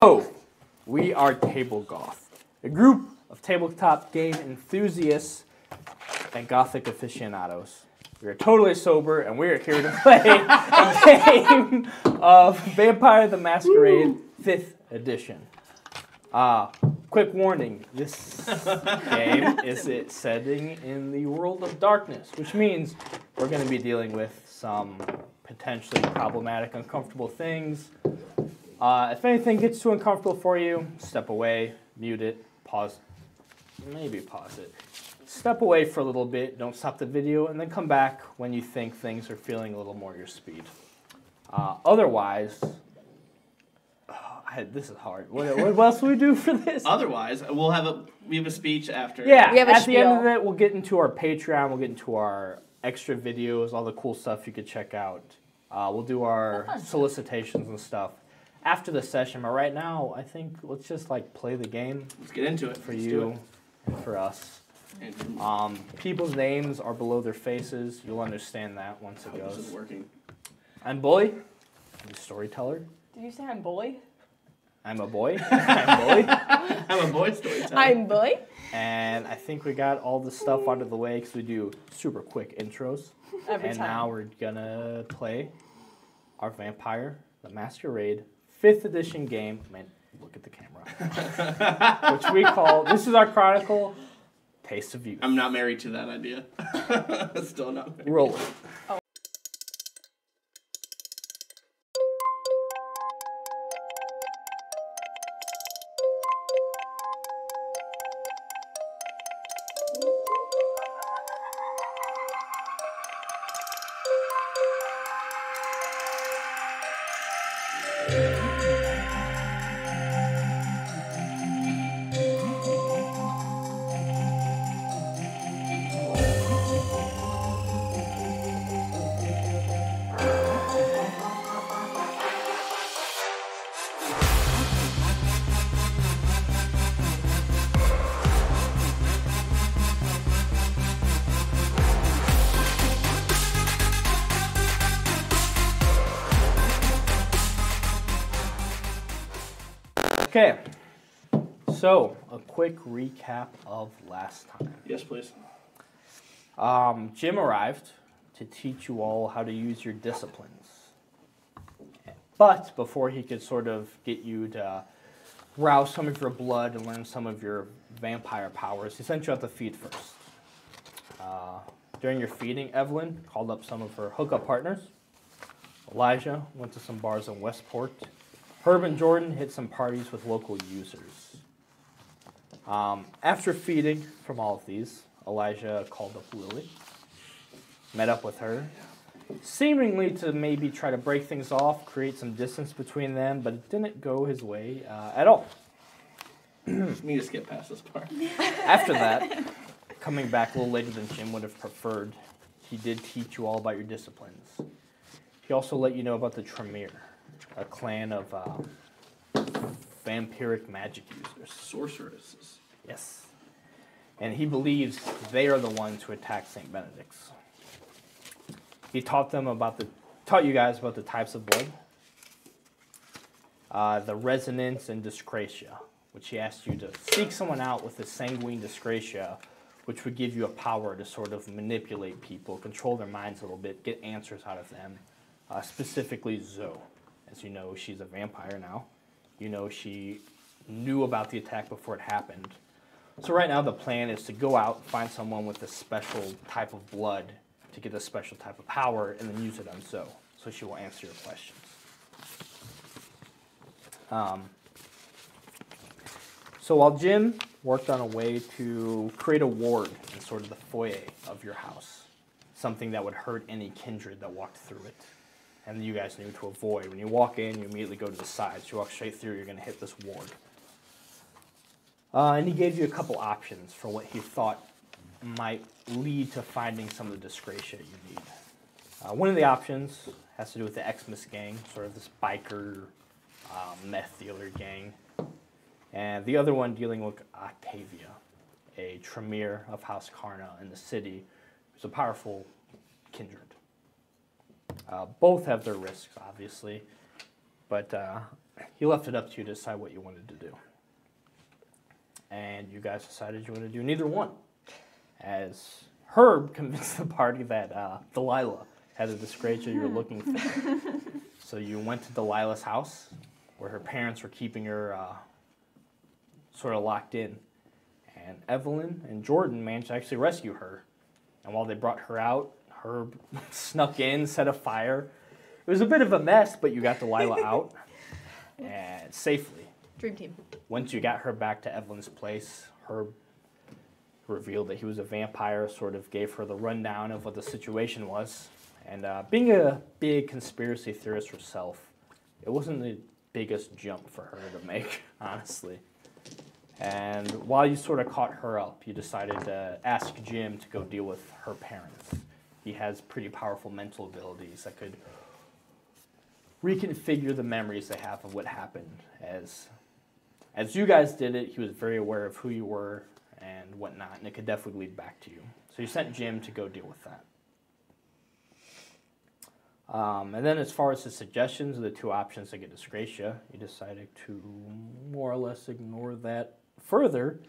Oh, we are Table Goth, a group of tabletop game enthusiasts and gothic aficionados. We are totally sober, and we are here to play a game of Vampire the Masquerade 5th edition. Quick warning, this game is setting in the world of darkness, which means we're going to be dealing with some potentially problematic, uncomfortable things. If anything gets too uncomfortable for you, step away, mute it, pause, maybe pause it. Step away for a little bit, don't stop the video, and then come back when you think things are feeling a little more your speed. Otherwise, this is hard. What else will we do for this? Otherwise, we have a speech after. Yeah, we have a at spiel. the end of it, we'll get into our Patreon, we'll get into our extra videos, all the cool stuff you could check out. We'll do our solicitations and stuff after the session, but right now, I think let's just play the game. Let's get into it. For you and for us. People's names are below their faces. You'll understand that once it goes. This is working. I'm Bully. I'm a storyteller. Did you say I'm Bully? I'm a boy. I'm Bully. I'm a boy storyteller. I'm Bully. And I think we got all the stuff out of the way because we do super quick intros. Every time. Now we're gonna play our Vampire the Masquerade 5th edition game. Man, look at the camera. Which we call, this is our chronicle, Taste of Youth. I'm not married to that idea. Still not married. Roll it. Oh. Okay, so a quick recap of last time. Yes, please. Jim arrived to teach you all how to use your disciplines. But before he could sort of get you to rouse some of your blood and learn some of your vampire powers, he sent you out to feed first. During your feeding, Evelyn called up some of her hookup partners. Elijah went to some bars in Westport. Herb and Jordan hit some parties with local users. After feeding from all of these, Elijah called up Lily, met up with her, seemingly to maybe try to break things off, create some distance between them, but it didn't go his way at all. Let me just get past this part. After that, coming back a little later than Jim would have preferred, he did teach you all about your disciplines. He also let you know about the Tremere, a clan of vampiric magic users. Sorceresses. Yes. And he believes they are the ones who attacked St. Benedict's. He taught you guys about the types of blood, the resonance and dyscrasia, which he asked you to seek someone out with a sanguine dyscrasia, which would give you a power to sort of manipulate people, control their minds a little bit, get answers out of them, specifically Zoe. As you know, she's a vampire now. You know she knew about the attack before it happened. So right now the plan is to go out, find someone with a special type of blood to get a special type of power, and then use it on Zoe, so she will answer your questions. So while Jim worked on a way to create a ward in sort of the foyer of your house, something that would hurt any kindred that walked through it, and you guys knew to avoid. When you walk in, you immediately go to the sides. You walk straight through, you're going to hit this ward. And he gave you a couple options for what he thought might lead to finding some of the dyscrasia you need. One of the options has to do with the Xmas gang, sort of this biker, meth dealer gang. And the other one dealing with Octavia, a Tremere of House Karna in the city, who's a powerful kindred. Both have their risks, obviously, but he left it up to you to decide what you wanted to do. And you guys decided you wanted to do neither one. As Herb convinced the party that Delilah had a dyscrasia you were looking for. So you went to Delilah's house, where her parents were keeping her sort of locked in. And Evelyn and Jordan managed to actually rescue her. And while they brought her out, Herb snuck in, set a fire. It was a bit of a mess, but you got Delilah out and safely. Dream team. Once you got her back to Evelyn's place, Herb revealed that he was a vampire, sort of gave her the rundown of what the situation was. And being a big conspiracy theorist herself, it wasn't the biggest jump for her to make, honestly. And while you sort of caught her up, you decided to ask Jim to go deal with her parents. He has pretty powerful mental abilities that could reconfigure the memories they have of what happened. As you guys did it, he was very aware of who you were and whatnot, and it could definitely lead back to you. So you sent Jim to go deal with that. And then as far as the suggestions of the two options to get dyscrasia, you decided to more or less ignore that further,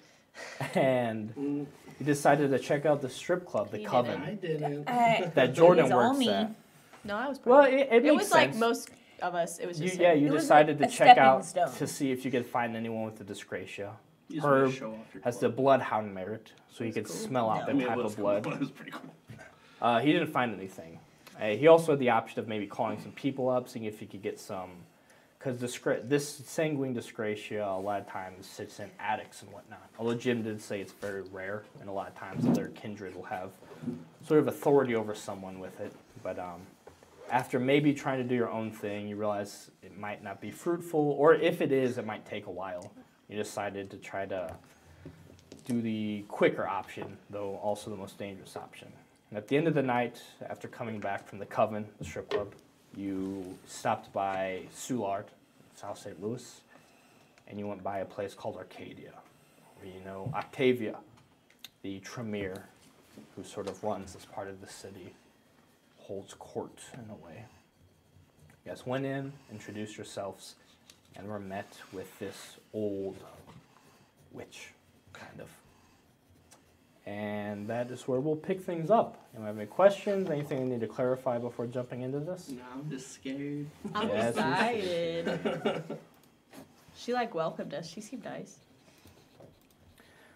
and you decided to check out the strip club, the Coven, I didn't. that Jordan It's all works me. at. No, I was. Well, Probably. it makes It was sense. like most of us. It was just. You It was decided like to a check stepping out stone. to see if you could find anyone with the dyscrasia. You just wanna Herb show off your has the club. bloodhound merit, so he could cool. smell out No. that I mean, type it was of blood. Cool. It was pretty cool. He didn't find anything. He also had the option of maybe calling some people up, seeing if he could get some, because this sanguine dyscrasia a lot of times sits in attics and whatnot. Although Jim did say it's very rare, and a lot of times other kindred will have sort of authority over someone with it. But after maybe trying to do your own thing, you realize it might not be fruitful, or if it is, it might take a while. You decided to try to do the quicker option, though also the most dangerous option. And at the end of the night, after coming back from the Coven, the strip club, you stopped by Soulard, South St. Louis, and you went by a place called Arcadia, where you know Octavia, the Tremere, who sort of runs this part of the city, holds court in a way. You guys went in, introduced yourselves, and were met with this old witch, kind of. And that is where we'll pick things up. You have any questions? Anything you need to clarify before jumping into this? No, I'm just scared. I'm Yes. excited. She welcomed us. She seemed nice.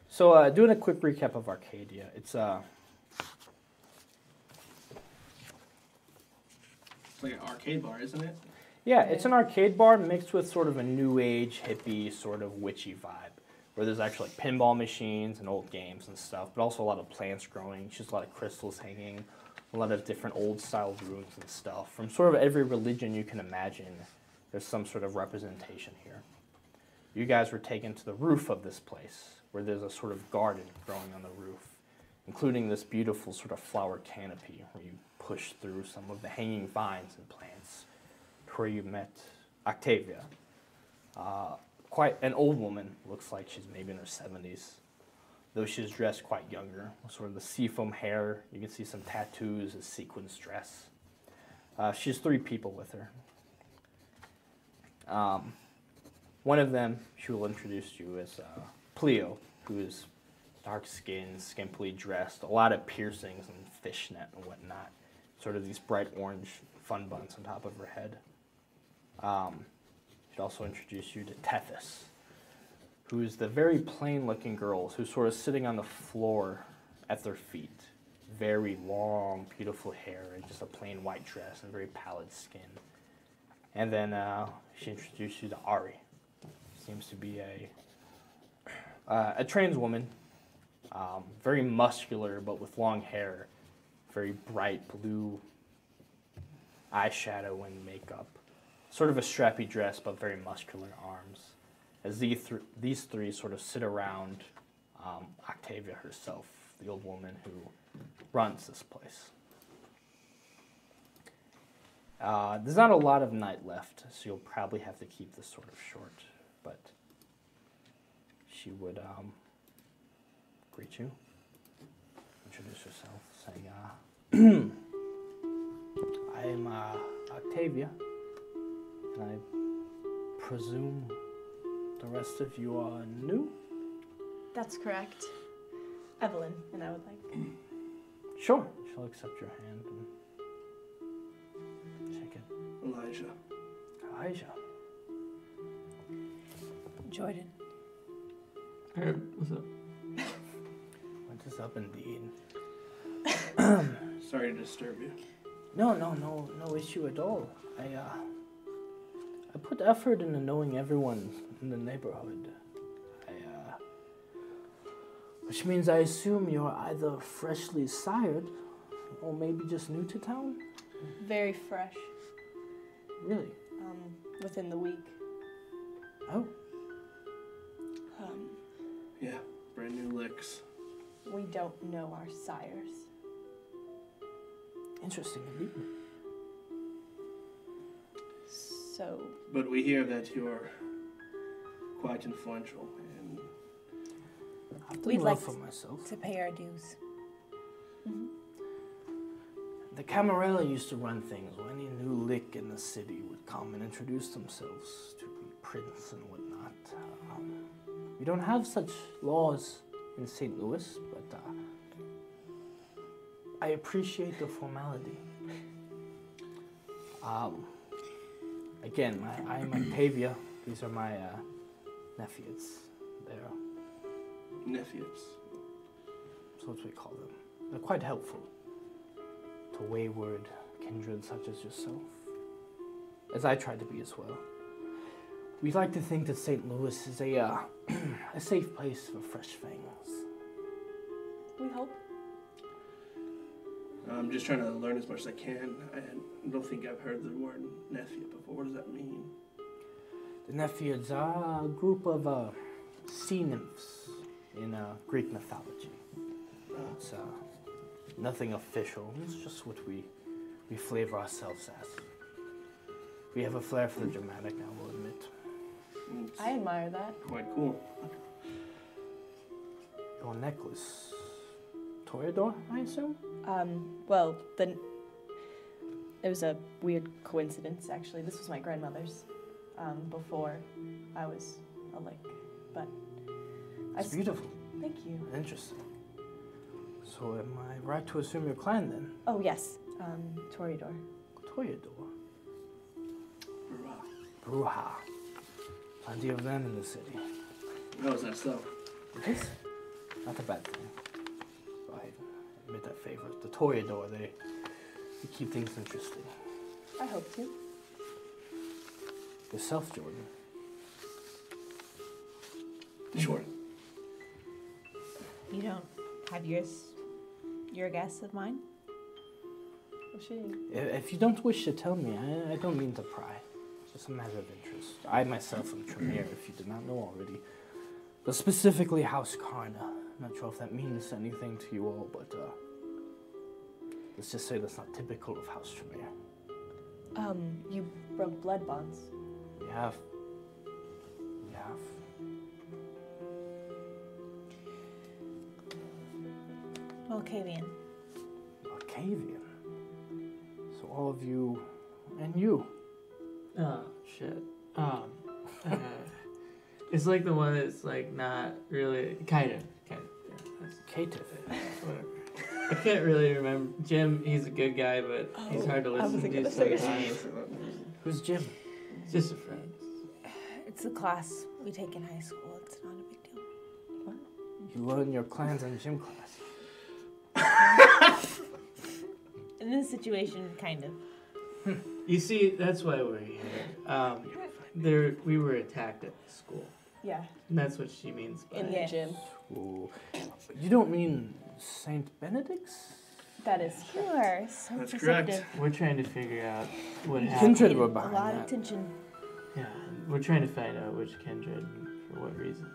So, doing a quick recap of Arcadia, it's It's like an arcade bar, isn't it? yeah, it's an arcade bar mixed with sort of a new age hippie sort of witchy vibe, where there's actually like pinball machines and old games and stuff, but also a lot of plants growing, just a lot of crystals hanging, a lot of different old style rooms and stuff. From sort of every religion you can imagine, there's some sort of representation here. You guys were taken to the roof of this place, where there's a sort of garden growing on the roof, including this beautiful sort of flower canopy where you push through some of the hanging vines and plants, to where you met Octavia. Quite an old woman, looks like she's maybe in her 70s, though she's dressed quite younger, with sort of the seafoam hair. You can see some tattoos, a sequins dress. She has 3 people with her. One of them, she will introduce you as Pleo, who is dark-skinned, skimpily dressed, a lot of piercings and fishnet and whatnot, sort of these bright orange fun buns on top of her head. She'd also introduce you to Tethys, who is the very plain-looking girl who's sort of sitting on the floor at their feet. Very long, beautiful hair, and just a plain white dress and very pallid skin. And then she introduced you to Ari. Seems to be a trans woman, very muscular but with long hair, very bright blue eyeshadow and makeup. Sort of a strappy dress, but very muscular arms. As these 3 sort of sit around Octavia herself, the old woman who runs this place. There's not a lot of night left, so you'll probably have to keep this sort of short. But she would greet you, introduce herself, saying, I am Octavia. And I presume the rest of you are new? That's correct. Evelyn, and I would like. Sure. She'll accept your hand and shake it. Elijah. Elijah. Jordan. Herb, what's up? What is up indeed? Sorry to disturb you. No issue at all. I put effort into knowing everyone in the neighborhood. Which means I assume you're either freshly sired or maybe just new to town? Very fresh. Really? Within the week. Oh. Yeah, brand new licks. We don't know our sires. Interesting indeed. So, But we hear that you're quite influential, and I've We'd done well like for myself. To pay our dues. The Camarilla used to run things where any new lick in the city would come and introduce themselves to be prince and whatnot. We don't have such laws in St. Louis, but I appreciate the formality. Again, I'm Octavia. These are my nephews. They're nephews. that's what we call them. They're quite helpful to wayward kindred such as yourself, as I try to be as well. We like to think that St. Louis is a safe place for fresh fangs. we hope. I'm just trying to learn as much as I can. I don't think I've heard the word nephew before. What does that mean? The Nephids are a group of sea nymphs in Greek mythology. It's nothing official. It's just what we flavor ourselves as. We have a flair for the dramatic, I will admit. It's I admire that. quite cool. Your necklace. Toreador, I assume? Well, it was a weird coincidence, actually. This was my grandmother's before I was a lick, but It's beautiful. Thank you. Interesting. So am I right to assume your clan then? Oh yes, Toreador. Toreador. Hurrah. Bruja. Plenty of them in the city. How is that so? It is not a bad thing. I admit that favor. The Toreador, they keep things interesting. I hope to. Yourself, Jordan. Sure. You don't have your guess of mine? Oh, she. If you don't wish to tell me, I don't mean to pry. It's just a matter of interest. I myself am Tremere, if you did not know already. But specifically House Karna. I'm not sure if that means anything to you all, but let's just say that's not typical of House Tremere. You broke blood bonds. We have. We have. Volcavian. Arcavian. So all of you and you. Oh, shit. It's like the one that's like not really, kind of. Yeah, that's Cative. whatever. I can't really remember. Jim, he's a good guy, but he's hard to listen to sometimes. Who's Jim? Just a friend. It's a class we take in high school. It's not a big deal. You learn your clans in gym class. In this situation, kind of. You see, that's why we're here. We were attacked at the school. Yeah, And that's what she means by in it. the Yes. gym. Ooh. You don't mean Saint Benedict's? That is You correct. are so That's perceptive. correct. We're trying to figure out what happened. Kindred were A behind lot of that. tension. Yeah, we're trying to find out which kindred and for what reason.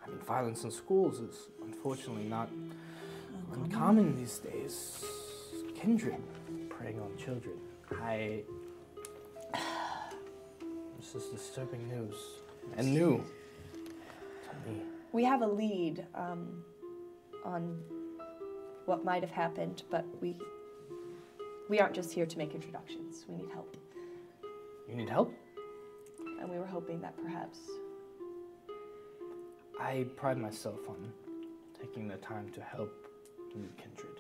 I mean, violence in schools is unfortunately not uncommon these days. Kindred preying on children. This is disturbing news. And new to me. We have a lead on what might have happened, but we aren't just here to make introductions. We need help. You need help? and we were hoping that perhaps. I pride myself on taking the time to help new kindred.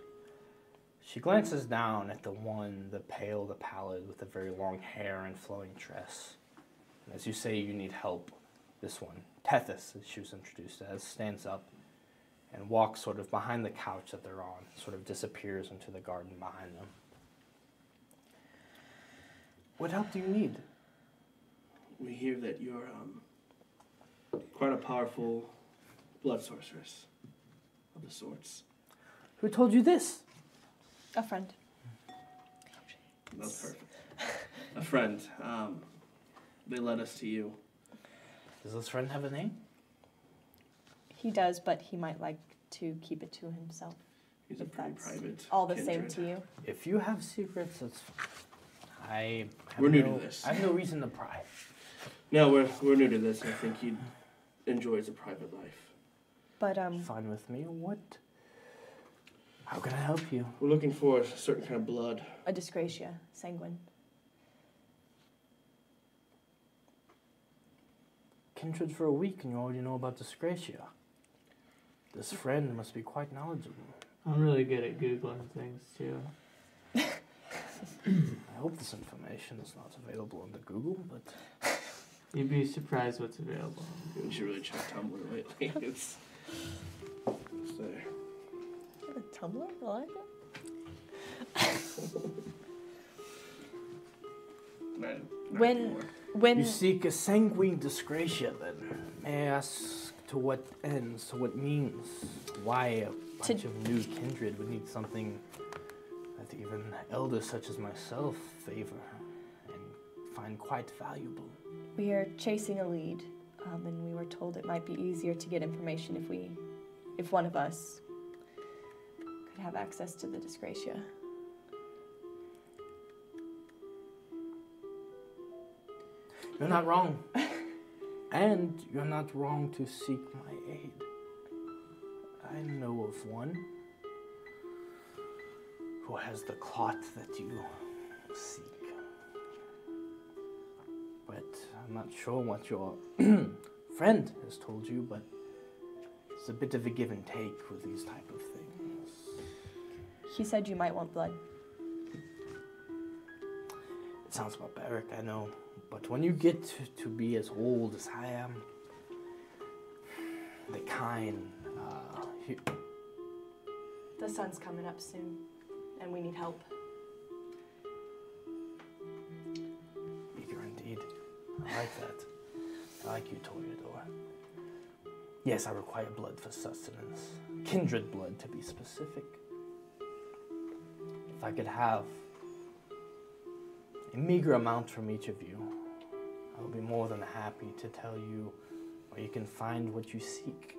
She glances down at the one, the pale, the pallid, with the very long hair and flowing dress. And as you say you need help, this one, Tethys, as she was introduced as, stands up and walks sort of behind the couch that they're on, sort of disappears into the garden behind them. What help do you need? We hear that you're quite a powerful blood sorceress of the sorts. Who told you this? A friend. That's perfect. A friend. They led us to you. Does this friend have a name? He does, but he might like to keep it to himself. He's a If pretty that's private. all the kindred. same to you. If you have secrets, that's fine. We're new to this. I have no reason to pry. No, we're new to this. I think he enjoys a private life. But Fine with me. What? How can I help you? We're looking for a certain kind of blood. a dyscrasia, sanguine. Kindred for a week and you already know about dyscrasia. This friend must be quite knowledgeable. I'm really good at Googling things too. I hope this information is not available on the Google, but You'd be surprised what's available. We should really check Tumblr lately. It's there. A Tumblr? I like Not When- anymore. When you seek a sanguine dyscrasia then. May I ask to what ends, to what means? Why a bunch of new kindred would need something that even elders such as myself favor and find quite valuable? we are chasing a lead, and we were told it might be easier to get information if one of us could have access to the dyscrasia. You're not wrong. And you're not wrong to seek my aid. I know of one who has the clot that you seek. But I'm not sure what your friend has told you, but it's a bit of a give and take with these type of things. He said you might want blood. It sounds barbaric, I know. But when you get to be as old as I am, the kind, The sun's coming up soon, and we need help. eager indeed. I like that. I like you, Toreador. Yes, I require blood for sustenance. Kindred blood, to be specific. If I could have a meager amount from each of you, I would be more than happy to tell you where you can find what you seek.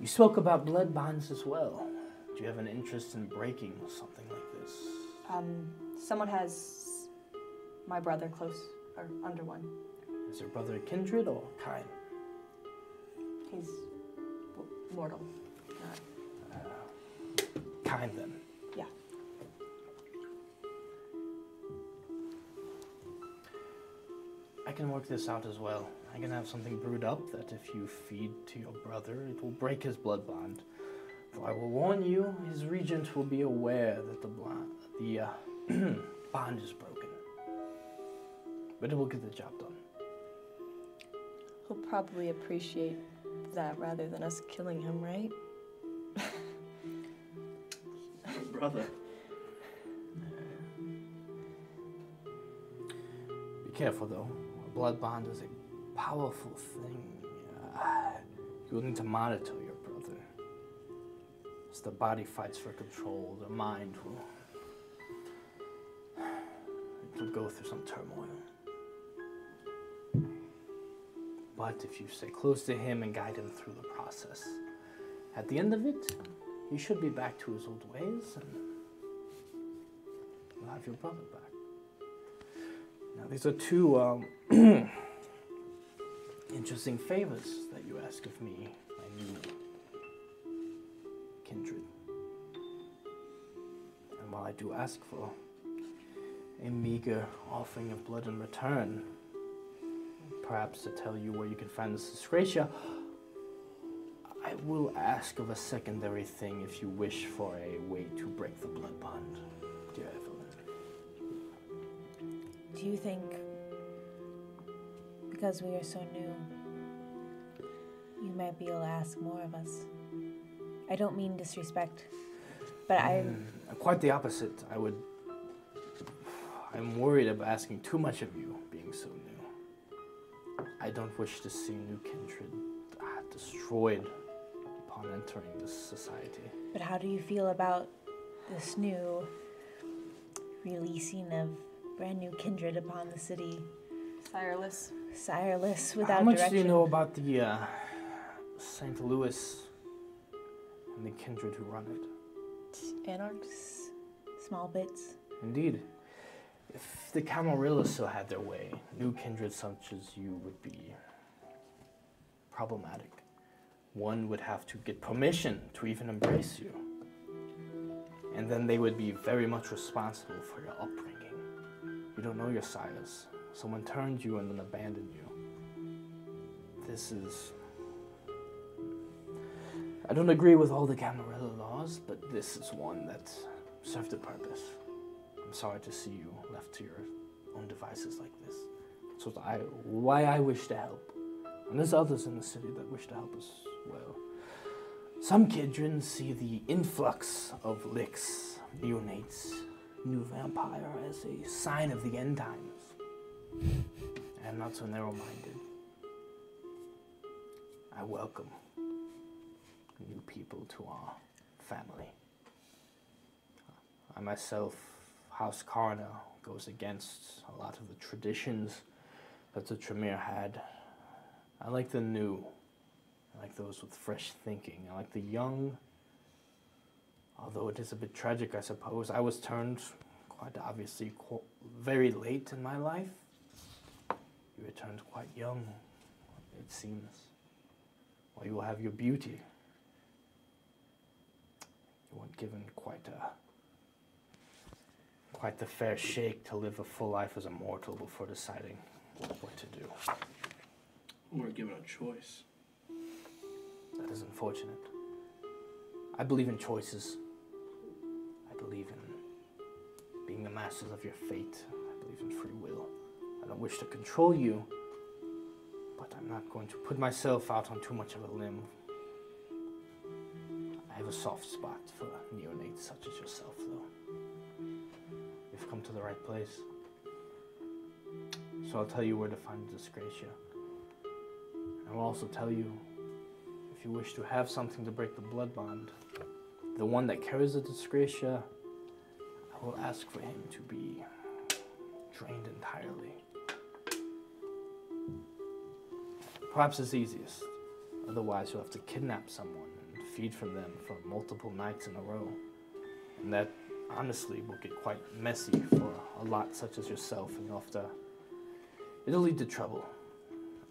You spoke about blood bonds as well. Do you have an interest in breaking something like this? Someone has my brother close, or under one. Is your brother kindred or kind? He's mortal. Kind then. Yeah. I can work this out as well. I can have something brewed up that if you feed to your brother, it will break his blood bond. Though I will warn you, his regent will be aware that the bond is broken. But it will get the job done. He'll probably appreciate that rather than us killing him, right? Brother. Be careful though. A blood bond is a powerful thing. You will need to monitor your brother. As the body fights for control, the mind will go through some turmoil. But if you stay close to him and guide him through the process, at the end of it, he should be back to his old ways and you'll have your brother back. Now, these are two interesting favors that you ask of me, my new kindred. And while I do ask for a meager offering of blood in return, perhaps to tell you where you can find this dyscrasia, I will ask of a secondary thing if you wish for a way to break the blood bond, dear Evelyn. Do you think, because we are so new, you might be able to ask more of us? I don't mean disrespect, but Quite the opposite. I'm worried of asking too much of you, being so new. I don't wish to see new kindred destroyed upon entering this society. But how do you feel about this new releasing of brand new kindred upon the city? Sireless. Sireless, without How much direction. do you know about the St. Louis and the kindred who run it? Anarchs. Small bits. Indeed. If the Camarillas still had their way, new kindred such as you would be problematic. One would have to get permission to even embrace you. And then they would be very much responsible for your upbringing. You don't know your sires. Someone turned you and then abandoned you. This is... I don't agree with all the Camarilla laws, but this is one that served a purpose. I'm sorry to see you left to your own devices like this. So why I wish to help. And there's others in the city that wish to help as well. Some Kidrins see the influx of licks, neonates, new vampire as a sign of the end times. I am not so narrow-minded. I welcome new people to our family. I myself, House Coroner, goes against a lot of the traditions that the Tremere had. I like the new. I like those with fresh thinking. I like the young. Although it is a bit tragic, I suppose. I was turned, quite obviously, very late in my life. You returned quite young, it seems. Well, you will have your beauty. You weren't given quite the fair shake to live a full life as a mortal before deciding what to do. We weren't given a choice. That is unfortunate. I believe in choices. I believe in being the masters of your fate. I believe in free will. I don't wish to control you, but I'm not going to put myself out on too much of a limb. I have a soft spot for neonates such as yourself, though. You've come to the right place. So I'll tell you where to find the dyscrasia. I will also tell you, if you wish to have something to break the blood bond, the one that carries the dyscrasia, I will ask for him to be drained entirely. Perhaps it's easiest. Otherwise, you'll have to kidnap someone and feed from them for multiple nights in a row. And that, honestly, will get quite messy for a lot such as yourself, and you'll have to... It'll lead to trouble.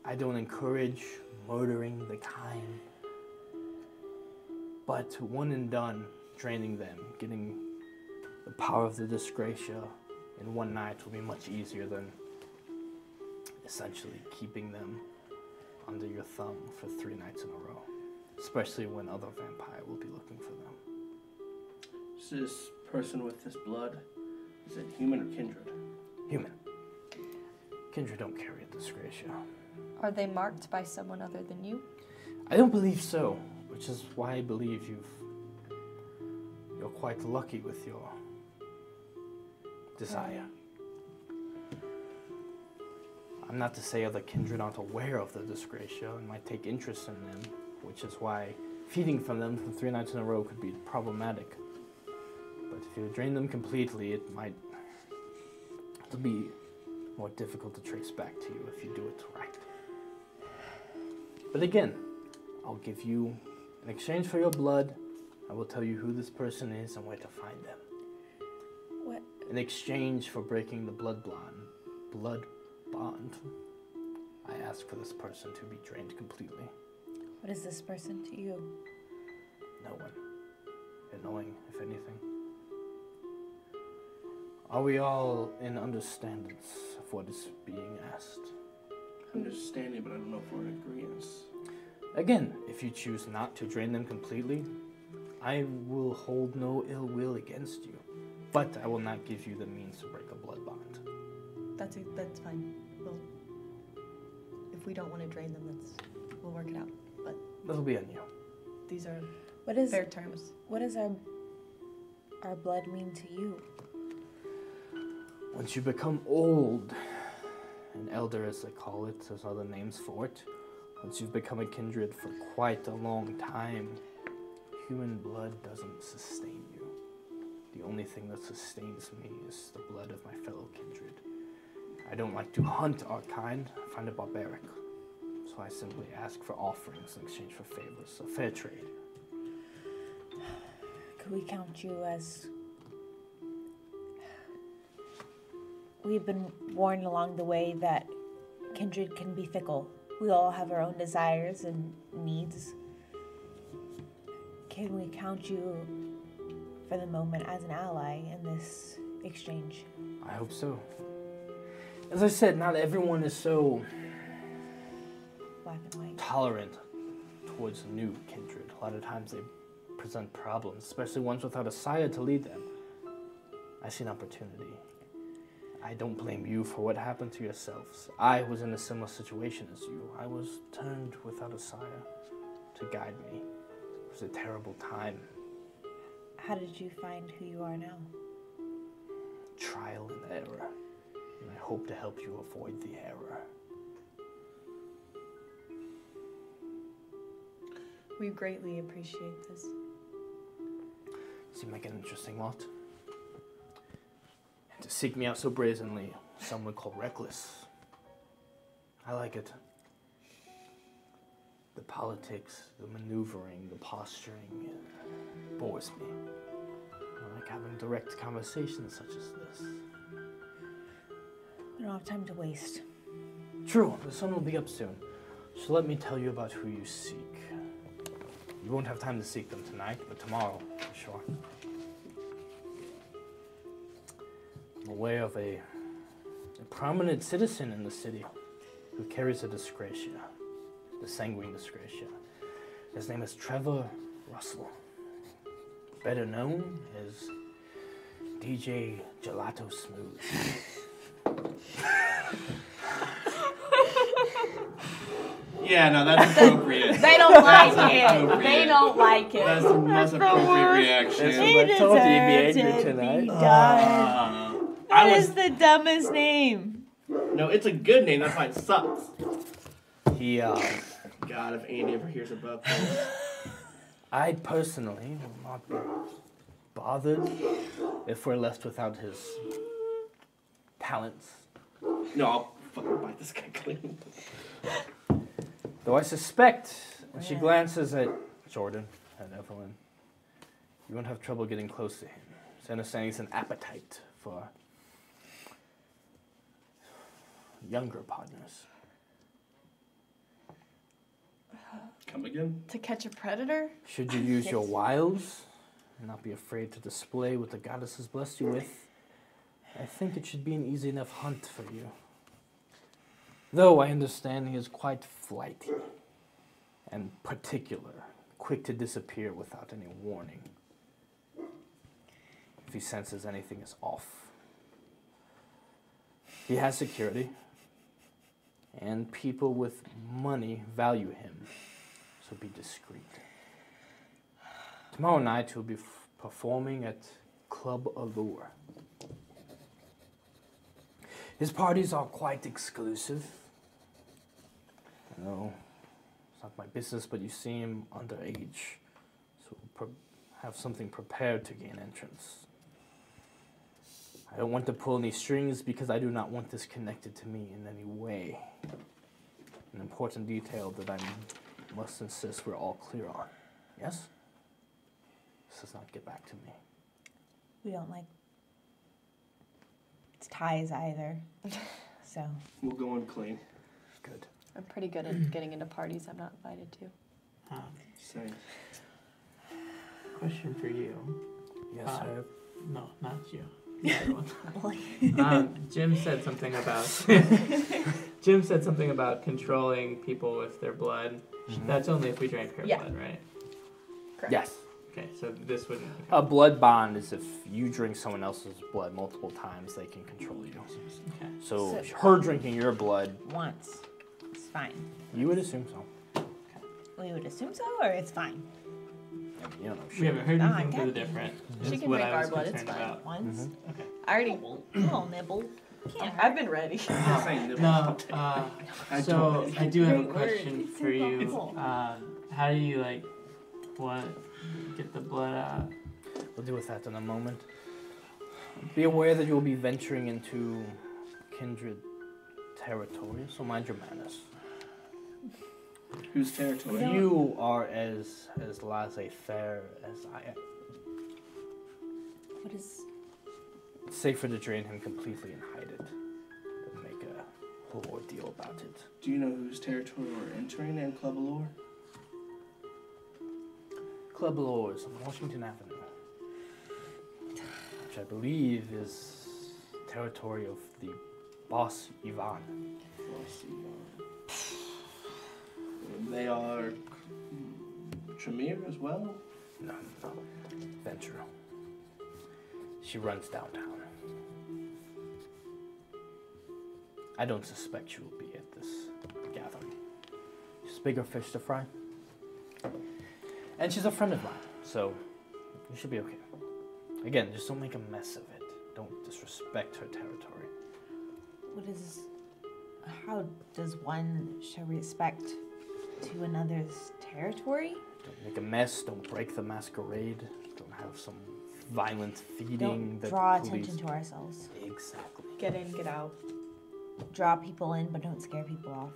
I don't encourage murdering the kind, but one and done, draining them, getting the power of the dyscrasia in one night will be much easier than essentially keeping them under your thumb for 3 nights in a row, especially when other vampire will be looking for them. Is this person with this blood, is it human or kindred? Human. Kindred don't carry a dyscrasia. Are they marked by someone other than you? I don't believe so, which is why I believe you're quite lucky with your desire. I'm not to say other kindred aren't aware of the dyscrasia and might take interest in them, which is why feeding from them for 3 nights in a row could be problematic. But if you drain them completely, it'll be more difficult to trace back to you if you do it right. But again, I'll give you, in exchange for your blood, I will tell you who this person is and where to find them. What? In exchange for breaking the blood bond, I ask for this person to be drained completely. What is this person to you? No one. Annoying, if anything. Are we all in understandings of what is being asked? understanding, but I don't know if we're in agreement. Again, if you choose not to drain them completely, I will hold no ill will against you. But I will not give you the means to break a blood bond. That's fine. If we don't want to drain them, we'll work it out. But That'll be on you. these are What is fair terms. What does our blood mean to you? Once you become old, an elder as they call it, there's other names for it. Once you've become a kindred for quite a long time, human blood doesn't sustain you. The only thing that sustains me is the blood of my fellow kindred. I don't like to hunt our kind. I find it barbaric. So I simply ask for offerings in exchange for favors. A fair trade. Could we count you as... We've been warned along the way that kindred can be fickle. We all have our own desires and needs. Can we count you for the moment as an ally in this exchange? I hope so. As I said, not everyone is so Black and white. tolerant towards new kindred. A lot of times they present problems, especially ones without a sire to lead them. I see an opportunity. I don't blame you for what happened to yourselves. I was in a similar situation as you. I was turned without a sire to guide me. It was a terrible time. How did you find who you are now? Trial and error. And I hope to help you avoid the error. We greatly appreciate this. Seem like an interesting lot. To seek me out so brazenly, some would call reckless. I like it. The politics, the maneuvering, the posturing bores me. I like having direct conversations such as this. We don't have time to waste. True, the sun will be up soon. So let me tell you about who you seek. You won't have time to seek them tonight, but tomorrow, for sure. I'm aware of a prominent citizen in the city who carries a dyscrasia, the sanguine dyscrasia. His name is Trevor Russell, better known as DJ Gelato Smooth. Yeah, no, that's appropriate. They don't like That's it. appropriate. They don't like it. That's the most appropriate reaction. That's what I told you you'd be angry tonight. I That was is the dumbest name. no, it's a good name. That's why it sucks. He, God, if Andy ever hears about this, I personally will not be bothered if we're left without his talents. no, I'll fucking bite this guy clean. Though I suspect, when she glances at Jordan and Evelyn, you won't have trouble getting close to him. His understanding is an appetite for younger partners. Come again? To catch a predator? Should you use your wiles and not be afraid to display what the goddess has blessed you with, I think it should be an easy enough hunt for you. Though I understand he is quite flighty and particular, quick to disappear without any warning. If he senses anything is off. He has security, and people with money value him, so be discreet. Tomorrow night he'll be performing at Club Allure. His parties are quite exclusive. I know it's not my business, but you seem underage, so have something prepared to gain entrance. I don't want to pull any strings because I do not want this connected to me in any way. An important detail that I must insist we're all clear on. Yes? This does not get back to me. We don't like ties either. So We'll go in clean. Good. I'm pretty good at getting into parties I'm not invited to. Same. Question for you. Yes, sir. No, not you. Jim said something about Jim said something about controlling people with their blood. That's only if we drank her blood, right? Correct. Yes. Okay, so this wouldn't. A blood bond is if you drink someone else's blood multiple times, they can control you. Okay. So her drinking your blood, Once. It's fine. you would assume so. We would assume so, or it's fine. I mean, you don't know We shit. haven't heard Ah, anything to the goddamn. different. She Is can what drink I was our blood, it's concerned fine. about. Once. Okay. I already. Little nibble. Can't I've hurt. been ready. Yes, I know. No, I so don't- I do have a Great word. question It's for you. impossible. How do you get the blood out? We'll deal with that in a moment. Be aware that you'll be venturing into kindred territory, so mind your manners. Whose territory? You are as laissez-faire as I am. What is... It's safer to drain him completely and hide it than make a whole ordeal about it. Do you know whose territory we're entering in Club Allure? Club Lores on Washington Avenue, which I believe is territory of the boss Ivan. They are Tremere as well? No, Ventura. She runs downtown. I don't suspect she will be at this gathering. She's bigger fish to fry. And she's a friend of mine, so you should be okay. Again, just don't make a mess of it. Don't disrespect her territory. What is... How does one show respect to another's territory? Don't make a mess, don't break the masquerade, don't have some violent feeding Don't that draw the police... attention to ourselves. Exactly. Get in, get out. Draw people in, but don't scare people off.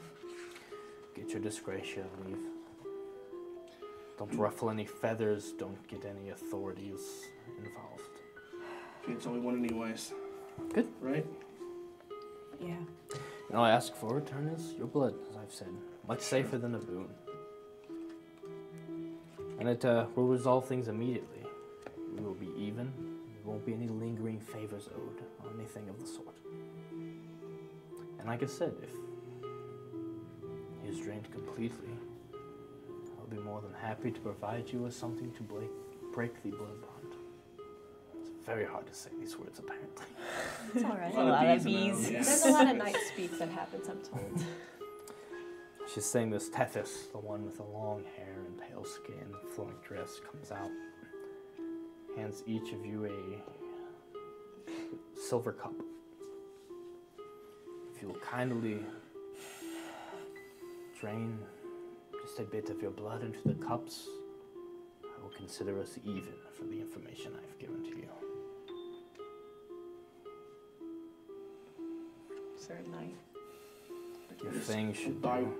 Get your dyscrasia and leave. Don't ruffle any feathers, don't get any authorities involved. It's only one anyways. Good. Right? Yeah. And all I ask for in return is your blood, as I've said. Much safer than a boon. And it will resolve things immediately. We will be even. There won't be any lingering favors owed or anything of the sort. And like I said, if he is drained completely, I'll be more than happy to provide you with something to break the blood bond. It's very hard to say these words, apparently. It's alright. A lot of bees. There's a lot of night speak that happens, I'm told. She's saying this Tethys, the one with the long hair and pale skin, flowing dress, comes out, hands each of you a silver cup. If you'll kindly drain just a bit of your blood into the cups, I will consider us even for the information I've given to you. Is there a knife? Your thing should Bye. do.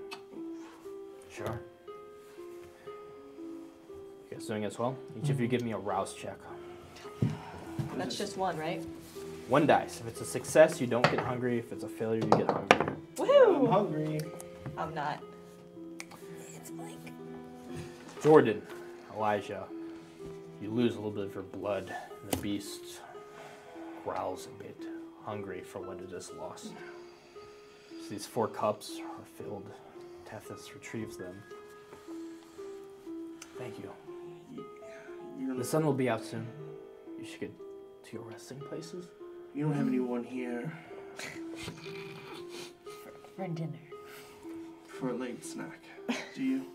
Sure. You guys doing as well? Each of you give me a rouse check. That's just one, right? 1 dice. If it's a success, you don't get hungry. If it's a failure, you get hungry. I'm Woohoo! hungry. I'm not. It's Blake. Jordan, Elijah, you lose a little bit of your blood, and the beast growls a bit, hungry for what it has lost. So these 4 cups are filled. Tethys retrieves them. Thank you. The sun will be out soon. You should get to your resting places. You don't have anyone here For dinner. for a late snack, do you?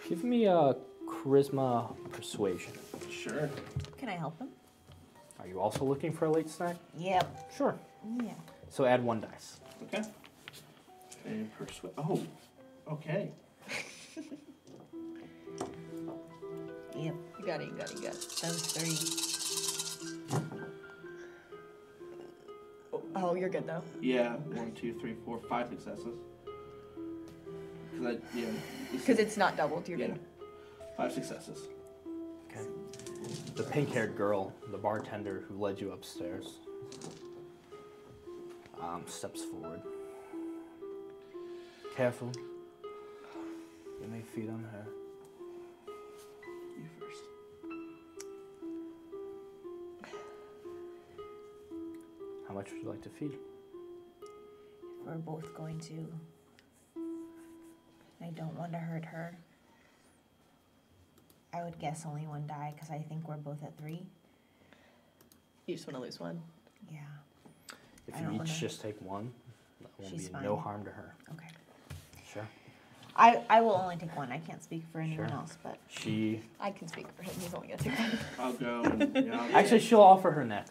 Give me a charisma persuasion. Sure. Can I help him? Are you also looking for a late snack? Yep. Sure. Yeah. So add 1 dice. Okay. And oh, okay. Yep. You got it, you got it, you got it. Those 3. Oh, you're good though. Yeah, 1, 2, 3, 4, 5 successes. Because it's not doubled, you're Yeah. good. 5 successes. Okay. The pink-haired girl, the bartender who led you upstairs, steps forward. Careful. You may feed on her. You much would you like to feed? We're both going to. I don't want to hurt her. I would guess only one die because I think we're both at 3. You just want to lose one. Yeah. If I you don't each wanna- just take one, that won't She's be fine. no harm to her. Okay. Sure. I will only take one. I can't speak for anyone Sure. else, but She I can speak for him. He's only going to take one. I'll go and actually she'll offer her neck.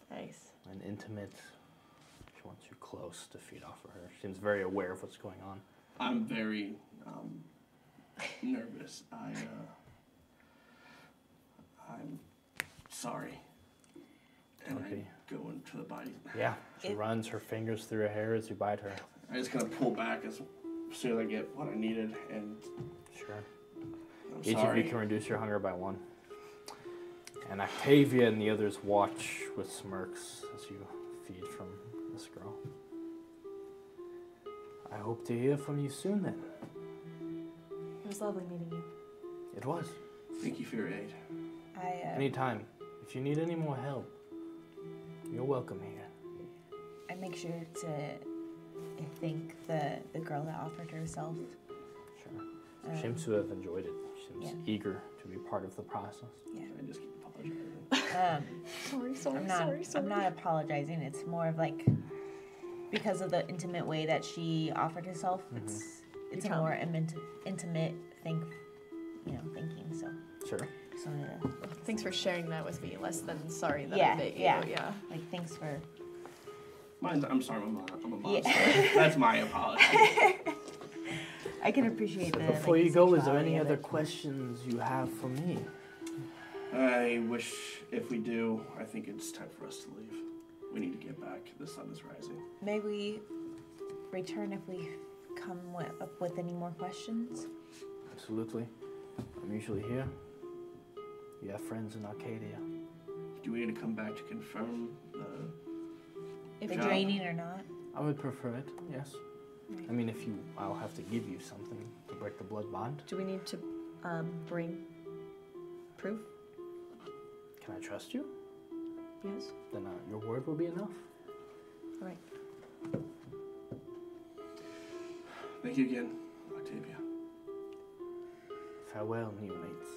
Nice. An intimate. She wants you close to feed off of her. She seems very aware of what's going on. I'm very nervous. I'm sorry. And Okay. I go into the body. Yeah. She runs her fingers through her hair as you bite her. I just kind of pull back as soon as I get what I needed, and Sure. I'm Each sorry. of you can reduce your hunger by 1. And Octavia and the others watch with smirks as you feed from this girl. I hope to hear from you soon then. It was lovely meeting you. It was. Thank you for your aid. Anytime. If you need any more help, you're welcome here. I make sure to thank the girl that offered herself. Sure. She seems to have enjoyed it. She seems eager to be part of the process. Yeah. I just keep apologizing. Sorry. I'm not apologizing. It's more of like because of the intimate way that she offered herself. It's a You're more intimate thanking. So Sure. Thanks for sharing that with me. Less than sorry that Yeah, I bit you. yeah. Yeah. like thanks for. I'm sorry, I'm a monster. Yeah. That's my apology. I can appreciate the. Before you go, is there sexuality any of other it. questions you have for me? I wish if we do, I think it's time for us to leave. We need to get back. The sun is rising. May we return if we come up with any more questions? Absolutely. I'm usually here. You have friends in Arcadia. Do we need to come back to confirm the... If The job? draining or not? I would prefer it, yes. Right. I mean, I'll have to give you something to break the blood bond. Do we need to bring proof? Can I trust you? Yes. Then your word will be enough. All right. Thank you again, Octavia. Farewell, new mates.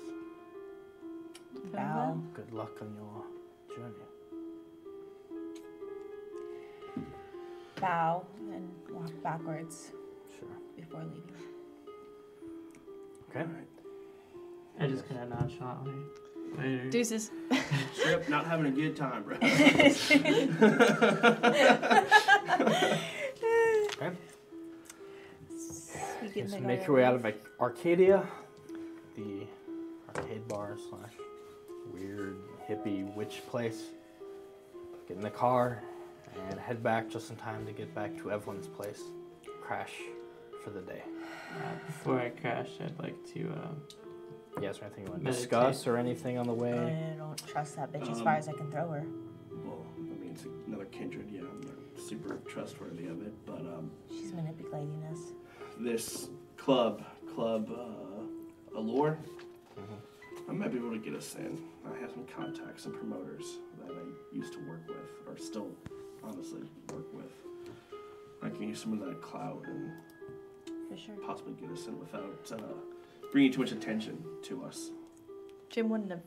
Bow. Good luck on your journey. Bow and walk backwards Sure. before leaving. Okay. All right. I just kind of nonchalantly. Later. Deuces. Trip, not having a good time, bro. Okay. Speaking So the make guy your way that out of Arcadia, the arcade bar / weird hippie witch place. Get in the car and head back just in time to get back to Evelyn's place. Crash for the day. Before I crash, I'd like to. Yes, or anything you want to Meditate. discuss or anything on the way? I don't trust that bitch as far as I can throw her. Well, I mean, it's another kindred, yeah. I'm not super trustworthy of it, but She's manipulating us. this club, Allure, Mhm. I might be able to get us in. I have some contacts and promoters that I used to work with, or still, honestly, work with. I can use some of that clout and For sure. possibly get us in without bringing too much attention to us. Jim wouldn't have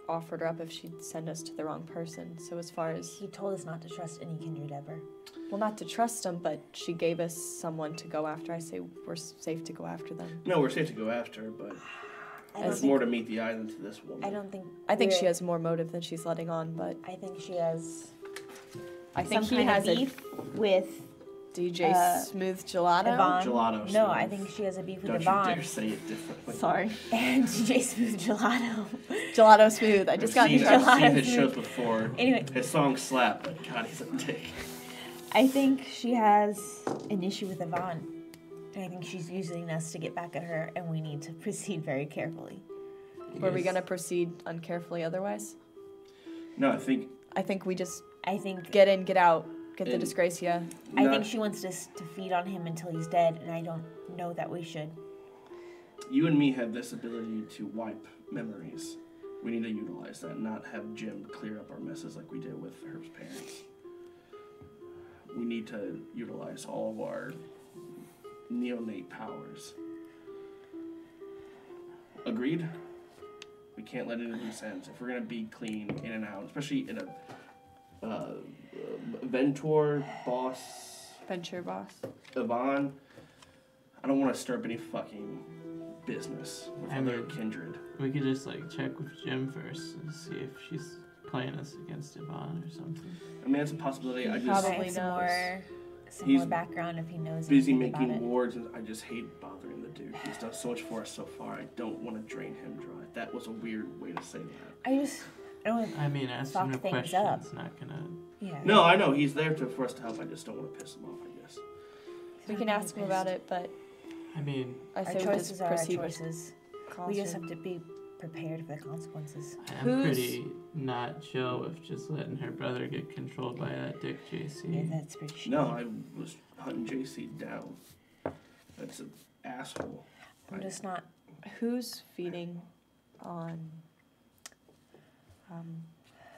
offered her up if she'd send us to the wrong person. So as far as, He told us not to trust any kindred ever. well, not to trust them, but she gave us someone to go after. I say we're safe to go after them. No, we're safe to go after, but I As there's more to meet the eye than to this woman. I don't think. I think she we're- has more motive than she's letting on, but I think she has. I think some he kind has of beef with DJ Smooth Gelato. Yvonne. Gelato No, Smooth. I think she has a beef with Don't you dare Yvonne say it differently. Sorry. and DJ Smooth Gelato. Gelato Smooth. I just got in I've trouble. seen Gelato his Smooth. shows before. Anyway. His songs slap, but God, he's a dick. I think she has an issue with Yvonne. And I think she's using us to get back at her, and we need to proceed very carefully. Were we going to proceed uncarefully otherwise? No, I think I think we just I think get in, get out, get the And- dyscrasia. I not- think she wants us to feed on him until he's dead, and I don't know that we should. you and me have this ability to wipe memories. We need to utilize that, not have Jim clear up our messes like we did with Herb's parents. We need to utilize all of our neonate powers. Agreed? We can't let it in loose ends. If we're going to be clean in and out, especially in a Venture boss, Yvonne, I don't want to stir up any fucking business with other kindred. We could just like check with Jim first and see if she's playing us against Yvonne or something. I mean, that's a possibility. I just Probably some He's more background if he knows busy anything about making it. wards, and I just hate bothering the dude. He's done so much for us so far. I don't want to drain him dry. That was a weird way to say that. I don't I mean, asking fuck a things question's up. not gonna. Yeah. No, I know he's there for us to help. I just don't want to piss him off, I guess. We can ask him about it, but I mean, I Our say we choices just are our proceed with choices. caution. We just have to be prepared for the consequences. I'm pretty not chill with just letting her brother get controlled by that dick JC. Yeah, that's pretty shitty. No, I was hunting JC down. That's an asshole. I'm just not. Who's feeding on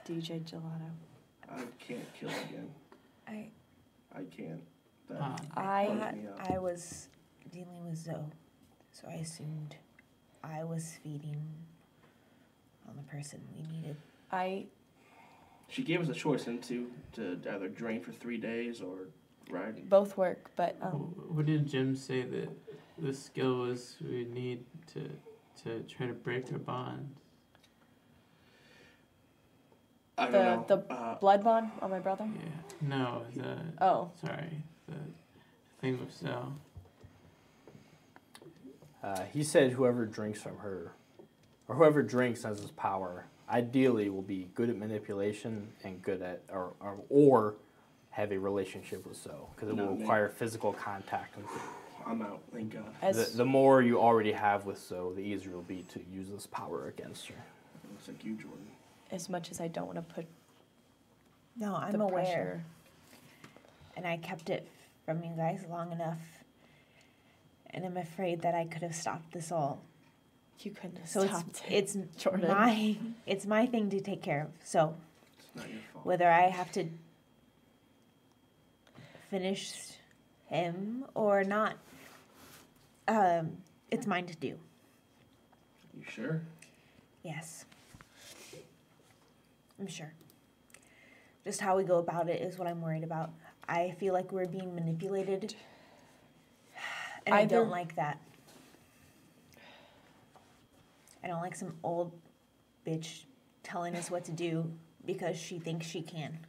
DJ Gelato? I can't kill again. I I can't. That I bugs me out. I was dealing with Zoe, so I assumed I was feeding on the person we needed. She gave us a choice into to either drain for 3 days or ride. Both work, but What did Jim say that the skill was we need to try to break our bonds? I don't know. the blood bond on my brother. Yeah. No, sorry, the thing with Zoe. He said whoever drinks from her, or whoever drinks has his power, ideally will be good at manipulation and good at, or have a relationship with Zoe, because it will require physical contact. I'm out, thank God. The more you already have with Zoe, the easier it will be to use this power against her. Looks like you, Jordan. As much as I don't want to put No, I'm the aware, pressure. and I kept it from you guys long enough, and I'm afraid that I could have stopped this all. You couldn't have So stopped it. it's Jordan. it's my thing to take care of. So It's not your fault. whether I have to finish him or not, it's mine to do. You sure? Yes. I'm sure. Just how we go about it is what I'm worried about. I feel like we're being manipulated, and I don't like that. I don't like some old bitch telling us what to do because she thinks she can.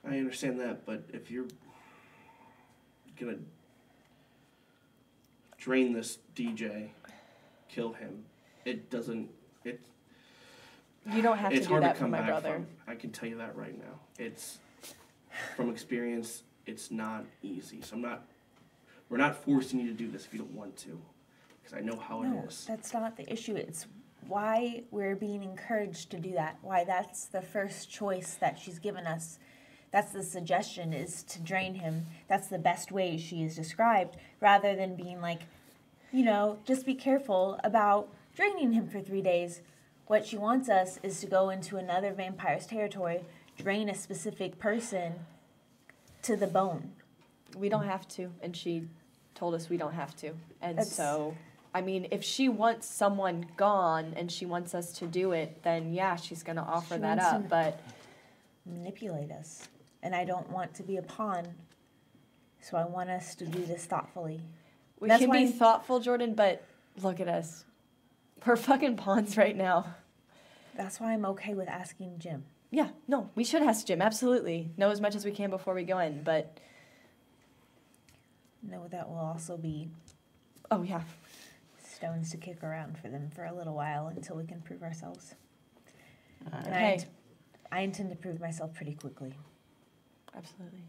I understand that, but if you're gonna drain this DJ, kill him, it doesn't. You don't have to It's do hard that to for come my back brother. from. I can tell you that right now. It's from experience. It's not easy. So we're not forcing you to do this if you don't want to, because I know how No, it is. that's not the issue. It's why we're being encouraged to do that. Why that's the first choice that she's given us. That's the suggestion, is to drain him. That's the best way she is described, rather than being like, just be careful about draining him for 3 days. What she wants us is to go into another vampire's territory, drain a specific person to the bone. We don't have to, and she told us we don't have to. And That's- so, I mean, if she wants someone gone and she wants us to do it, then yeah, she's going to offer She that wants up. to- But Manipulate us. And I don't want to be a pawn, so I want us to do this thoughtfully. we That's can be why- thoughtful, Jordan, but look at us. We're fucking pawns right now. That's why I'm okay with asking Jim. Yeah, no, we should ask Jim, absolutely. Know as much as we can before we go in, but, Know that will also be oh yeah. stones to kick around for them for a little while until we can prove ourselves. Alright. And Hey. I intend to prove myself pretty quickly. Absolutely.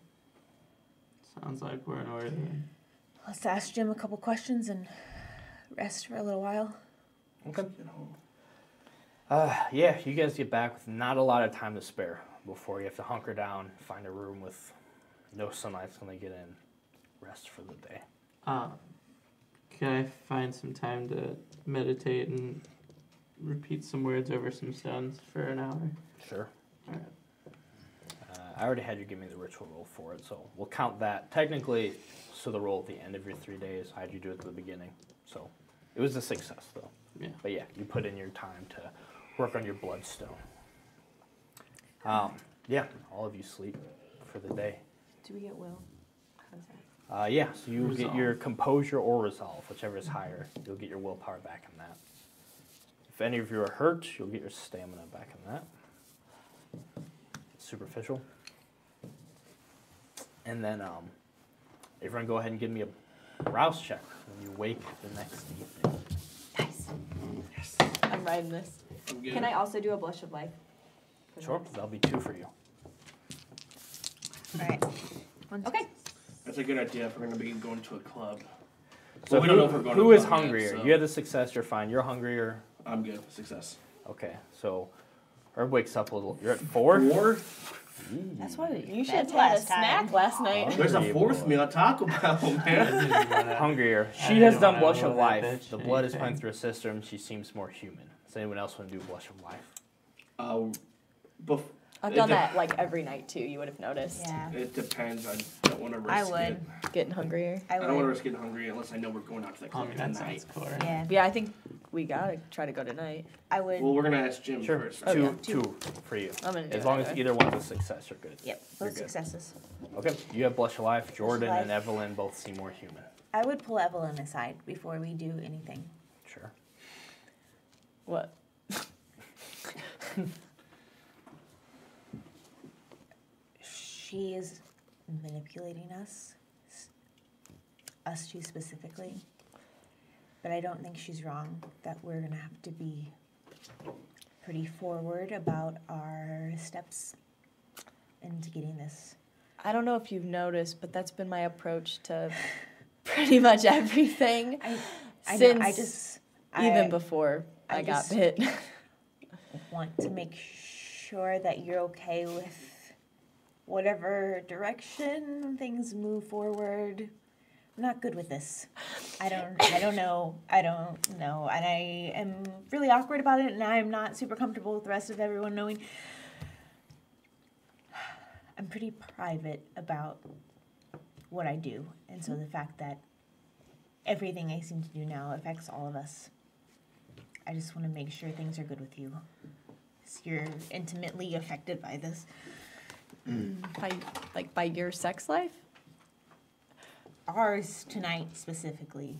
Sounds like we're in order then. Let's ask Jim a couple questions and rest for a little while. Once you get home. Yeah, you guys get back with not a lot of time to spare before you have to hunker down, find a room with no sunlight's gonna get in, rest for the day. Can I find some time to meditate and repeat some words over some stones for an hour? Sure. All right. I already had you give me the ritual roll for it, so we'll count that. Technically, so the roll at the end of your 3 days, I had you do it at the beginning. So it was a success, though. Yeah. But yeah, you put in your time to work on your bloodstone. Yeah, all of you sleep for the day. Do we get will? How's that? Yeah, so you get Resolve. your composure or resolve, whichever is higher. You'll get your willpower back in that. If any of you are hurt, you'll get your stamina back in that. Superficial. And then everyone go ahead and give me a rouse check when you wake the next evening. Nice. Yes. I'm riding this. I'm good. Can I also do a blush of life? Sure, that'll be 2 for you. All right. Okay. That's a good idea if we're going to be going to a club. So Well, we don't know if we're going who to a is club yet, hungrier? so- You had the success, you're fine. You're hungrier. I'm good. Success. Okay, so Herb wakes up a little. You're at 4? 4? That's why You should That's have had a last time. snack last night. Oh. There's a Hungry 4th boy. meal at Taco Bell, man. Hungrier. I She has don't done wanna Blush know of that Life. bitch The blood is anything. flowing through her system. She seems more human. Does anyone else want to do Blush of Life? I've It done de- that like every night too. You would have noticed. Yeah, It depends. I don't want to risk I would. it. Getting hungrier. I I don't want to would. risk getting hungry unless I know we're going out to the I club mean, that tonight. sounds core. Yeah, Yeah, I think we gotta try to go tonight. I would. Well, we're going to ask Jim Sure. first. Oh, yeah. Two for you. I'm gonna do As it long as either. either one's a success, you're good. Yep, You're both good. successes. Okay, you have Blush of Life. Jordan Life. and Evelyn both seem more human. I would pull Evelyn aside before we do anything. Sure. What? She is manipulating us two specifically. But I don't think she's wrong that we're gonna have to be pretty forward about our steps into getting this. I don't know if you've noticed, but that's been my approach to pretty much everything I since know, I just even I before I got just- bit. want to make sure that you're okay with whatever direction things move forward. I'm not good with this. I don't know. And I am really awkward about it, and I'm not super comfortable with the rest of everyone knowing. I'm pretty private about what I do, and so the fact that everything I seem to do now affects all of us, I just want to make sure things are good with you. 'Cause you're intimately affected by this. By your sex life? Ours tonight specifically.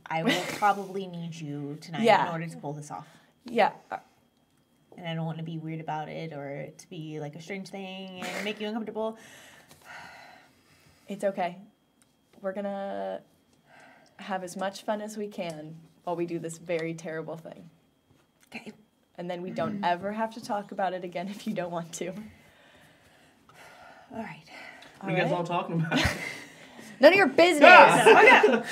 I will probably need you tonight Yeah. in order to pull this off. Yeah. And I don't want to be weird about it or it to be like a strange thing and make you uncomfortable. It's okay. We're gonna have as much fun as we can while we do this very terrible thing. Okay. And then we don't ever have to talk about it again if you don't want to. All right. What are you guys all talking about? None of your business. Ah!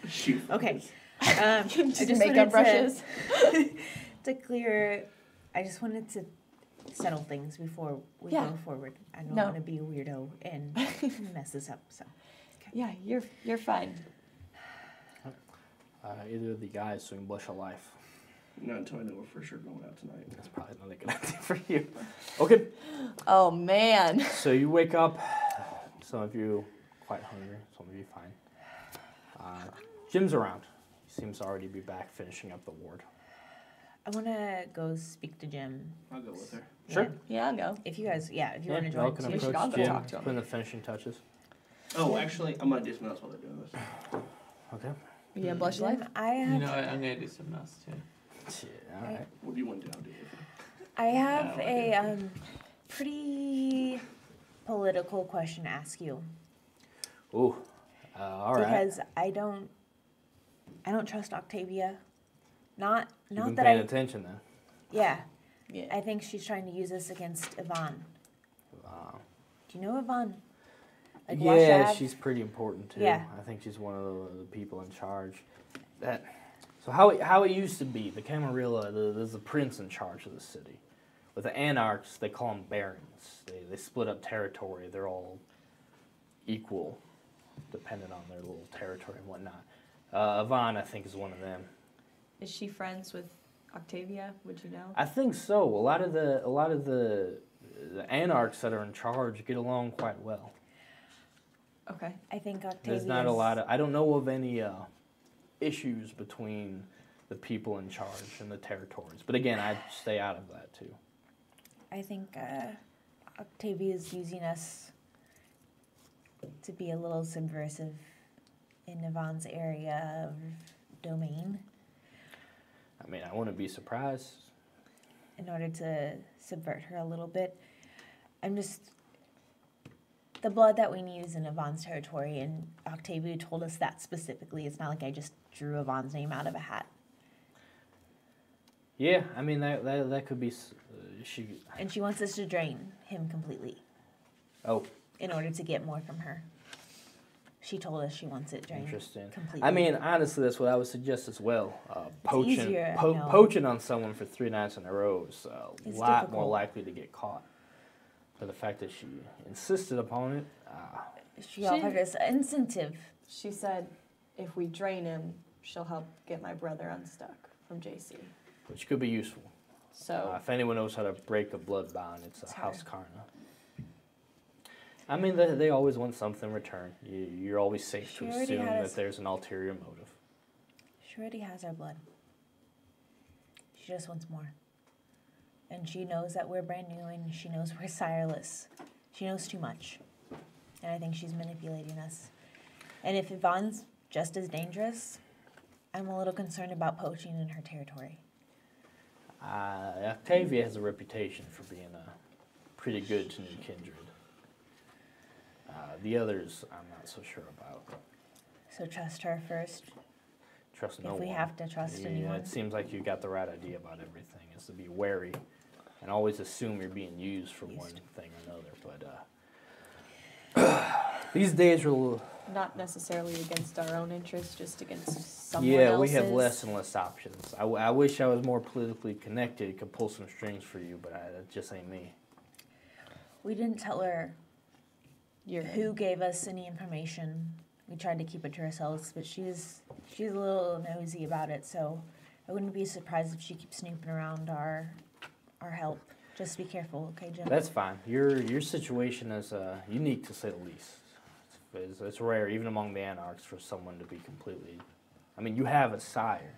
Shoot. Okay. Just just makeup wanted to- brushes. To clear, I just wanted to settle things before we Yeah. go forward. I don't No. want to be a weirdo and mess this up. So Yeah, you're fine. Either of the guys doing Blush of Life. Not until I know we're for sure going out tonight. That's probably not a good idea for you. Okay, Oh man. so you wake up. Some of you quite hungry. Some of you fine. Jim's around. He seems to already be back finishing up the ward. I want to go speak to Jim. I'll go with her. Sure. Yeah, I'll go. If you guys, if you want to Y'all join can We too. should all approach go Jim, talk to him. put in the finishing touches. Oh, actually, I'm going to do something else while they're doing this. Okay. You have blush life? Jim, I You have know what? I'm gonna do something else too. Yeah, all right. What do you want to do? I'll do it with you. I have Yeah, a pretty political question to ask you Ooh. All right. because I don't trust Octavia. Not You've been that paying I attention then. yeah. Yeah. I think she's trying to use this against Yvonne. Wow. Do you know Yvonne? Like Yeah, Washav? she's pretty important too. Yeah. I think she's one of the people in charge. So how it used to be, the Camarilla, there's a prince in charge of the city. With the anarchs, they call them barons. They split up territory. They're all equal, dependent on their little territory and whatnot. Yvonne, I think, is one of them. Is she friends with Octavia? Would you know? I think so. A lot of the anarchs that are in charge get along quite well. Okay. I think Octavia's... There's not a lot of... I don't know of any issues between the people in charge and the territories. But again, I'd stay out of that, too. I think Octavia's using us to be a little subversive in Yvonne's area of domain. I mean, I wouldn't be surprised. In order to subvert her a little bit. I'm just... The blood that we need is in Yvonne's territory, and Octavia told us that specifically. It's not like I just drew Yvonne's name out of a hat. Yeah, I mean, that could be... And she wants us to drain him completely. Oh. In order to get more from her. She told us she wants it drained completely. I mean, honestly, that's what I would suggest as well. Poaching, easier, poaching on someone for 3 nights in a row is a lot difficult. more likely to get caught. But the fact that she insisted upon it... She offered us incentive. She said, if we drain him, she'll help get my brother unstuck from JC. Which could be useful. So if anyone knows how to break a blood bond, it's It's House her. Karna. I mean, they always want something in return. You're always safe to She already assume had that us- there's an ulterior motive. She already has our blood. She just wants more. And she knows that we're brand new, and she knows we're sireless. She knows too much. And I think she's manipulating us. And if Yvonne's just as dangerous, I'm a little concerned about poaching in her territory. Octavia has a reputation for being pretty good to new kindred. The others, I'm not so sure about. So trust her first. Trust no If one. we have to trust anyone. It seems like you got the right idea about everything, is to be wary and always assume you're being used for one thing or another. But these days are a little... not necessarily against our own interests, just against someone Yeah, else's. we have less and less options. I wish I was more politically connected, could pull some strings for you, but that just ain't me. We didn't tell her who gave us any information. We tried to keep it to ourselves, but she's a little nosy about it, so I wouldn't be surprised if she keeps snooping around our help. Just be careful, okay, Jim? That's fine. Your situation is unique, to say the least. It's rare, even among the anarchs, for someone to be completely... I mean, you have a sire,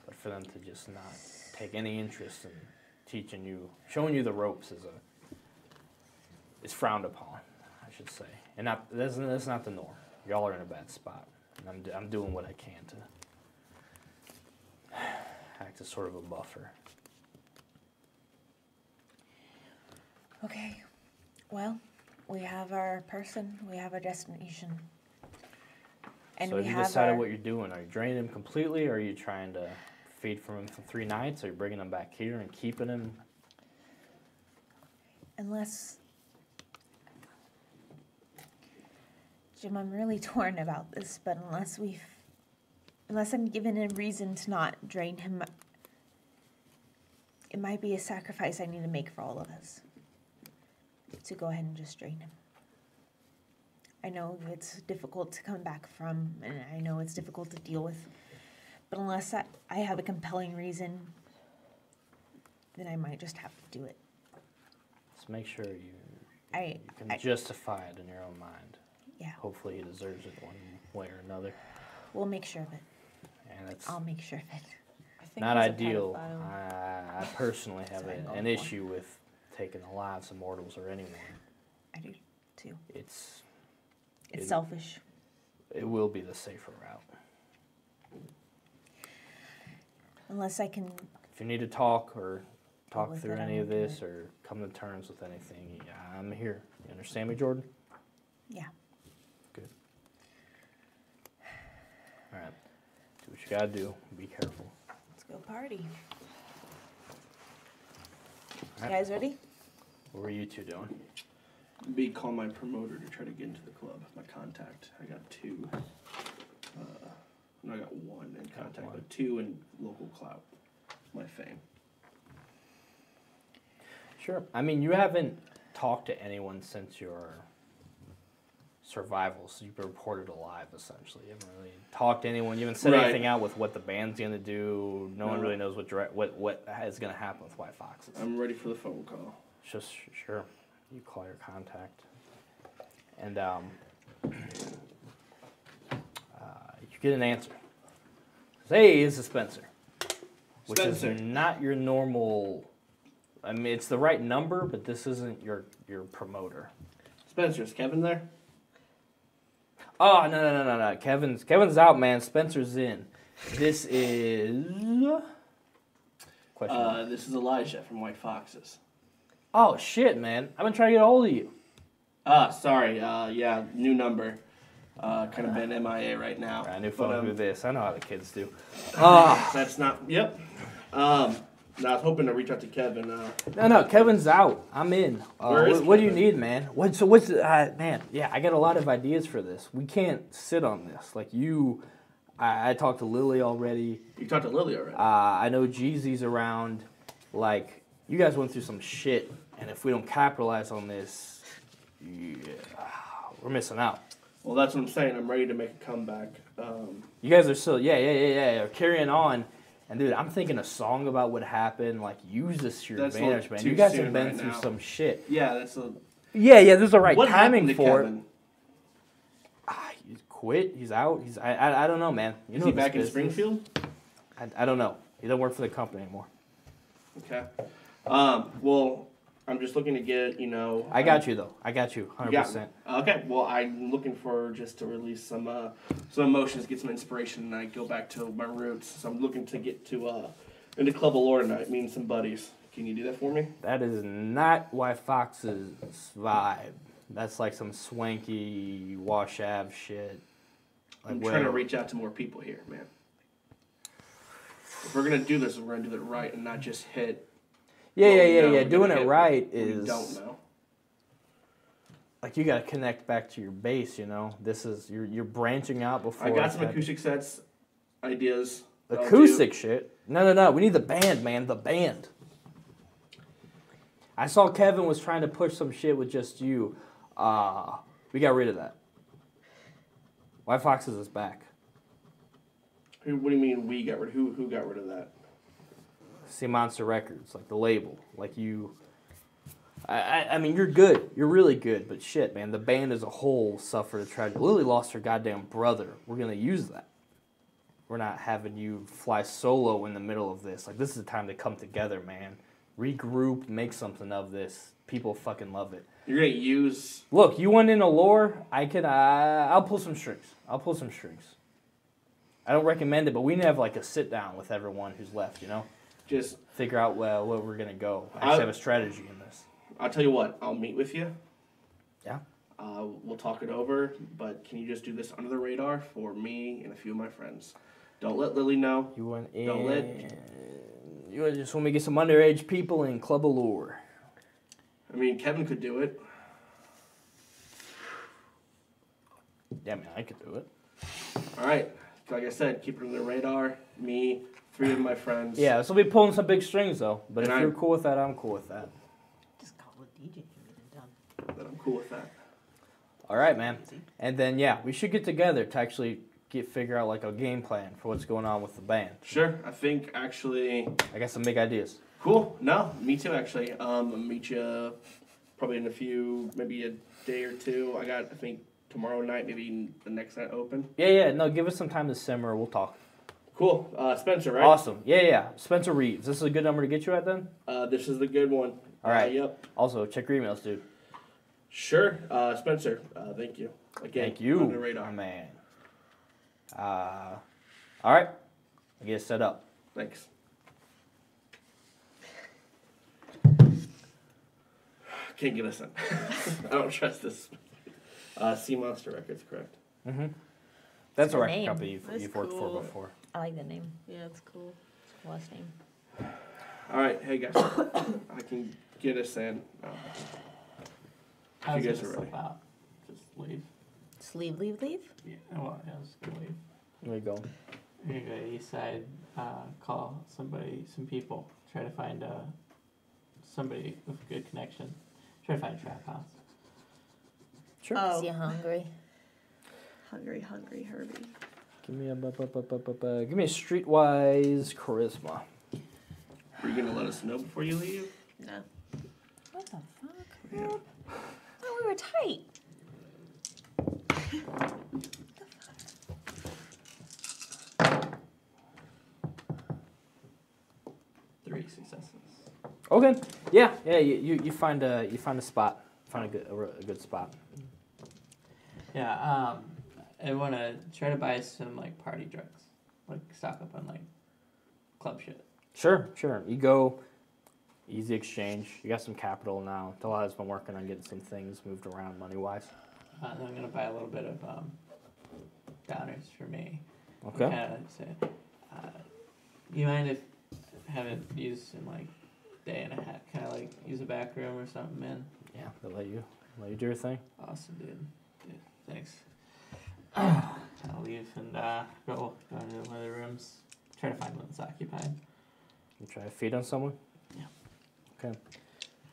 but for them to just not take any interest in teaching you, showing you the ropes is frowned upon, I should say. And that's not the norm. Y'all are in a bad spot. And I'm doing what I can to act as sort of a buffer. Okay. Well, we have our person. We have our destination. And So we have you have decided what you're doing? Are you draining him completely, or are you trying to feed from him for 3 nights? Are you bringing him back here and keeping him? Unless... Jim, I'm really torn about this, but unless I'm given a reason to not drain him, it might be a sacrifice I need to make for all of us. To go ahead and just drain him. I know it's difficult to come back from, and I know it's difficult to deal with, but unless I have a compelling reason, then I might just have to do it. Just make sure you can I justify it in your own mind. Yeah. Hopefully he deserves it one way or another. We'll make sure of it. And it's I'll make sure of it. I think not he's a pedophile. pedophile. I personally have Sorry, an go issue with taking the lives of mortals or anyone. I do too. It's Selfish. It will be the safer route. Unless I can... If you need to talk or talk with through it, any I of will do this it. or come to terms with anything, I'm here. You understand me, Jordan? Yeah. Good. All right. Do what you gotta do. Be careful. Let's go party. All right. You guys ready? What were you two doing? Call my promoter to try to get into the club. My contact. I got 2. No, I got 1 in contact, but 2 in local clout. My fame. Sure. I mean, you haven't talked to anyone since your survival. So you've been reported alive, essentially. You haven't really talked to anyone. You haven't said Right. anything out with what the band's going to do. No one No. really knows what is going to happen with White Foxes. I'm ready for the phone call. Just sure. You call your contact. And you get an answer. Hey, this is Spencer. Which Spencer. is not your normal. I mean, it's the right number, but this isn't your promoter. Spencer, is Kevin there? Oh, no. Kevin's out, man. Spencer's in. This is... Question mark. This is Elijah from White Foxes. Oh, shit, man. I've been trying to get a hold of you. Sorry. Yeah, new number. Kind of been MIA right now. I knew phone who this. I know how the kids do. That's not... Yep. I was hoping to reach out to Kevin. No, Kevin's out. I'm in. Where is what do you Kevin? need, man? Man, yeah, I got a lot of ideas for this. We can't sit on this. Like I talked to Lily already. You talked to Lily already. I know Jeezy's around. Like, you guys went through some shit, and if we don't capitalize on this, we're missing out. Well, that's what I'm saying. I'm ready to make a comeback. You guys are still, yeah, carrying on. And dude, I'm thinking a song about what happened. Like, use this to your That's a advantage, little man. too You guys soon have been right through now. some shit. Yeah, that's a... Yeah, there's the right What timing happened to for Kevin? it. He's quit. He's out. I don't know, man. You Is know he this back in business. Springfield? I don't know. He doesn't work for the company anymore. Okay. Well, I'm just looking to get, I got you, though. I got you, 100%. You got me. Okay. Well, I'm looking for just to release some emotions, get some inspiration, and I go back to my roots. So I'm looking to get to into Club of Lore tonight, meeting some buddies. Can you do that for me? That is not White Fox's vibe. That's like some swanky Wash Ave shit. Like, I'm trying to reach out to more people here, man. If we're gonna do this, we're gonna do it right and not just hit. Yeah. Doing Hit it right what is... we don't know. Like, you got to connect back to your base, you know? This is... You're branching out before... I got some acoustic sets, ideas. that I'll Acoustic do. shit? No. We need the band, man. The band. I saw Kevin was trying to push some shit with just you. We got rid of that. White Foxes is back. What do you mean we got rid? Who got rid of that? See Monster Records, like the label. Like you... I mean, you're good. You're really good. But shit, man, the band as a whole suffered a tragedy. Lily lost her goddamn brother. We're going to use that. We're not having you fly solo in the middle of this. Like, this is the time to come together, man. Regroup, make something of this. People fucking love it. You're gonna use. Look, you want in a lore? I'll pull some strings. I don't recommend it, but we need to have like a sit down with everyone who's left, you know? Just. Figure out where we're going to go. I actually have a strategy in this. I'll tell you what. I'll meet with you. Yeah? We'll talk it over. But can you just do this under the radar for me and a few of my friends? Don't let Lily know. You want in... Don't let- You just want me to get some underage people in Club Allure. I mean, Kevin could do it. Yeah, man, I could do it. All right. Like I said, keep it on the radar. Me, 3 of my friends. Yeah, so we'll be pulling some big strings, though. But And if you're cool with that, I'm cool with that. Just call the DJ and get it done. But I'm cool with that. All right, man. And then, yeah, we should get together to actually figure out, like, a game plan for what's going on with the band. Sure. I think actually. I got some big ideas. Cool. No, me too. Actually, I'll meet you probably in a few, maybe a day or two. I think tomorrow night, maybe the next night open. Yeah. No, give us some time to simmer. We'll talk. Cool. Spencer, right? Awesome. Yeah. Spencer Reeves. This is a good number to get you at, then? This is the good one. All right. Yep. Also, check your emails, dude. Sure. Spencer, thank you. Again, Thank you, on the radar. my man. All right. I get it set up. Thanks. Can't get us in. I don't trust this. Sea Monster Records, correct? Mm-hmm. That's a Good record name. company That's you've worked cool. for before. I like the name. Yeah, it's cool. Last name. All right. Hey, guys. I can get us in. I was You guys gonna are slip ready. out. Just leave. Sleeve, leave. Yeah, well, I was gonna leave. There you go. I'm gonna go to the east side, call some people, try to find somebody with a good connection. Try to find a trap house. Sure. Oh. Is he hungry? Hungry Herbie. Give me a streetwise charisma. Are you gonna let us know before you leave? No. What the fuck? Yeah. Oh, we were tight. 3 successes. Okay. Yeah. You find a spot. Find a good spot. Yeah. I want to try to buy some like party drugs, like stock up on like club shit. Sure. You go. Easy exchange. You got some capital now. Delila's been working on getting some things moved around money-wise. And I'm gonna buy a little bit of downers for me. Okay. Kinda say, you mind if I haven't used in like day and a half? Kind of like use a back room or something, man. Yeah, they'll let you do your thing. Awesome, dude. Thanks. I'll leave and go into one of the rooms. Try to find one that's occupied. You try to feed on someone? Yeah. Okay.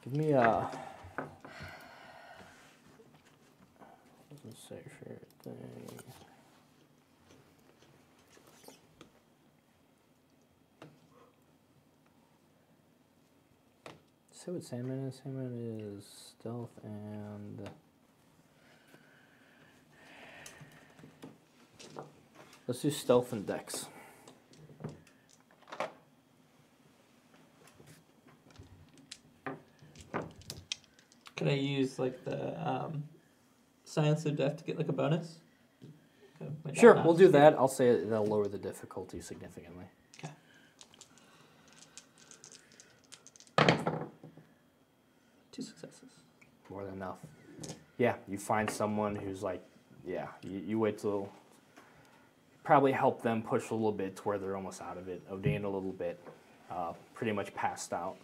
Give me a... Doesn't say favorite thing. So what Sandman is? Sandman is stealth and... Let's do stealth and dex. Could I use like the science of death to get like a bonus? Sure, we'll do that. I'll say that'll lower the difficulty significantly. Okay. 2 successes. More than enough. Yeah, you find someone who's like, yeah, you wait till, probably help them push a little bit to where they're almost out of it. Odin a little bit, pretty much passed out.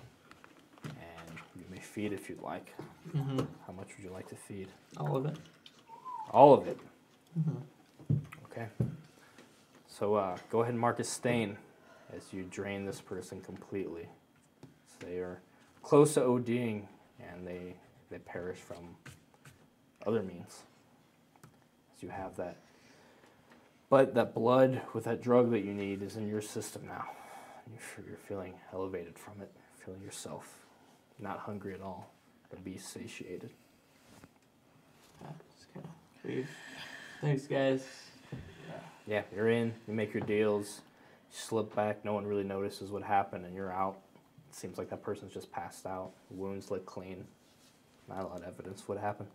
And you may feed if you'd like. Mm-hmm. How much would you like to feed? All of it. All of it. Mm-hmm. Okay. So go ahead and mark a stain as you drain this person completely. So they are close to ODing and they perish from other means. So you have that. But that blood with that drug that you need is in your system now. You're feeling elevated from it, feeling yourself not hungry at all, but be satiated. Just kind of leave. Thanks, guys. Yeah, you're in, you make your deals, you slip back, no one really notices what happened, and you're out. It seems like that person's just passed out, wounds licked clean, not a lot of evidence of what happened.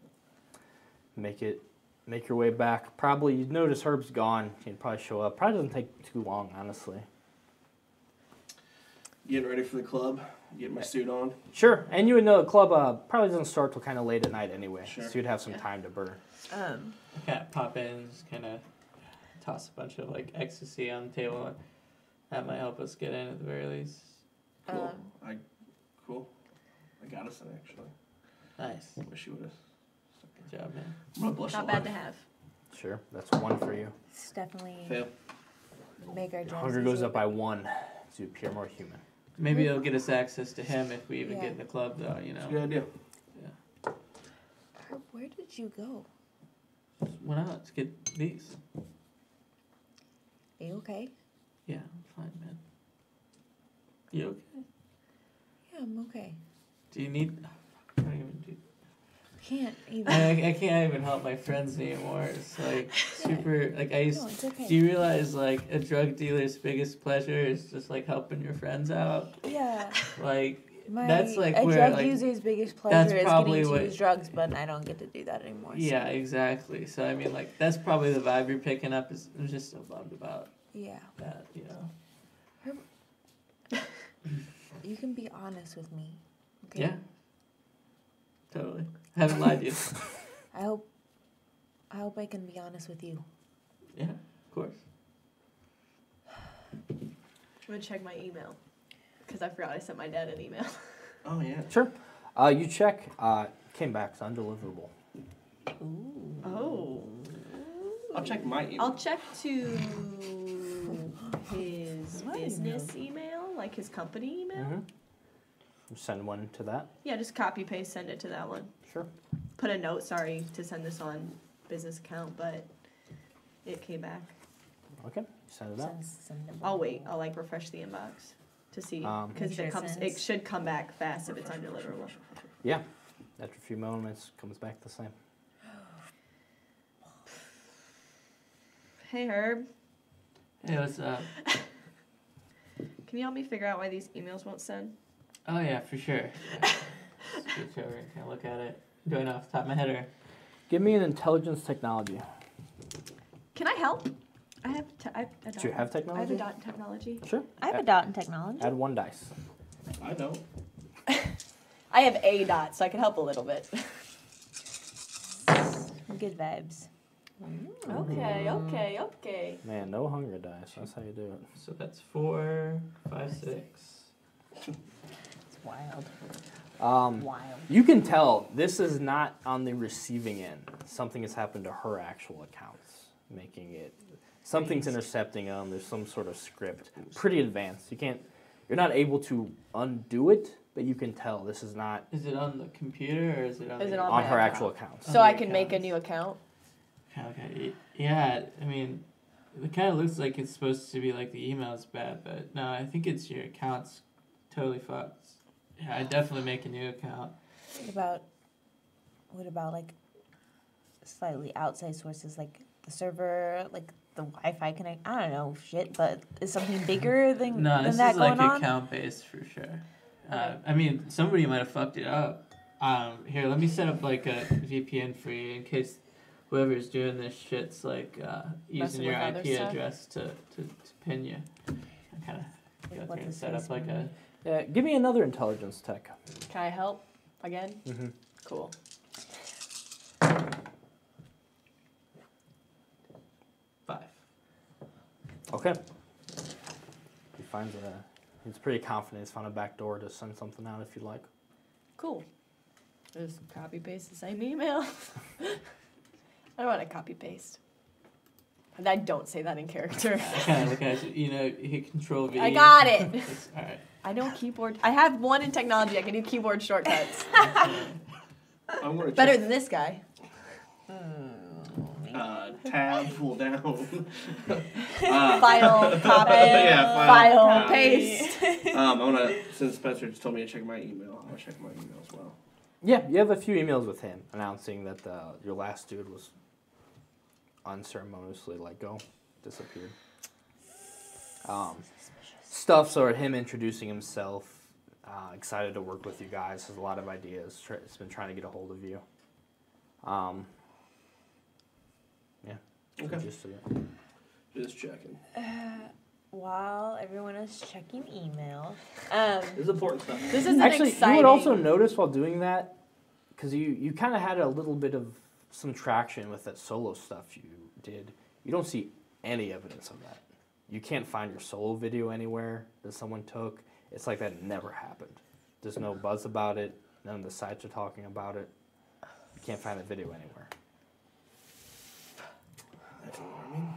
Make your way back. Probably, you'd notice Herb's gone, he'd probably show up. Probably doesn't take too long, honestly. Getting ready for the club, getting my suit on. Sure, and you would know the club probably doesn't start till kind of late at night anyway, Sure. so you'd have some time to burn. I kind of pop in, just kind of toss a bunch of like ecstasy on the table. That might help us get in at the very least. Cool. Cool. I got us in, actually. Nice. Wish you would have. Good job, man. I'm gonna blush Not a bad lot. to have. Sure, that's 1 for you. It's definitely Fail. make our Your jobs hunger goes easier. up by 1, so you appear more human. Maybe it'll get us access to him if we even Yeah. get in the club, though. You It's a know. good idea. Herb, where did you go? Why not? Let's get these. Are you okay? Yeah, I'm fine, man. You okay? Yeah, I'm okay. Do you need? I don't even do. Can't even. I can't even help my friends anymore. It's like super. Like I used. No, it's okay. Do you realize like a drug dealer's biggest pleasure is just like helping your friends out? Yeah. Like My, that's like a where drug like user's biggest that's pleasure is probably getting to what- use drugs, but I don't get to do that anymore. yeah, exactly. So I mean like that's probably the vibe you're picking up. Is I'm just so bummed about Yeah. that. You know. You can be honest with me. Okay? Yeah. Totally. I haven't lied to you. I hope I can be honest with you. Yeah, of course. I'm gonna check my email because I forgot I sent my dad an email. Oh, yeah. Sure. You check, came back, it's undeliverable. Oh. I'll check my email. I'll check to his My business email, like his company email. Mm-hmm. Send one to that. Yeah, just copy paste, send it to that one. Sure. put a note, sorry to send this on business account, but it came back. Okay, send it out. I'll wait. I'll like refresh the inbox to see because it should come back fast if it's undeliverable. Yeah, after a few moments, comes back the same. Hey Herb, Hey, what's up? can you help me figure out why these emails won't send? Oh yeah, for sure. Yeah. Switch over and kind of look at it. Do I know off the top of my head or? Give me an intelligence technology. Can I help? I have. Do you have technology? I have a dot in technology. Sure. I have a dot in technology. Add 1 dice. I don't. I have a dot, so I can help a little bit. Good vibes. Okay. Man, no hunger dice. That's how you do it. So that's 4, 5, 6. It's wild. Wild. You can tell this is not on the receiving end. Something has happened to her actual accounts, making it. Something's intercepting them. There's some sort of script. Pretty advanced. You're not able to undo it, but you can tell this is not. Is it on the computer or is it on? On her actual accounts. So I can make a new account. Okay. Yeah. I mean, it kind of looks like it's supposed to be like the email's bad, but no, I think it's your account's totally fucked. Yeah, I definitely make a new account. What about like slightly outside sources, like the server, like the Wi-Fi connect? I don't know shit, but is something bigger than No, this that is going like on? account based for sure. Okay. I mean, somebody might have fucked it up. Here, let me set up like a VPN for you in case whoever's doing this shit's like using your with other IP stuff? address to pin you. I kind of go What through and does set this up like a. mean? Yeah, give me another intelligence tech. Can I help again? Mm-hmm. Cool. 5. Okay. He finds he's pretty confident he's found a back door to send something out if you'd like. Cool. Just copy paste the same email. I don't want to copy paste. I don't say that in character. I kind of look at it, hit Control V. I got it. All right. I know keyboard. I have 1 in technology. I can do keyboard shortcuts. I'm gonna Better check, than this guy. tab, pull down. File, copy, Yeah, file, copy. paste. I'm gonna, since Spencer just told me to check my email, I'm gonna check my email as well. Yeah, you have a few emails with him announcing that your last dude was unceremoniously let go, disappeared. Stuff sort of him introducing himself, excited to work with you guys, has a lot of ideas, he's been trying to get a hold of you. Yeah. Okay. Just Just checking. While everyone is checking email, This is important stuff. This is Actually, exciting. you would also notice while doing that, because you kind of had a little bit of some traction with that solo stuff you did. You don't see any evidence of that. You can't find your solo video anywhere that someone took. It's like that never happened. There's no buzz about it. None of the sites are talking about it. You can't find the video anywhere. That's alarming.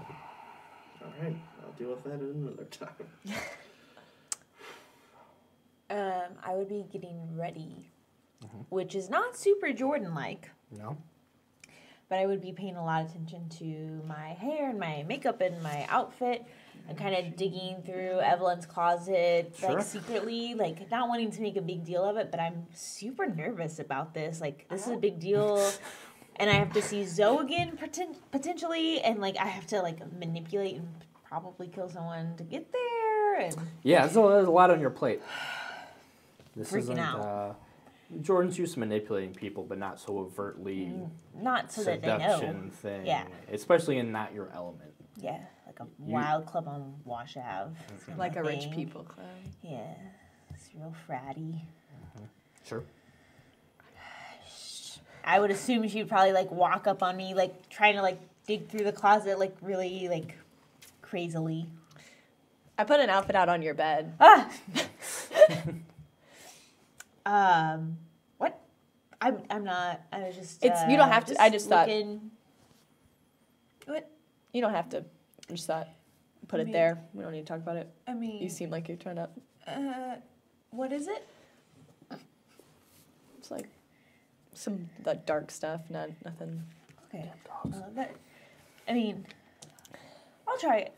All right, I'll deal with that at another time. I would be getting ready, which is not super Jordan-like. No? But I would be paying a lot of attention to my hair and my makeup and my outfit and kind of digging through Evelyn's closet, Sure. like secretly, like not wanting to make a big deal of it, but I'm super nervous about this. Like, this is a big deal. And I have to see Zoe again, potentially, and like I have to like manipulate and probably kill someone to get there. And Yeah, there's a lot on your plate. This Freaking isn't, out. Jordan's used to manipulating people, but not so overtly not so that they know. seduction thing. Yeah. Especially in not your element. Yeah, like a wild club on Wash Ave. Like a rich thing. people club. Yeah, it's real fratty. Sure. I would assume she'd probably like walk up on me, like trying to like dig through the closet, like really like crazily. I put an outfit out on your bed. Ah. What? I'm not. I was just. It's you don't have to. I just thought looking. What? you don't have to. I just thought put I it mean- there. We don't need to talk about it. I mean. You seem like you're turned up. What is it? It's like Some the dark stuff, nothing. Okay. I mean, I'll try.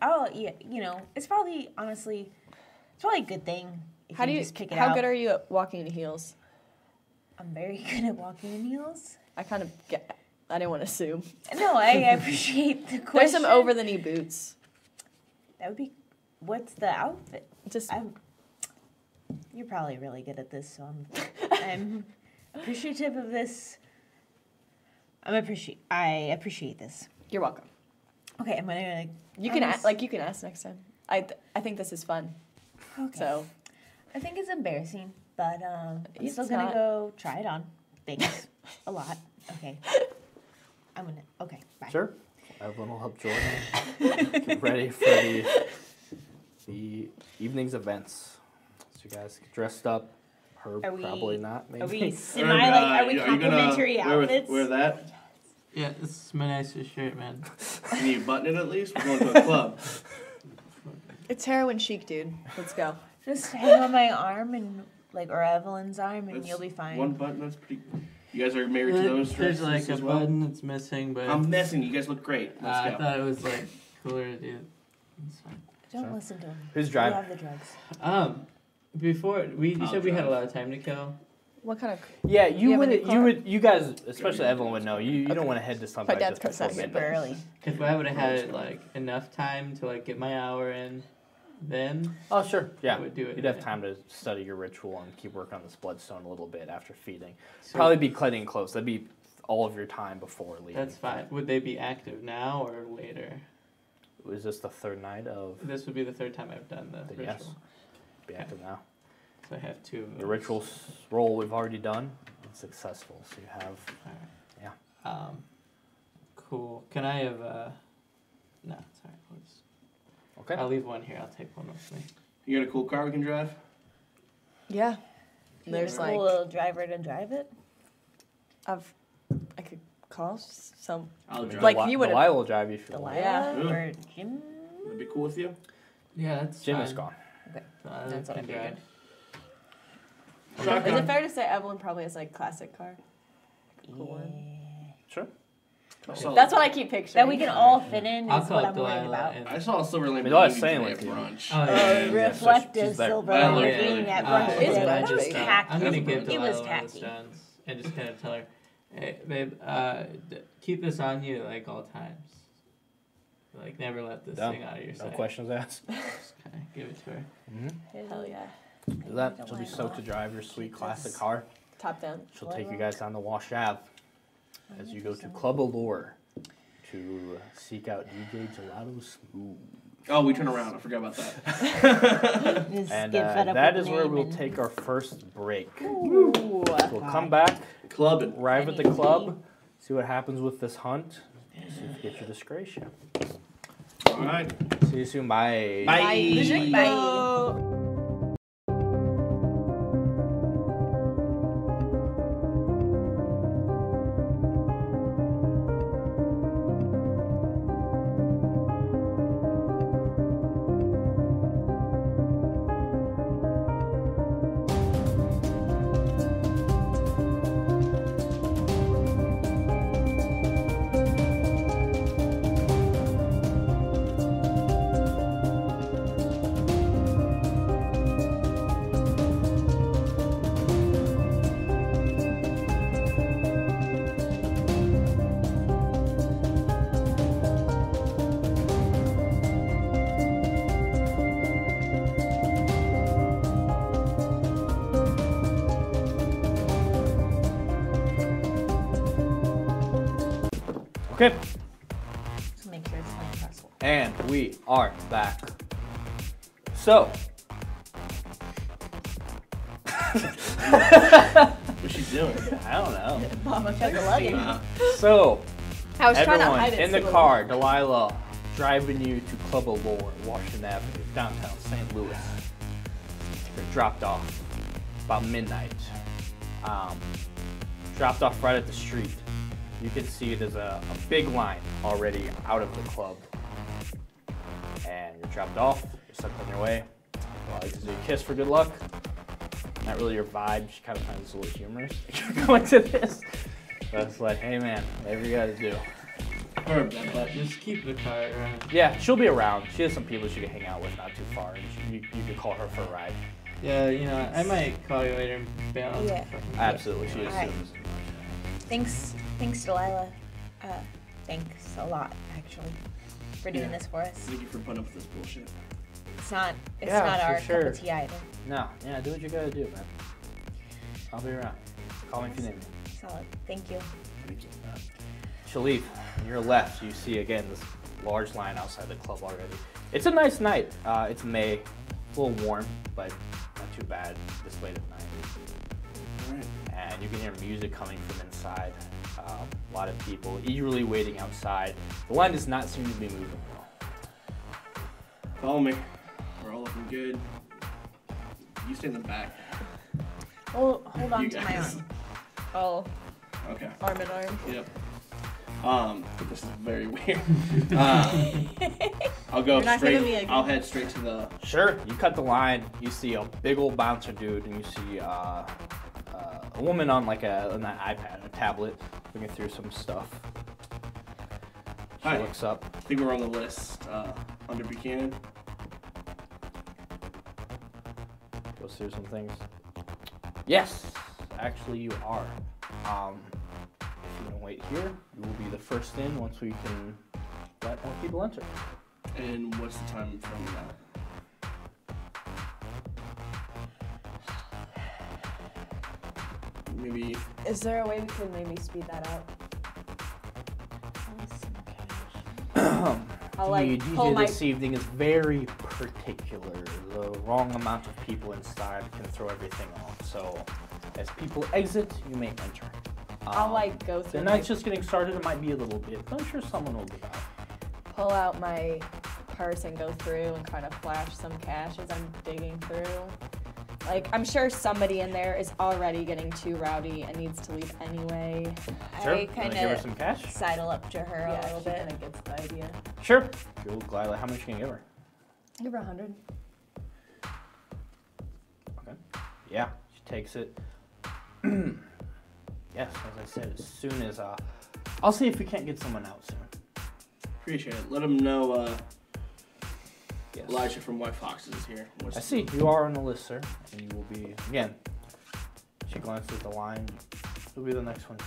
It's probably honestly, it's probably a good thing if you just kick it out. How good are you at walking in heels? I'm very good at walking in heels. I didn't want to assume. No, I appreciate the question. There's some over the knee boots. That would be. What's the outfit? Just You're probably really good at this, so I'm appreciative of this. I appreciate this. you're welcome. Okay, I'm gonna. You can you can ask next time. I think this is fun. Okay. So I think it's embarrassing, but I'm It's still gonna not. go try it on. Thanks a lot. Okay. Okay. Bye. Sure. Evelyn will help Jordan get ready for the evening's events. So you guys get dressed up. Her probably not. Maybe. Are we complimentary outfits? Wear that? Yeah, this is my nicest shirt, man. Can you button it at least? We're going to a club. it's heroin chic, dude. Let's go. Just hang on my arm or Evelyn's arm, and That's you'll be fine. One button, that's pretty. You guys are married to those There's dresses like a as well? button that's missing, but I'm messing. You guys look great. Let's I go. thought it was like cooler to do. It's fine. Don't listen to him. Who's You driving? have the drugs. Before you I'll said we had a drive. lot of time to kill. What kind of? Yeah, You have a new car? you guys, especially Evelyn would know. You don't want to head to something My like dad's this got before that Super midnight. early. If I would have had like enough time to like get my hour in, then Oh, sure. Yeah. I would do it. You'd have time to study your ritual and keep working on this bloodstone a little bit after feeding. So Probably be cutting close. That'd be all of your time before leaving. that's fine. Would they be active now or later? Was this the third night of This would be the third time I've done the the ritual. yes? Be active now. So I have two of The those. ritual roll we've already done. It's successful. So you have. Alright. Cool. Can I have no, sorry. Okay. I'll leave one here. I'll take one with me. You got a cool car we can drive? Yeah. There's There's a like little driver to drive it. I could call some. I'll drive. Like, you would've- Delilah will drive you if you want. Delilah Yeah. or Jim. That'd be cool with you. Yeah, that's Jim fine. is gone. That's what I can figured. drive. Is Shotgun. it fair to say Evelyn probably has like classic car? Cool one. Sure. So- That's what I keep picturing. That we can all fit in I'll is call what up I'm worried Delilah about. and I saw a silver Lamborghini Delila's today saying at with you. brunch. Oh, yeah. Reflective she's there. silver Oh, Lamborghini yeah. at brunch It's today. brunch, That was baby. tacky. I'm gonna give It was Delilah one of the tacky. stones and just kind of tell her, hey, babe, keep this on you at like all times. Like never let this Done. thing out of your No sight. questions asked. Just kind of give it to her. Mm-hmm. Hell yeah. Do that. She'll be stoked to drive your sweet classic car. Top down. She'll take you guys down to Wash Ave as you go to Club Allure to seek out DJ Gelato Smooth. Oh, we turn around. I forgot about that. Just And get fed up that with is the where name we'll and- take our first break. Ooh. We'll come back, Clubbing. arrive at the club, see what happens with this hunt, see if you get your dyscrasia. All right. See you soon. Bye. Bye. Bye. Okay. Just make sure it's not stressful. And we are back. So, What's she doing? I don't know. Mama chug a luggage. So, I was trying to everyone hide it. in the so- car, Delilah driving you to Club Allure, Washington Avenue, downtown St. Louis. You're dropped off about midnight. Dropped off right at the street. You can see there's a big line already out of the club. And you're dropped off, you're sent on your way. Well, gives you a kiss for good luck. not really your vibe. She kind of finds it a little humorous. Going to this. So it's like, hey man, whatever you gotta do. Or but just keep the car around. Yeah, she'll be around. She has some people she can hang out with not too far. And you could call her for a ride. Yeah, you know, I might call you later and bail on Yeah. the fucking Absolutely, she Alright. assumes. Thanks, Delilah. Thanks a lot, actually, for doing Yeah. this for us. Thank you for putting up with this bullshit. It's not Yeah, not for our sure. cup of tea either. No, yeah, do what you gotta do, man. I'll be around. Call me if you need me. Solid. Thank you. She'll leave. On your left, you see again this large line outside the club already. It's a nice night. It's May. It's a little warm, but not too bad this late at night. Alright. And you can hear music coming from inside. A lot of people eagerly waiting outside. The line does not seem to be moving though. Follow me. We're all looking good. You stay in the back. Hold on You to my guys. arm. Oh, Okay. arm in arm. Yep. This is very weird. I'll go You're not giving me straight. a- I'll head straight to the. Sure, you cut the line. You see a big old bouncer dude, and you see a woman on like an iPad, a tablet, looking through some stuff. She Hi. looks up. I think we're on the list under Buchanan. Goes through some things. Yes, actually you are. If you want to wait here, you will be the first in once we can let more people enter. And what's the time from that? Maybe. Is there a way we can maybe speed that up? I'll The like DJ pull my. this evening is very particular. The wrong amount of people inside can throw everything off. So, as people exit, you may enter. I'll like go The through. night's just getting started. It might be a little bit, but I'm sure someone will get out. Pull out my purse and go through and kind of flash some cash as I'm digging through. Like, I'm sure somebody in there is already getting too rowdy and needs to leave anyway. Sure. I You kind wanna give her of some cash? sidle up to her a little she bit. kind of gets the idea. Sure. Cool, gladly. How much can you give her? Give her 100. Okay. Yeah, she takes it. Yes, as I said, as soon as I'll see if we can't get someone out soon. Appreciate it. Let them know Yes. Elijah from White Foxes is here. I see you are on the list, sir, and you will be again. She glances at the line. You'll be the next one.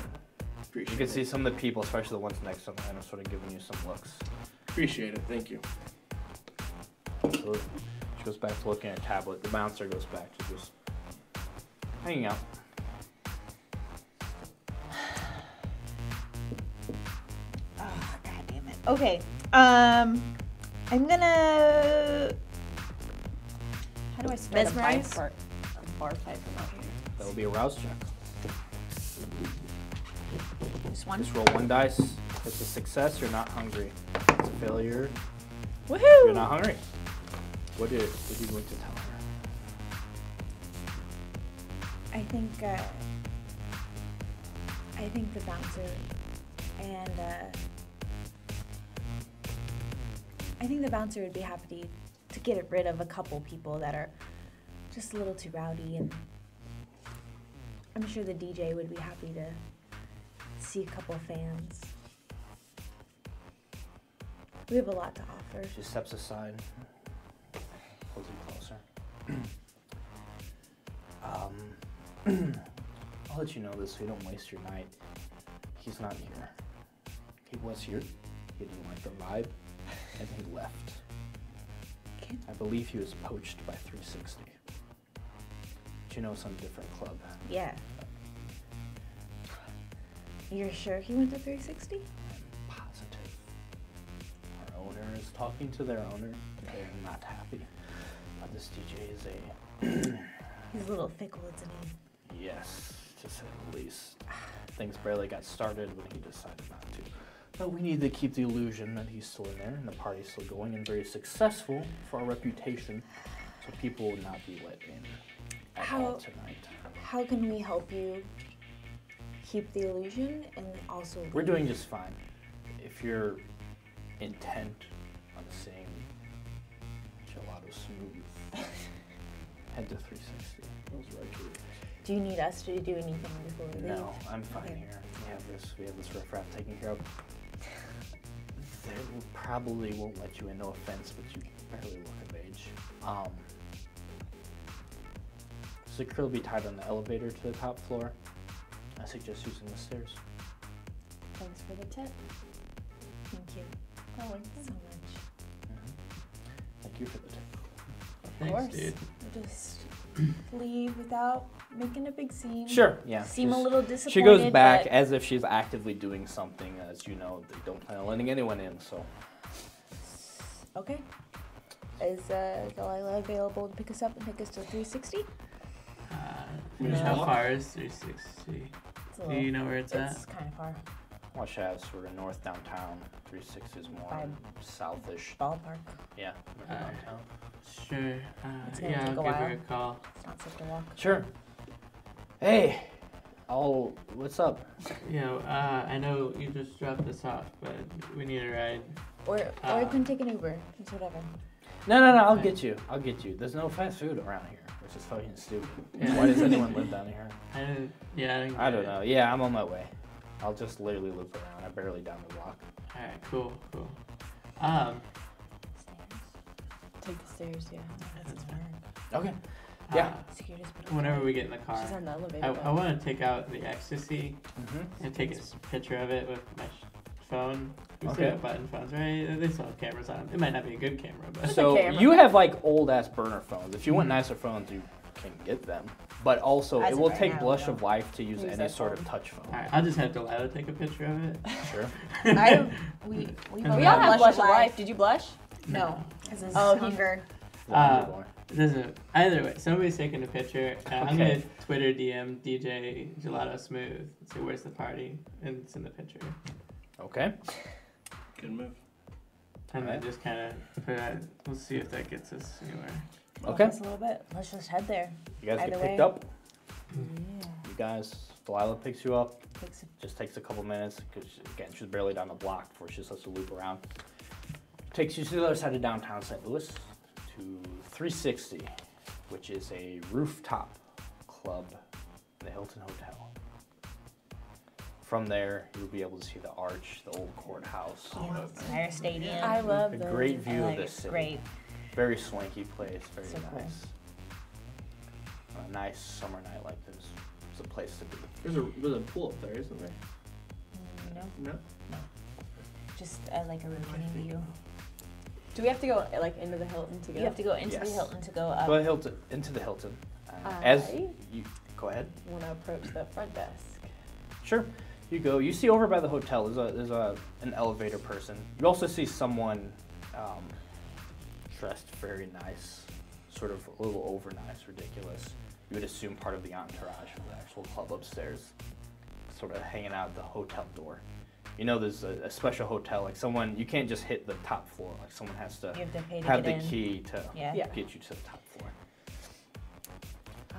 Appreciate You can it. see some of the people, especially the ones next to the line, are sort of giving you some looks. Appreciate it. Thank you. So she goes back to looking at her tablet. The bouncer goes back to just hanging out. Oh, God damn it. Okay. I'm gonna. How do I spread Mesmerize? a bar fight from out here? That will be a rouse check. Just one. Just roll one dice. If it's a success, you're not hungry. If it's a failure, Woohoo! you're not hungry. What are you going to tell her? I think the bouncer and I think the bouncer would be happy to get rid of a couple people that are just a little too rowdy, and I'm sure the DJ would be happy to see a couple fans. We have a lot to offer. She steps aside, pulls you closer. I'll let you know this so you don't waste your night. He's not here. He was here. He didn't like the vibe, and he left. Okay. I believe he was poached by 360. But you know, some different club. Yeah. You're sure he went to 360? I'm positive. Our owner is talking to their owner. They're not happy. But this DJ is a He's a little fickle, isn't he? yes, to say the least. Things barely got started when he decided not to. But we need to keep the illusion that he's still in there and the party's still going and very successful for our reputation, so people will not be let in at all tonight. How can we help you keep the illusion and also... We're doing just fine. If you're intent on seeing Gelato Smooth head to 360. Those right here. Do you need us to do anything before we leave? No, I'm fine Okay. here. We have this riffraff taken care of. They probably won't let you in, no offense, but you barely look of age. Secure will be tied on the elevator to the top floor. I suggest using the stairs. Thanks for the tip. Thank you. Oh, So much. Thank you for the tip. Thanks, course. dude. We'll just leave without making a big scene. Sure, yeah. Seem a little disappointed. She goes back but as if she's actively doing something. As you know, they don't plan on letting anyone in, so. Okay. Is Delilah available to pick us up and take us to 360? We just How walk? far is 360? It's a Do little. you know where it's at? It's kind of far. Watch out, sort of north downtown. 360 is more Fine. southish. Ballpark. Yeah, downtown. Sure. It's gonna Yeah, take I'll a give while. her a call. It's not such a walk. Sure. Hey, what's up? I know you just dropped us off, but we need a ride. Or you can take an Uber. It's whatever. No, I'll get you. There's no fast food around here, which is fucking stupid. Yeah. Why does anyone live down here? I don't I don't know. Yeah, I'm on my way. I'll just literally loop around. I'm barely down the block. Alright, cool. Take the stairs, yeah. That's fine. Okay. Yeah. Security's put up. Whenever we get in the car, She's on the elevator. I though. want to take out the ecstasy Mm-hmm. and take a picture of it with my phone. We still Okay. have button phones, right? They still have cameras on them. It might not be a good camera, but So camera. you have like old ass burner phones. If you want nicer phones, you can get them. But also, As it of will right take now, blush no. of life to use Use any that sort of phone. touch phone. alright, I'll just have Delilah take a picture of it. Sure. We both We We all have have blush of life. life. Did you blush? No, because it's Oh, he- hunger. Wonderful. It doesn't. Either way, somebody's taking a picture. I'm Okay. gonna Twitter DM DJ Gelato Smooth and say where's the party, and it's in the picture, Okay. Good move. and Alright. then just kind of put it. We'll see if that gets us anywhere. Okay. Just a little bit. Let's just head there. You guys Either get picked way. up. Yeah. You guys, Delilah picks you up. Takes Just takes a couple minutes because again, she's barely down the block before she starts to loop around. Takes you to the other side of downtown St. Louis to 360, which is a rooftop club in the Hilton Hotel. From there, you'll be able to see the arch, the old courthouse. Entire stadium. I love A those. great view Like, of this it's city. great. Very swanky place, very So cool. nice. On a nice summer night like this, it's a place to be. There's a pool up there, isn't there? No, No. just like a rotating view. Do we have to go like into the Hilton to You go? have to go into Yes. the Hilton to go up. Go Hilton, into the Hilton. As I- you go ahead. Want to approach the front desk? Sure. You go. You see over by the hotel. There's an elevator person. You also see someone dressed very nice, sort of a little over nice, ridiculous. You would assume part of the entourage of the actual club upstairs, sort of hanging out at the hotel door. You know, there's a special hotel. Like someone, you can't just hit the top floor. Like someone has to You have to pay to have get the in. key to Yeah. Yeah. get you to the top floor.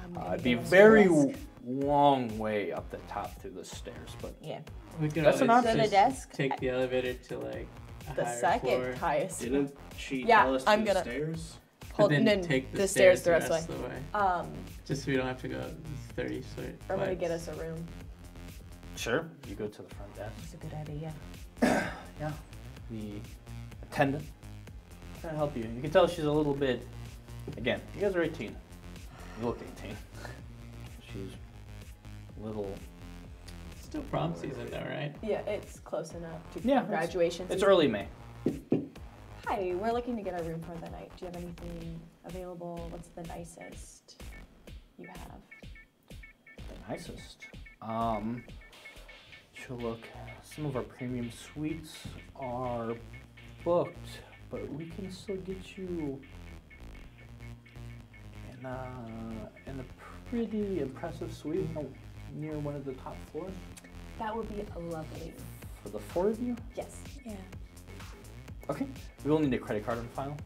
I'm gonna It'd be a get on the very desk. long way up the top through the stairs, but Yeah. We can That's an always option. To the just desk. take the elevator to like a The higher second floor, highest. Didn't she Yeah, tell us to I'm the gonna- stairs? but Hold then then take the stairs the rest of way. the way, Um, just so we don't have to go 30 I'm gonna flights. get us a room. sure. You go to the front desk. It's a good idea. Yeah. The attendant trying to help you. You can tell she's a little bit. Again, you guys are 18. You look 18. She's a little. Still prom season though, right? Yeah, it's close enough to Yeah, graduation. It's season. early May. Hi, we're looking to get a room for the night. Do you have anything available? What's the nicest you have? The nicest. She'll look. Some of our premium suites are booked, but we can still get you in a pretty impressive suite near one of the top floors That would be lovely. for the four of you. Yes. Yeah. Okay. We will need a credit card on file.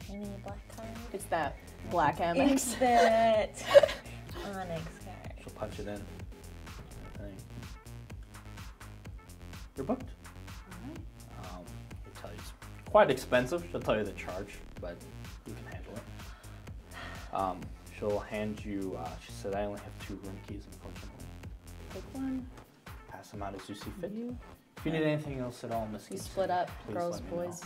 Shiny black card. It's that black It's Amex. that Onyx card. She'll punch it in. Thing. You're booked. I'll tell you it's quite expensive. She'll tell you the charge, but you can handle it. She'll hand you, she said, I only have 2 room keys, unfortunately. Take one. Pass them out as you see fit. You. If you need anything else at all, Miss We Gibson, split up, please girls, let me know. boys.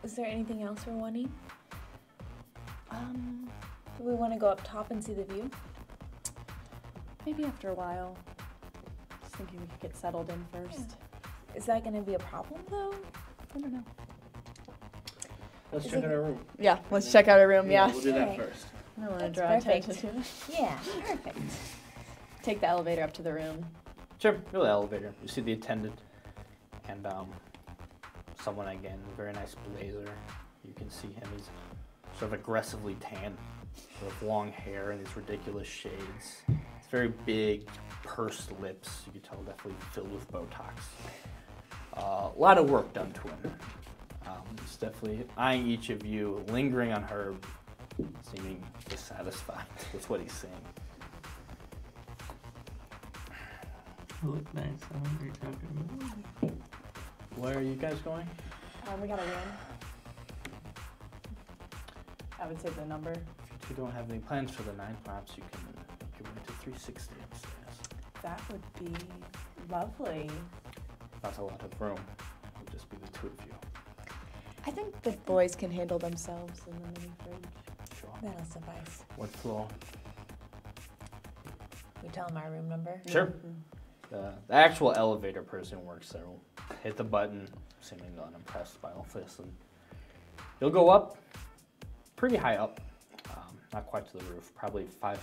Is there anything else we're wanting? Do we want to go up top and see the view? Maybe after a while. Just thinking we could get settled in first. Is that going to be a problem though? I don't know. Let's Is check it- out our room. Yeah, let's check out our room. Yeah. We'll do that Okay. first. I don't want to That's draw perfect. attention to it. Yeah, perfect. Take the elevator up to the room. Sure, go to the elevator. You see the attendant and someone again, very nice blazer. You can see him. He's sort of aggressively tan, sort of long hair and these ridiculous shades. It's very big, pursed lips. You can tell definitely filled with Botox. A lot of work done to him. He's definitely eyeing each of you, lingering on her, seeming dissatisfied with what he's saying. You look nice. I don't know what you're talking about. Where are you guys going? We got a room. I would say the number. If you don't have any plans for the night, perhaps you can make your way to 360 upstairs. That would be lovely. Not a lot of room. It'll just be the 2 of you. I think the boys can handle themselves in the mini fridge. Sure. That'll suffice. What floor? We tell them our room number. Sure. The actual elevator person who works there will hit the button, seemingly unimpressed by all this, and you'll go up, pretty high up, not quite to the roof, probably 5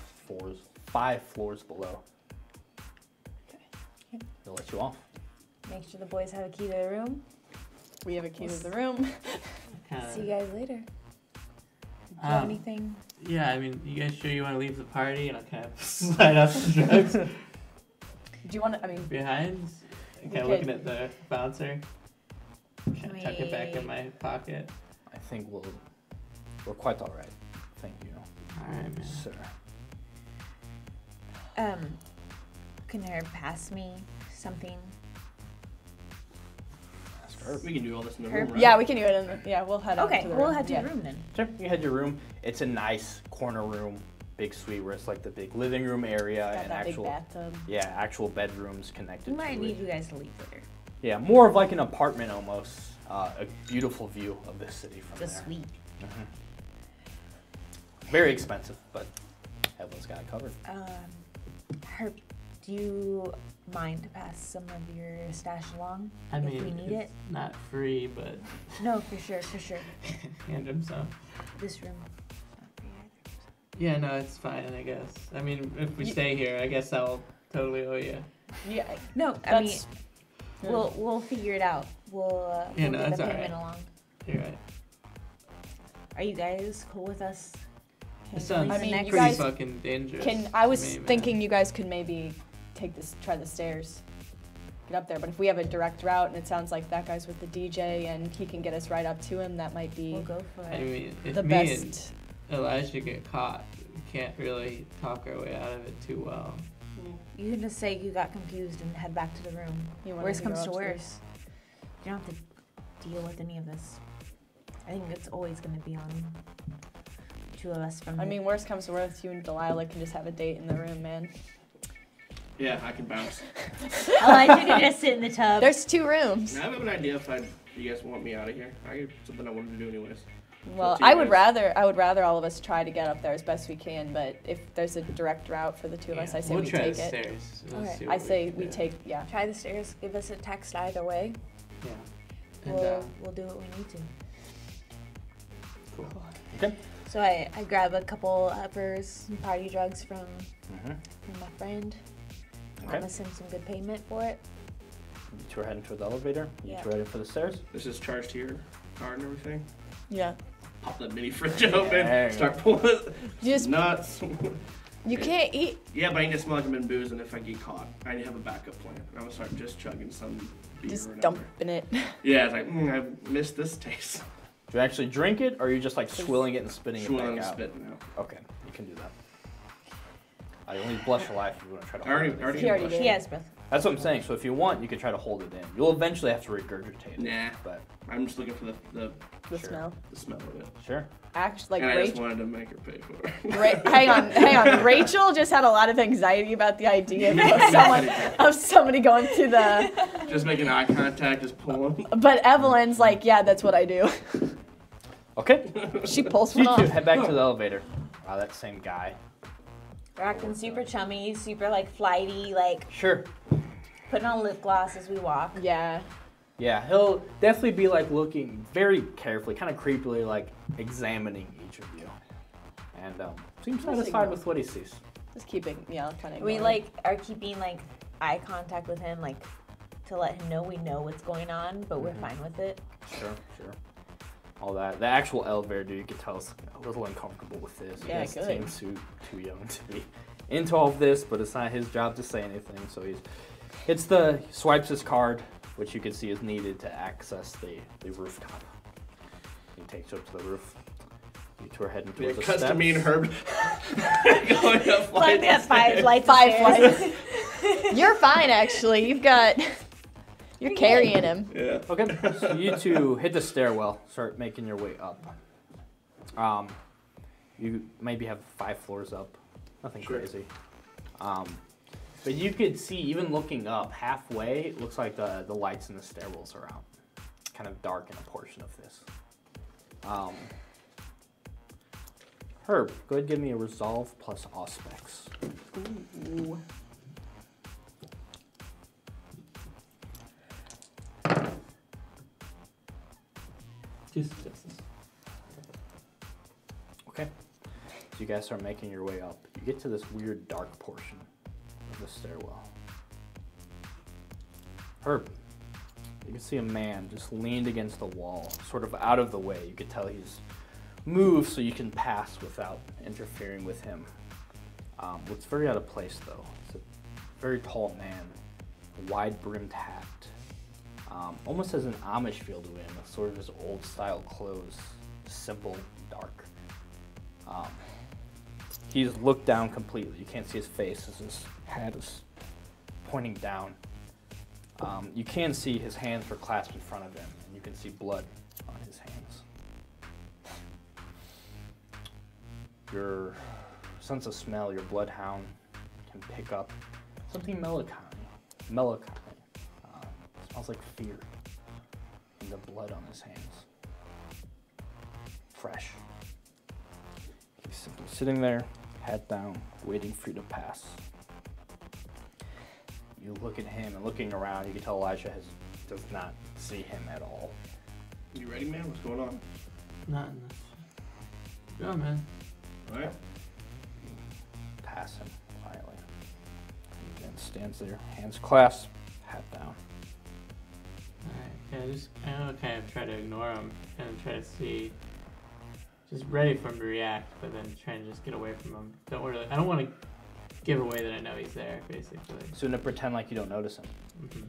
floors below. Okay. They'll let you off. Make sure the boys have a key to the room. We have a key to the room. See you guys later. Do you have anything? Yeah, I mean, you guys sure you want to leave the party? And I'll kind of slide off the drugs Do you want to? I mean, behind. We Kind of could- looking at the bouncer. Kind of tuck it back in my pocket. I think we're quite all right. Thank you, Alright, man. sir. Can her pass me something? Ask her. We can do all this in the Her- room, right? yeah, we can do it. We'll head out Okay, to the we'll room. head to Yeah. the room then. Sure, you had your room. It's a nice corner room, big suite where it's like the big living room area Got and that actual, big bathtub. yeah, actual bedrooms connected We might to need it. you guys to leave later. Yeah, more of like an apartment almost. A beautiful view of the city from It's a there. suite. Very expensive, but everyone's got it covered. Herb, do you mind to pass some of your stash along I if mean, we need it's it? not free, but No, for sure, for sure. hand him some. This room. Not free either. Yeah, no, it's fine, I guess. I mean, if we You- stay here, I guess I'll totally owe you. Yeah. No, I mean, That's. we'll figure it out. We'll Yeah, we'll no, get that's the all payment right. along. You're right. Are you guys cool with us? This handling sounds I mean, the you next- pretty guys fucking dangerous. I was to me, man. thinking you guys could maybe try the stairs, get up there. But if we have a direct route and it sounds like that guy's with the DJ and he can get us right up to him, that might be We'll go for I it. mean, if the me best. and Elijah get caught, we can't really talk our way out of it too well. You can just say you got confused and head back to the room. You wanted Worst to go comes to upstairs. worst. You don't have to deal with any of this. I think it's always going to be on the 2 of us from I the- mean, worst comes to worst, you and Delilah can just have a date in the room, man. Yeah, I can bounce. Elijah can just sit in the tub. There's 2 rooms. Now, I have an idea if you guys want me out of here. Something I wanted to do anyways. Well, Up to you I would guys. rather all of us try to get up there as best we can. But if there's a direct route for the 2 of us, I say we'll we try take the it. stairs. We'll Okay. see I what say can we do. take, yeah. Try the stairs. Give us a text either way. Yeah. And, We'll do what we need to. cool. Okay. So I grab a couple uppers and party drugs from my friend. Okay. Promise him some good payment for it. You 2 are heading toward the elevator. You Yeah. 2 are heading for the stairs. This is charged to your card and everything. Yeah. Pop that mini fridge open. There you Start pulling it. You just Nuts. you can't eat. Yeah, but I need to smell like I've been boozing if I get caught. I need to have a backup plan. I'm gonna start just chugging some beer or Just whatever. dumping it. Yeah, it's like, I missed this taste. Do you actually drink it, or are you just like swilling it and spitting it Swilling back and out? spitting out. Okay, you can do that. You only blush a life if you want to try to. I already hold it. He already blushed. did. He has breath. That's what I'm saying. So if you want, you can try to hold it in. You'll eventually have to regurgitate it. Nah. But I'm just looking for the The Sure. smell. smell of it. sure. Actually, And like I just Rachel. wanted to make her pay for it. Hang on. Rachel just had a lot of anxiety about the idea of somebody going to the. Just making eye contact, just pulling. But Evelyn's like, yeah, that's what I do. Okay. She pulls So you one two off. head back to the elevator. Wow, that same guy. We're acting super chummy, super like flighty, like Sure. putting on lip gloss as we walk. Yeah. Yeah, he'll definitely be like looking very carefully, kind of creepily, like examining each of you, and seems satisfied with what he sees. Just keeping, kind of. We like are keeping like eye contact with him, like to let him know we know what's going on, but we're fine with it. Sure. All that. The actual elevator dude, you could tell, is a little uncomfortable with this. Yeah, He good. seems too young to be into all of this, but it's not his job to say anything. So he swipes his card, which you can see is needed to access the rooftop. He takes you up to the roof. You two are heading Yeah, towards the cuts steps. to me and Herb going up Like that five flights. Five of stairs. flights. You're fine, actually. You're carrying him. Yeah. Okay, so you two hit the stairwell, start making your way up. You maybe have 5 floors up, nothing Sure. crazy. But you could see, even looking up halfway, it looks like the lights in the stairwells are out. Kind of dark in a portion of this. Herb, go ahead and give me a resolve plus auspex. Ooh. Two successes. Okay. So you guys start making your way up. You get to this weird dark portion of the stairwell. Herb, you can see a man just leaned against the wall, sort of out of the way. You could tell he's moved so you can pass without interfering with him. Looks very out of place though. It's a very tall man, a wide-brimmed hat. Almost has an Amish feel to him, sort of his old-style clothes, simple, dark. He's looked down completely. You can't see his face as his hat is pointing down. You can see his hands were clasped in front of him, and you can see blood on his hands. Your sense of smell, your bloodhound, can pick up something melancholy. Smells like fear in the blood on his hands. Fresh. He's simply sitting there, head down, waiting for you to pass. You look at him, and looking around, you can tell Elijah does not see him at all. You ready, man? What's going on? Not enough. Go, man. All right. Pass him quietly. He then stands there, hands clasped, hat down. Alright, yeah, I kind of try to ignore him and try to see, just ready for him to react, but then trying to just get away from him. I don't want to give away that I know he's there, basically. So to pretend like you don't notice him. Mm-hmm.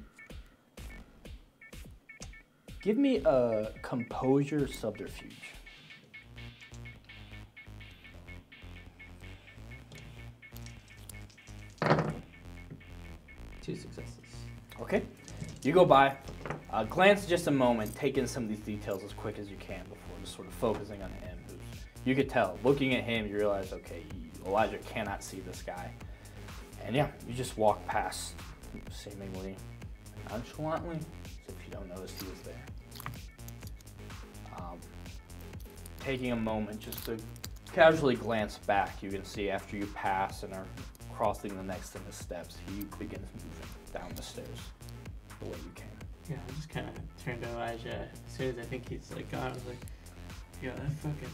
Give me a composure subterfuge. Two successes. Okay. You go by, glance just a moment, take in some of these details as quick as you can before just sort of focusing on him. You could tell, looking at him, you realize, okay, Elijah cannot see this guy. And yeah, you just walk past, seemingly nonchalantly, as if you don't notice he was there. Taking a moment just to casually glance back, you can see after you pass and are crossing the next set of steps, he begins moving down the stairs the way you came. Yeah, I just kind of turned to Elijah as soon as I think he's like gone. I was like, yo, that fucking,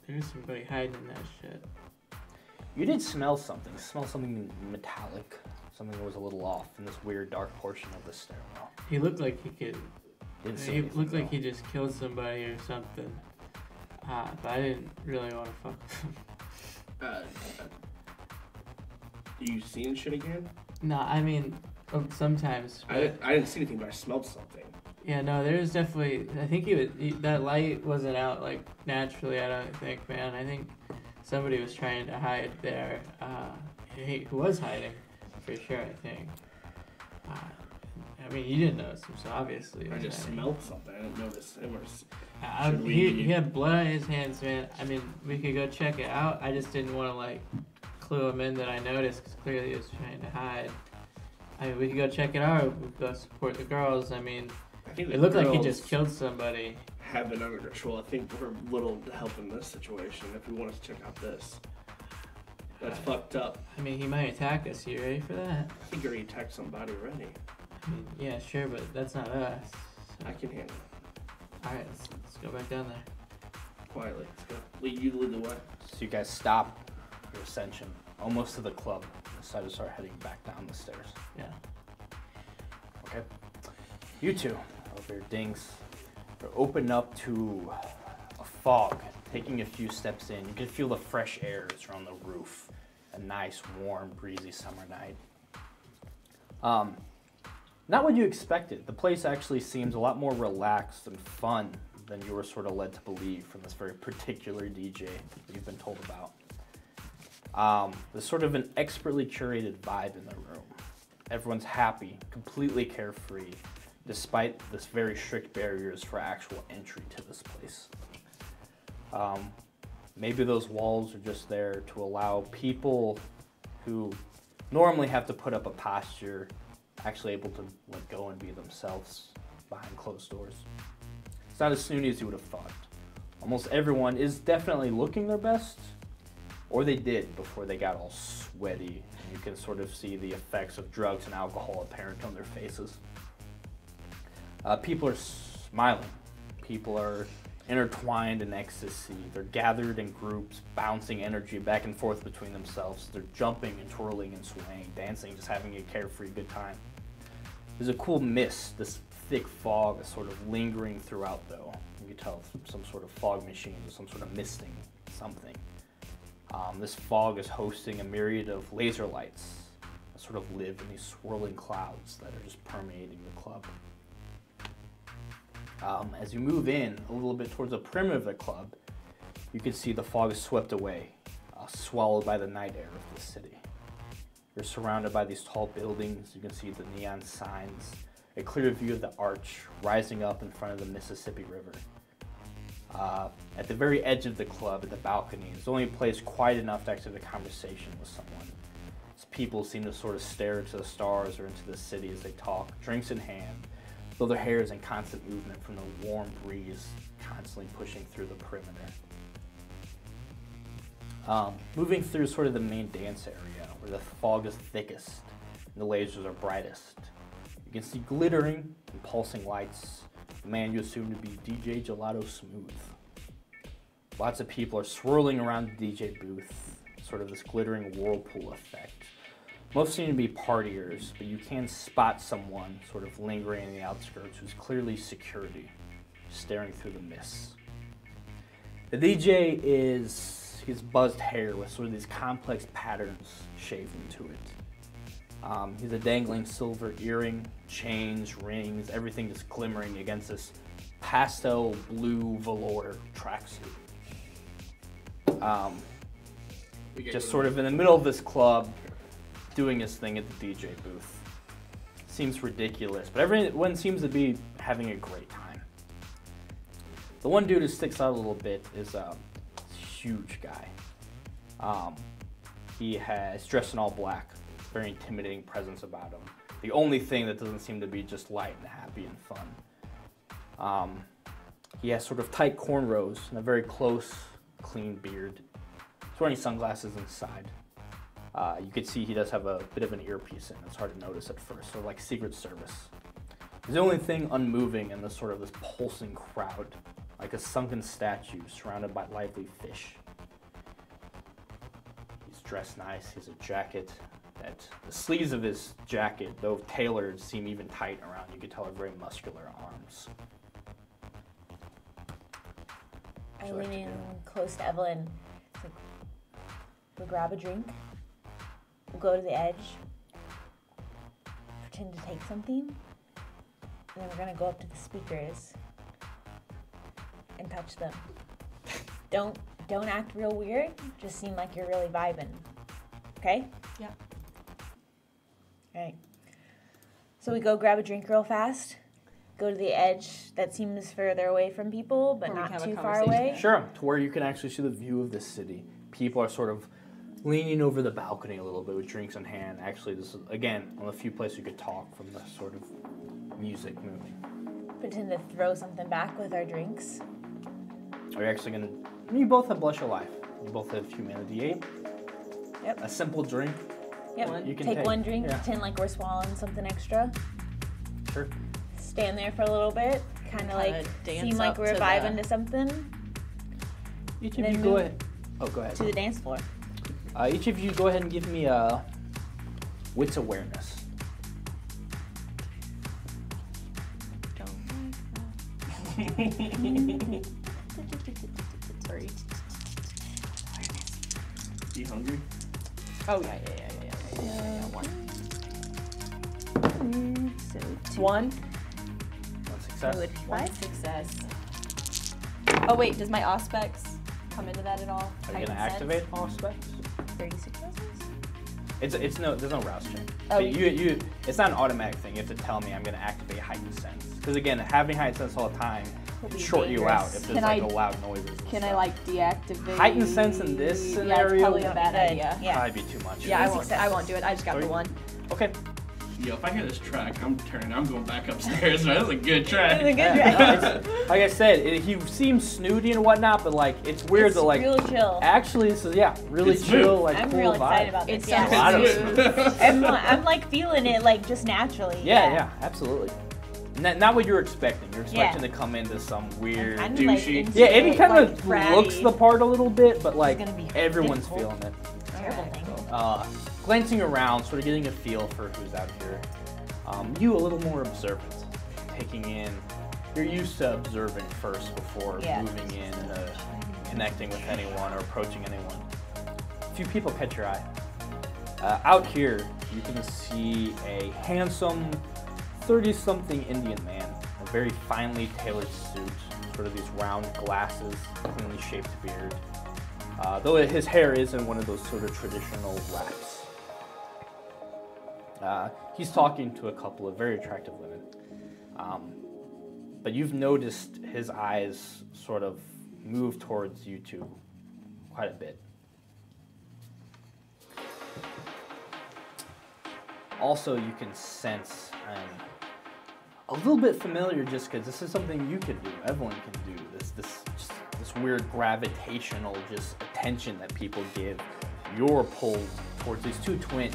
there's somebody hiding in that shit. You did smell something metallic, something that was a little off in this weird dark portion of the stairwell. He looked like he could, Didn't see he anything, looked like though. he just killed somebody or something. But I didn't really want to fuck with him. You seen shit again? No, I mean, sometimes. But I didn't see anything, but I smelled something. yeah, no, there was definitely, I think that light wasn't out, like, naturally, I don't think, man. I think somebody was trying to hide there. Who was hiding, for sure, I think. I mean, you didn't notice him, so obviously. I just smelled something. I didn't notice him. He had blood on his hands, man. I mean, we could go check it out. I just didn't want to, like, clue him in that I noticed because clearly he was trying to hide. I mean, we could go check it out. We could go support the girls. I mean, it looked like he just killed somebody. Have it under control. I think we're a little to help in this situation if we wanted to check out this. That's fucked up. I mean, he might attack us. You ready for that? I think you already attacked somebody already. I mean, yeah, sure, but that's not us. I can handle it. Alright, let's go back down there. Quietly. Let's go. You lead the way. So you guys stop your ascension almost to the club. Decide to start heading back down the stairs. Yeah. Okay. You two, over your dings, are open up to a fog. Taking a few steps in, you can feel the fresh air around the roof. A nice, warm, breezy summer night. Not what you expected. The place actually seems a lot more relaxed and fun than you were sort of led to believe from this very particular DJ that you've been told about. There's sort of an expertly curated vibe in the room. Everyone's happy, completely carefree, despite this very strict barriers for actual entry to this place. Maybe those walls are just there to allow people who normally have to put up a posture actually able to let go and be themselves behind closed doors. It's not as snooty as you would have thought. Almost everyone is definitely looking their best, or they did before they got all sweaty. You can sort of see the effects of drugs and alcohol apparent on their faces. People are smiling. People are intertwined in ecstasy. They're gathered in groups, bouncing energy back and forth between themselves. They're jumping and twirling and swaying, dancing, just having a carefree good time. There's a cool mist, this thick fog is sort of lingering throughout though. You can tell it's some sort of fog machine or some sort of misting something. This fog is hosting a myriad of laser lights that sort of live in these swirling clouds that are just permeating the club. As you move in a little bit towards the perimeter of the club, you can see the fog is swept away, swallowed by the night air of the city. You're surrounded by these tall buildings. You can see the neon signs, a clear view of the arch rising up in front of the Mississippi River. At the very edge of the club, at the balcony, is the only place quiet enough to actually have a conversation with someone. As people seem to sort of stare into the stars or into the city as they talk, drinks in hand, though their hair is in constant movement from the warm breeze constantly pushing through the perimeter. Moving through sort of the main dance area where the fog is thickest and the lasers are brightest, you can see glittering and pulsing lights, the man you assume to be DJ Gelato Smooth. Lots of people are swirling around the DJ booth, sort of this glittering whirlpool effect. Most seem to be partiers, but you can spot someone sort of lingering in the outskirts who's clearly security, staring through the mist. The DJ he's buzzed hair with sort of these complex patterns shaved into it. He's a dangling silver earring, chains, rings, everything just glimmering against this pastel blue velour tracksuit. Just sort of in the middle of this club, doing his thing at the DJ booth. Seems ridiculous, but everyone seems to be having a great time. The one dude who sticks out a little bit is a huge guy. He's dressed in all black, very intimidating presence about him. The only thing that doesn't seem to be just light and happy and fun. He has sort of tight cornrows and a very close, clean beard. He's wearing sunglasses inside. You can see he does have a bit of an earpiece in. It's hard to notice at first, so like Secret Service. He's the only thing unmoving in this sort of this pulsing crowd, like a sunken statue surrounded by lively fish. He's dressed nice. He has a jacket that the sleeves of his jacket, though tailored, seem even tight around. You can tell are very muscular arms. I lean in close to Evelyn. It's like, we'll grab a drink. We'll go to the edge. Pretend to take something. And then we're gonna go up to the speakers and touch them. Don't act real weird. Just seem like you're really vibing. Okay? Yeah. All right. So we go grab a drink real fast, go to the edge that seems further away from people, but Or we not can have a too far conversation. away. Sure, to where you can actually see the view of the city. People are sort of leaning over the balcony a little bit with drinks in hand. Actually, this is, again, one of the few places you could talk from the sort of music moving. Pretend to throw something back with our drinks. Are you actually going to... You both have Blush of Life. You both have Humanity 8. Yep. A simple drink. Yep. You can take one drink, yeah. pretend like we're swallowing something extra. Sure. Stand there for a little bit, kind of like dance seem like up we're to vibing the- to something. Each And of then you go move ahead. Oh, go ahead. to the dance floor. Each of you go ahead and give me a wits awareness. Sorry. You hungry? Oh yeah. One. So One. One success. One success. Oh wait, does my auspex come into that at all? Are you going to Heightened activate sense? all specs? 36 lessons? It's no, there's no rouse check. Oh, But you, it's not an automatic thing. You have to tell me I'm going to activate heightened sense. Because again, having heightened sense all the time Will can be short you out dangerous. if there's Can like I- loud noises. And Can I stuff. like deactivate? Heightened sense in this Yeah, it's scenario probably a would bad Good. idea. Yeah. probably be too much. Yeah, I Three won't. I won't do it. I just got Three. the one. Okay. Yo, if I hear this track, I'm turning. I'm going back upstairs. That's a good track. That's a good Yeah, track. no, it's- like I said, he seems snooty and whatnot, but like it's weird It's that like real chill. actually this is really It's chill, smooth. like I'm cool real vibe. excited about this. It's yeah. a lot of it. I'm like feeling it like just naturally. Yeah, absolutely. Not what you're expecting. You're expecting Yeah. to come into some weird. I'm kind of like douchey. into Yeah, it it, kind like, of bratty. looks the part a little bit, but like gonna be everyone's difficult. feeling it. Terrible thing. Glancing around, sort of getting a feel for who's out here. You a little more observant, taking in. You're used to observing first before Yeah. moving in and connecting with anyone or approaching anyone. A few people catch your eye. Out here, you can see a handsome 30-something Indian man, a very finely tailored suit, sort of these round glasses, cleanly shaped beard. Though his hair is in one of those sort of traditional wraps. He's talking to a couple of very attractive women. But you've noticed his eyes sort of move towards you two quite a bit. Also, you can sense a little bit familiar just because this is something you can do, everyone can do. This weird gravitational just attention that people give. You're pulled towards these two twins.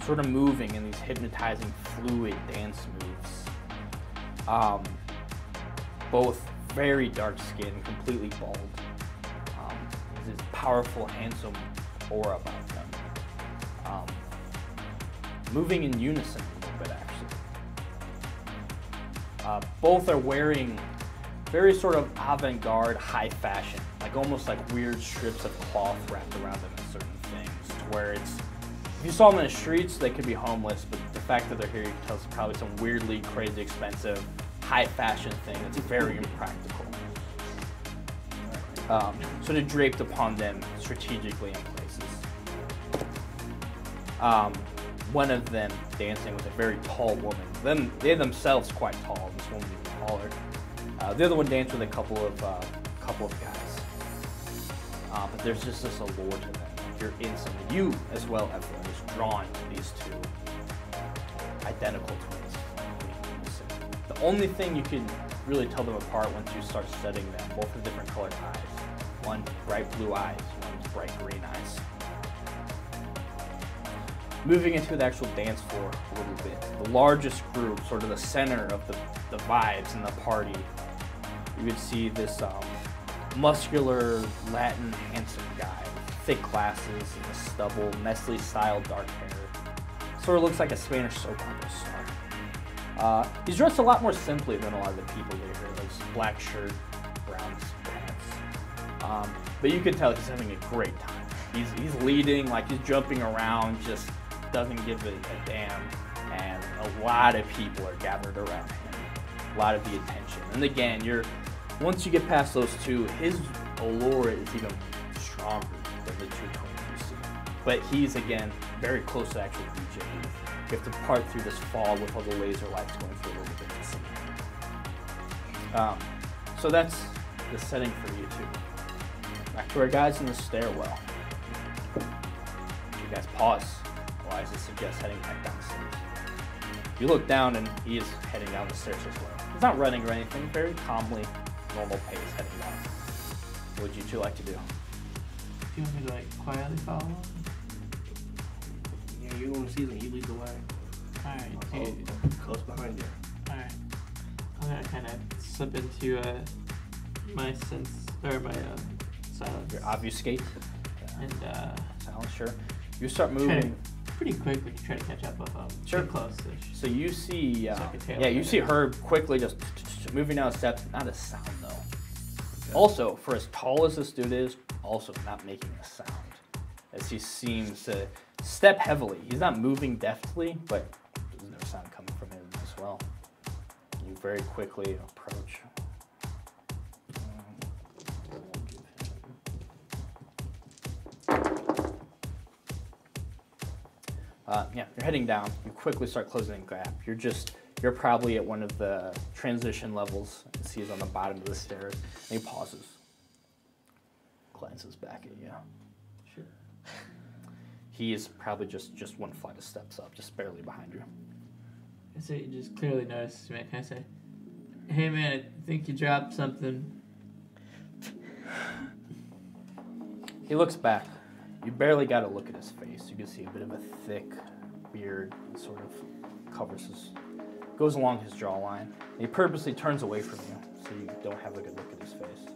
Sort of moving in these hypnotizing fluid dance moves. Both very dark skinned, completely bald. There's this powerful, handsome aura about them. Moving in unison a little bit, actually. Both are wearing very sort of avant-garde, high fashion, like almost like weird strips of cloth wrapped around them in certain things, to where it's, if you saw them in the streets, they could be homeless, but the fact that they're here, you can tell it's probably some weirdly crazy expensive, high fashion thing that's very impractical. Sort of draped upon them strategically in places. One of them dancing with a very tall woman. They themselves quite tall. This woman even taller. The other one danced with a couple of guys. But there's just this allure to them. You're instantly, you as well, everyone is drawn to these two identical twins. The only thing you can really tell them apart once you start studying them, both have different colored eyes. One bright blue eyes, one's bright green eyes. Moving into the actual dance floor a little bit, the largest group, sort of the center of the vibes and the party, you would see this muscular, Latin, handsome guy with thick glasses and a stubble, Nestle-style dark hair. Sort of looks like a Spanish soap opera star. He's dressed a lot more simply than a lot of the people here. Like black shirt, brown pants. But you could tell he's having a great time. He's leading, like he's jumping around, just doesn't give a damn, and a lot of people are gathered around him. A lot of the attention. And again, once you get past those two, his allure is even stronger than the two twins you see. But he's, again, very close to actually reaching you. You have to part through this fog with all the laser lights going through a little bit to see. So that's the setting for you two. Back to our guys in the stairwell. You guys pause. Eliza suggests heading back downstairs. You look down and he is heading down the stairs as well. He's not running or anything, very calmly, normal pace heading down. What would you two like to do? Do you want me to like quietly follow him? Yeah, you want to see them. You lead the way. Alright, I'll dude. close behind you. Alright. I'm gonna kind of slip into my sense, or my silence. Your obfuscate. And Silence, sure. You start try to moving. pretty quickly try to catch up with them. Sure. Get close-ish. So you see, It's like a tail yeah, you feather. see her quickly just moving down the steps. Not a sound though. Also, for as tall as this dude is, also not making a sound, as he seems to step heavily. He's not moving deftly, but there's no sound coming from him as well. You very quickly approach. Yeah, you're heading down. You quickly start closing the gap. You're probably at one of the transition levels. You see he's on the bottom of the stairs. And he pauses. Glances back at you. Sure. He is probably just one flight of steps up, just barely behind you. So you just clearly notices me. Can I say, hey man, I think you dropped something. He looks back. You barely got a look at his face. You can see a bit of a thick beard that sort of goes along his jawline. He purposely turns away from you so you don't have a good look at his face.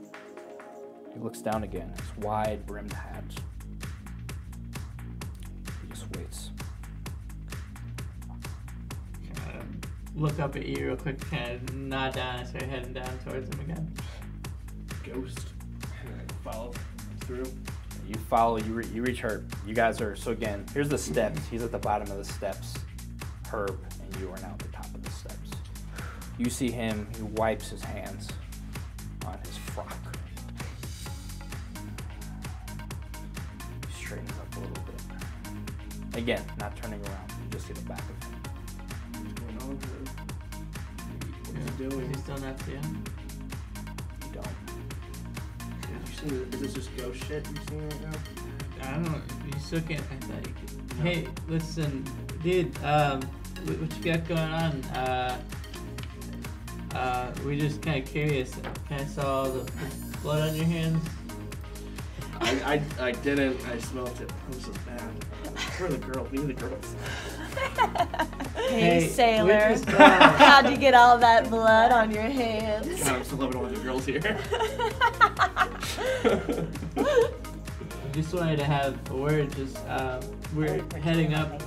He looks down again, his wide brimmed hat. He just waits. Kind of look up at you real quick, kind of nod down and start heading down towards him again. Ghost. Follow through. You follow, you reach her. You guys are, so again, here's the steps. He's at the bottom of the steps. Herb and you are now at the top of the steps. You see him, he wipes his hands on his frock. He straightens up a little bit. Again, not turning around, you just see the back of him. What's going on here? What's he Is doing? he still not seeing? You don't. Is this just ghost shit you're seeing right now? I don't know. You still can't. I thought you could. Hey, listen, dude. What you got going on? We just kind of curious. Kind of saw all the blood on your hands. I didn't. I smelled it. It was so bad. Where are the girls? We need the girls. Hey, we sailor. just, How'd you get all that blood on your hands? God, I'm still loving all the girls here. just wanted to have a word. Just we're heading up,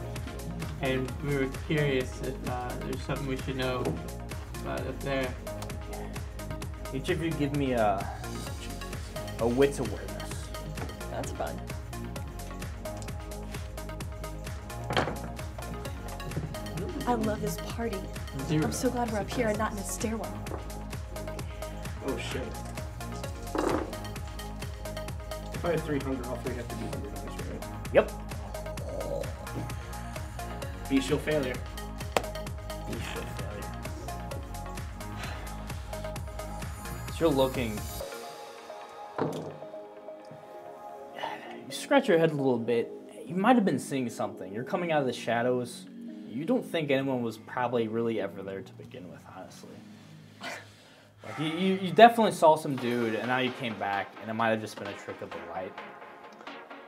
and we were curious if there's something we should know about up there. Each of you give me a wits awareness. That's fun. I love this party. 0. I'm so glad we're up here and not in a stairwell. Oh shit. If I had 3 hunger, all 3 have to be 100 dice, right? Yep. Be shield failure. You should failure. So you're looking. You scratch your head a little bit. You might have been seeing something. You're coming out of the shadows. You don't think anyone was probably really ever there to begin with, honestly. Like you definitely saw some dude, and now you came back, and it might have just been a trick of the light.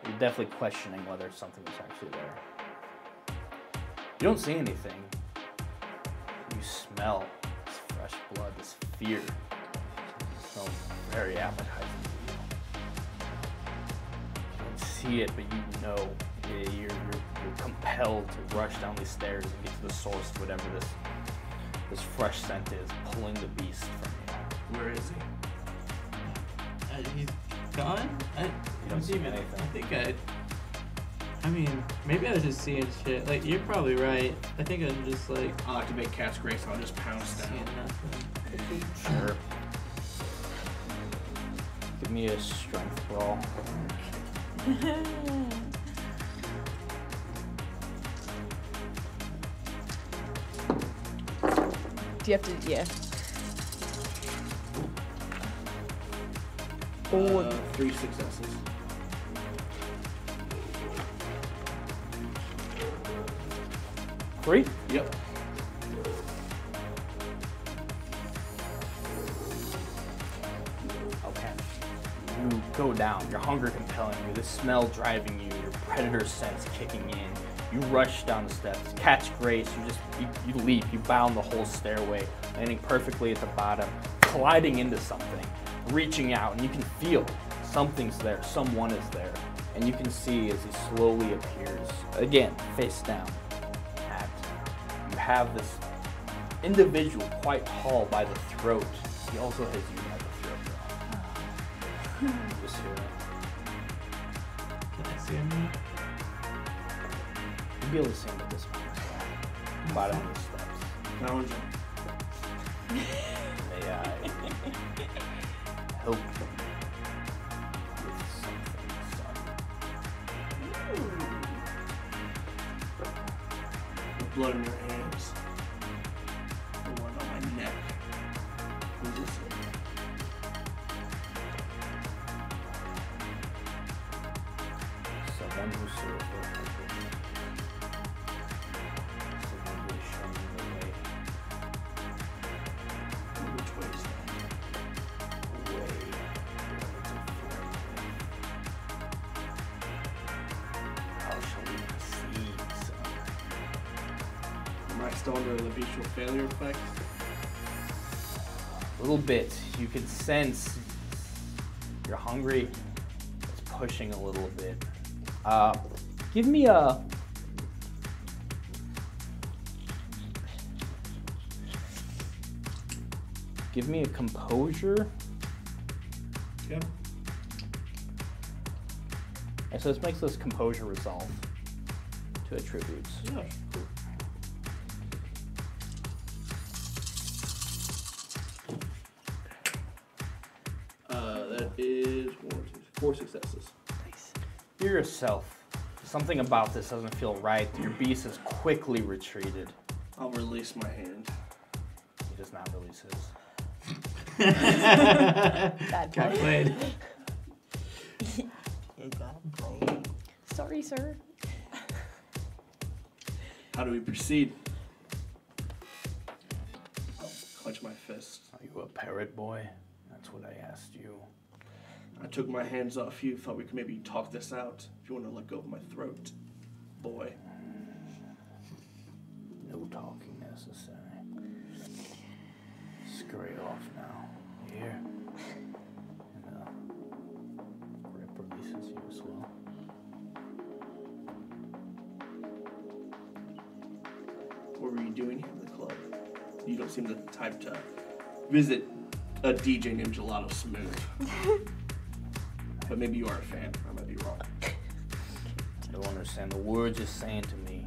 You're definitely questioning whether something was actually there. You don't see anything. You smell this fresh blood, this fear. It smells very appetizing. You don't see it, but you know you're compelled to rush down these stairs and get to the source of whatever this fresh scent is, pulling the beast from you. Where is he? He's gone? You don't see anything. I think I mean, maybe I was just seeing shit. Like, you're probably right. I think I'm just like I'll activate Cat's Grace, I'll just pounce down. seeing nothing. Sure. Give me a strength roll. you have to, yeah. Oh, 3 successes. Three? Yep. Okay. You go down, your hunger compelling you, the smell driving you, your predator sense kicking in. You rush down the steps, catch grace, you leap, you bound the whole stairway, landing perfectly at the bottom, colliding into something, reaching out, and you can feel something's there, someone is there. And you can see as he slowly appears, again, face down, at you have this individual quite tall by the throat. He also has you by the throat. Just hear it. Can I see him? You'll be able to see him at this point as well. Bottom of the steps. Found you. May I help you with something, son? With blood in your hands. The one on my neck. Who's this? Someone who served their purpose. Someone who has shown you the way. Which way is that? The way you're able to fear me. How shall we proceed, son? Am I still under the visual failure effect? A little bit. You can sense you're hungry. It's pushing a little bit. Give me a. Give me a composure. Yep. And so this makes this composure resolve to attributes. Yeah. Cool. That is 4 successes. You're yourself. Something about this doesn't feel right. Your beast has quickly retreated. I'll release my hand. He does not release his. Bad Got play. played. You got played. Sorry, sir. How do we proceed? I'll clench my fist. Are you a parrot boy? That's what I asked you. I took my hands off you, thought we could maybe talk this out. If you want to let go of my throat, boy. No talking necessary. Scurry off now. Here. And grip releases you as well. What were you doing here in the club? You don't seem the type to visit a DJ named Gelato Smooth. But maybe you are a fan. I might be wrong. I don't understand the words you're saying to me.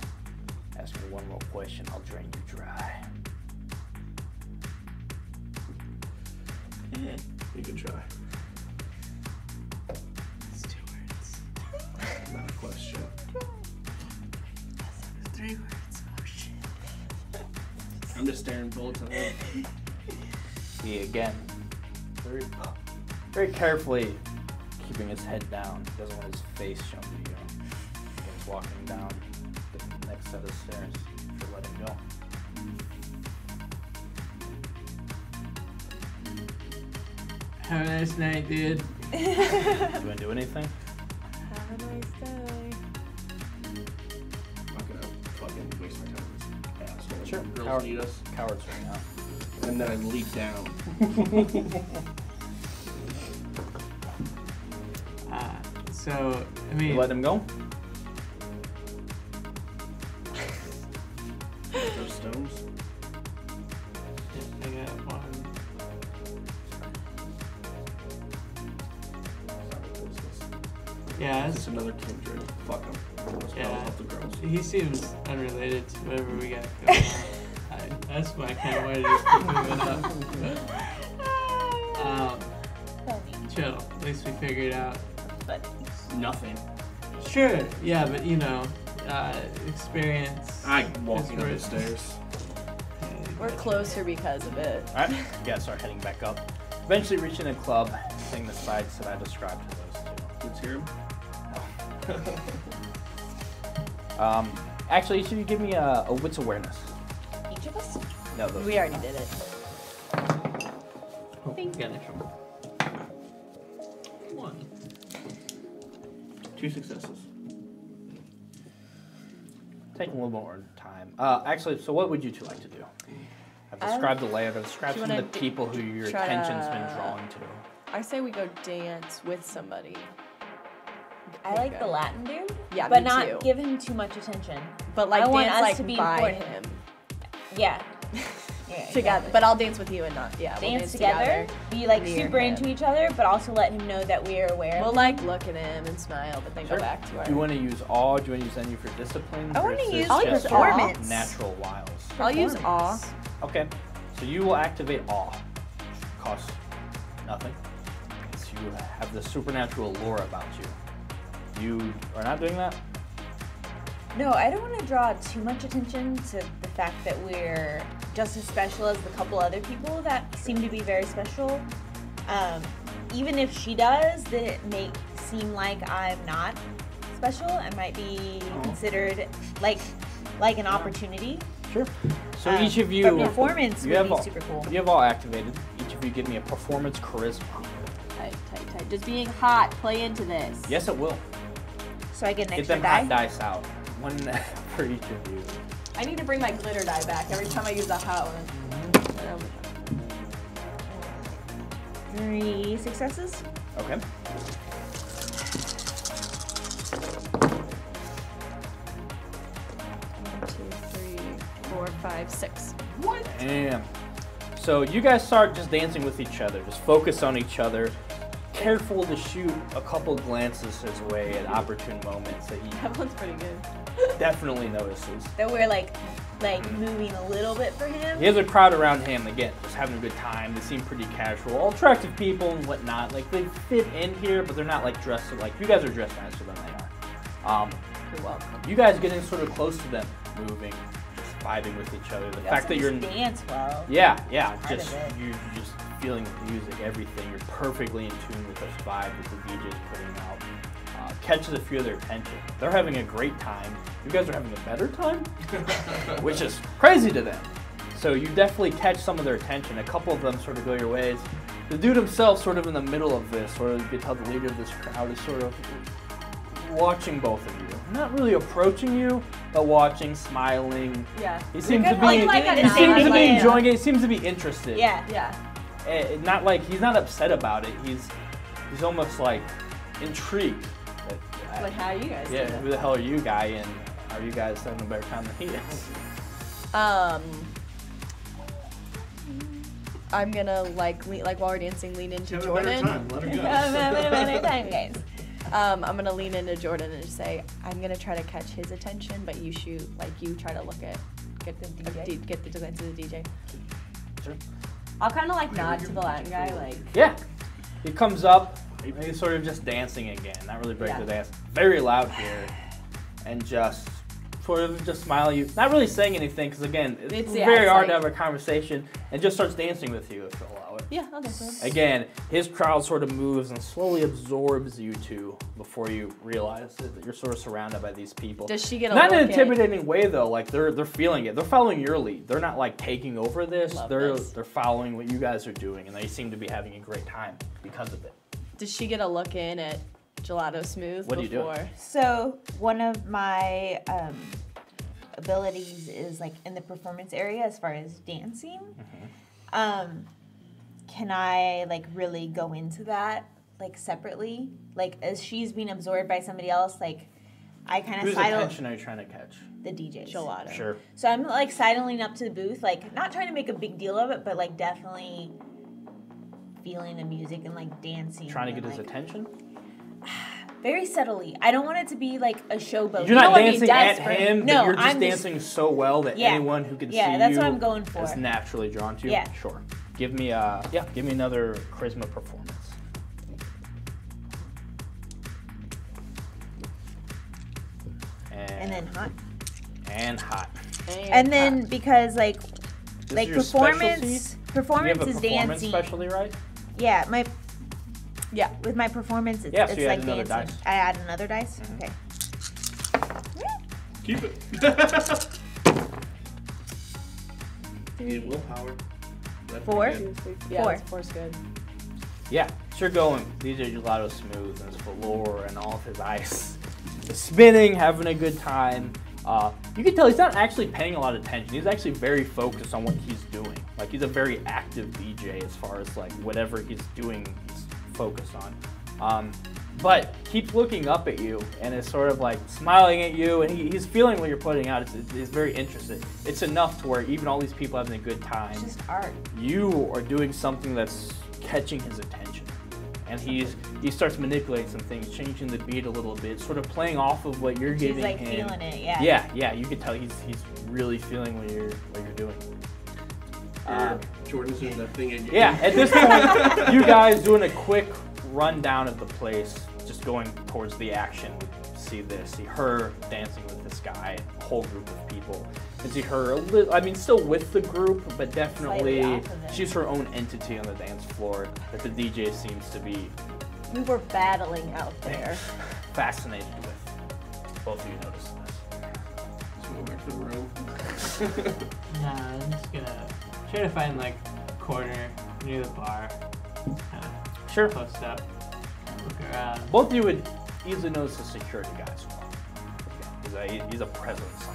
Ask me one more question, I'll drain you dry. You can try. It's 2 words. Not a question. 3 words. Oh shit. I'm just staring bullets at him. See again. Very carefully keeping his head down. He doesn't want his face shown to you. He's walking down the next set of stairs. If you let him go. Have a nice night, dude. You wanna do anything? Have a nice day. I'm not gonna fucking waste my time with this asshole. Sure. Girls need us. Cowards right now. And then I leap down. So, I mean, You let him go? Those stones. I got one. Yeah, It's that's, another kindred. Fuck him. Let's Yeah. help the girls. he seems unrelated to whatever we got going on. That's why I kind of wanted to just keep moving up. Funny. Chill. At least we figured out. Funny. Nothing. Sure. Yeah, but you know, experience. I'm walking up the worth- stairs. We're closer because of it. All right, you guys start heading back up. Eventually reaching a club, seeing the sights that I described to those two. Let's hear him. Actually, each of you give me a wits awareness. Each of us? No, those We already did it. Oh, got an extra one. 1. 2 successes. Taking a little more time. Actually, so what would you two like to do? I've described the layout. I've described Do you some of wanna the people who your try attention's been to- drawn to. I say we go dance with somebody. I like the Latin dude. Yeah, but me not too. give him too much attention. But like I want dance us like to be by important. him Yeah. Yeah, together. exactly. But I'll dance with you and not. Yeah, we'll Dance together, be like near super him. into each other, but also let him know that we are aware. We'll of like look at him and smile, but then Sure. go back to our. Do you want to use awe? Do you want to use any for discipline? I Or want is to this use I'll just use performance. natural wiles. I'll use awe. Performance. Okay, so you will activate awe. Costs nothing. So you have the supernatural allure about you. You are not doing that? No, I don't want to draw too much attention to the fact that we're just as special as the couple other people that seem to be very special. Even if she does, then it may seem like I'm not special and might be considered like an opportunity. Sure. So each of you, But performance you would have be all, super cool. You have all activated. Each of you give me a performance charisma. Tight. Just being hot, play into this. Yes, it will. So I get an Get extra them die. hot dice out. One for each of you. I need to bring my glitter die back every time I use a hot one. 3 successes. Okay. One, 2, 3, 4, 5, 6. Damn. So you guys start just dancing with each other. Just focus on each other. Careful to shoot a couple glances his way at opportune moments that he That one's pretty good. definitely notices. That we're like moving a little bit for him. He has a crowd around him, again, just having a good time. They seem pretty casual. All attractive people and whatnot. Like, they fit in here, but they're not, like, dressed, like, you guys are dressed nicer than they are. You're welcome. You guys getting sort of close to them, moving, just vibing with each other. The We fact also that you're... just dance well. Yeah, Part just of it. you're just feeling the music, everything. You're perfectly in tune with this vibe that the DJ's putting out. Catches a few of their attention. They're having a great time. You guys are having a better time, which is crazy to them. So you definitely catch some of their attention. A couple of them sort of go your ways. The dude himself, sort of in the middle of this, sort of you can tell the leader of this crowd is sort of watching both of you. Not really approaching you, but watching, smiling. Yeah. He seems to be. like a he seems to be nine. enjoying it. He seems to be interested. Yeah. Yeah. Not like he's not upset about it. He's almost like intrigued. That, Like, how you guys do yeah, that? who the hell are you, guy? And are you guys having a better time than he is? I'm gonna like while we're dancing, lean into Have a better Jordan. time. Let her go. Better time, guys. I'm gonna lean into Jordan and just say, I'm gonna try to catch his attention, but you shoot, like you try to look at, get the glance of the DJ. Sure. I'll kind of like nod to the Latin guy, like. Yeah. He comes up and he's sort of just dancing again. Not really breaking the dance. Very loud here. And just sort of just smile at you. Not really saying anything because, again, it's very hard to have a conversation. And just starts dancing with you if you'll allow it. Yeah, I'll dance with him. Again, his crowd sort of moves and slowly absorbs you two before you realize that you're sort of surrounded by these people. Does she get a Not in an look at- intimidating way though. Like they're feeling it. They're following your lead. They're not like taking over this. Love They're this. they're following what you guys are doing, and they seem to be having a great time because of it. Does she get a look in at Gelato Smooth What do you do? before? So one of my abilities is like in the performance area as far as dancing. Can I like really go into that like separately? Like as she's being absorbed by somebody else, like I kind of Whose sidle attention are you trying to catch? the DJs. Gelato. Sure. So I'm like sidling up to the booth, like not trying to make a big deal of it, but like definitely feeling the music and like dancing. Trying to get and, his like, attention? very subtly. I don't want it to be like a showboat. You're You don't not wanna be dancing at desperate. him, No, but you're just I'm dancing so well that Yeah. anyone who can see Yeah, that's you what I'm going for. is naturally drawn to you. Yeah. Sure. Give me another charisma performance. And then hot. And hot. And then because like This like is your specialty? performance. You have Performance a is performance dancing. specialty, right? Yeah, Yeah. with my performance, it's, Yeah, so it's you add like another dancing. dice. I add another dice. Mhm. Okay. Keep it. You need willpower. That'd be 4. good. Yeah, 4. Four's good. Yeah, sure going. DJ Gelato smooth and his velour and all of his ice. He's spinning, having a good time. You can tell he's not actually paying a lot of attention. He's actually very focused on what he's doing. Like he's a very active DJ as far as like whatever he's doing, he's focused on. But keeps looking up at you and is sort of like smiling at you, and he's feeling what you're putting out. He's very interested. It's enough to where even all these people having a good time, It's just art. you are doing something that's catching his attention. And he starts manipulating some things, changing the beat a little bit, sort of playing off of what you're She's giving like him. feeling it. Yeah. Yeah, you can tell he's really feeling what you're doing. Jordan's doing that thing again. Yeah, at this point, you guys doing a quick rundown of the place, just going towards the action. See her dancing with this guy, a whole group of people. And see her, still with the group, but definitely Slightly off of it. she's her own entity on the dance floor that the DJ seems to be We were battling out there. fascinated with. Both of you noticed this. Let's go back to the room. Nah, I'm just gonna try to find like a corner near the bar. Sure. Post up. Look around. Both of you would easily notice the security guy as well. He's a presence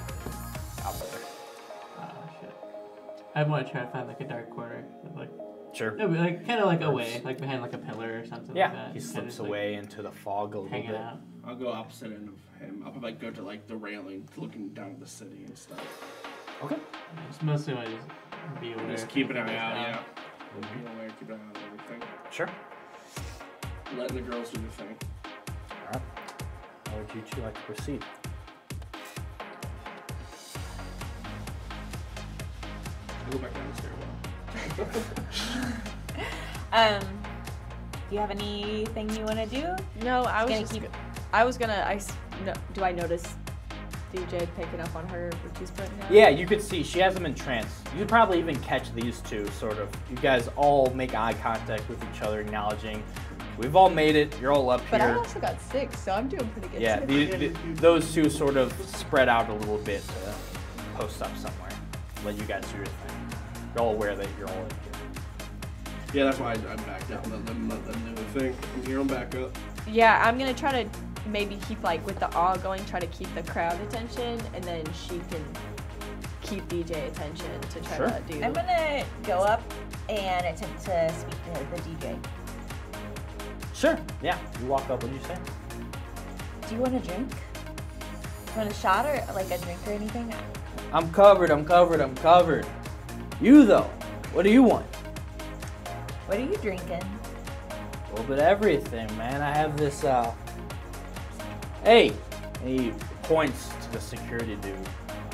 out there. Oh shit. I want to try to find like a dark corner. Like, Sure. no, but like kind of like away, like behind like a pillar or something like Yeah, that. he Kinda slips just, like, away into the fog a little hanging bit. out. I'll go opposite end of him. I'll probably go to like the railing, looking down at the city and stuff. Okay. Just mostly want to just be aware. Just keep an eye out, yeah. Be aware, keep an eye on everything. Sure. Letting the girls do the thing. All right. How would you two like to proceed? I'll go back down the stairwell. Do you have anything you want to do? No, do I notice DJ picking up on her what she's putting down? Yeah, you could see she has him in trance. You could probably even catch these two, sort of. You guys all make eye contact with each other, acknowledging, we've all made it. You're all up But I here. also got 6, so I'm doing pretty good. Yeah, too. those two sort of spread out a little bit to post up somewhere. Let you guys do your thing. You're all aware that you're all in here. Yeah, that's why I backed up. Let them do the thing. I'm here, I'm back up. Yeah, I'm gonna try to maybe keep like with the awe going, try to keep the crowd attention, and then she can keep DJ attention to try Sure. to do. I'm gonna go up and attempt to speak to the DJ. Sure. Yeah. You walk up. What do you say? Do you want a drink? You want a shot or like a drink or anything? I'm covered. You though, what do you want? What are you drinking? A little bit of everything, man. I have this, hey, and he points to the security dude.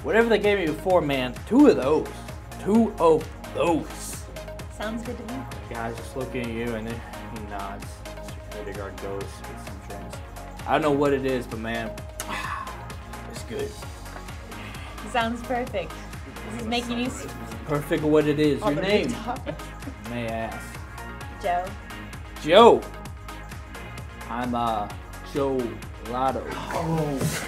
Whatever they gave me before, man, 2 of those. 2 of those. Sounds good to me. The guy's just looking at you and then he nods. Security guard goes to get some drinks. I don't know what it is, but man, it's good. Sounds perfect. This is making you Perfect what it is. On Your the name, rooftop. may I ask? Joe. Joe. I'm, Joe Gelato. Oh.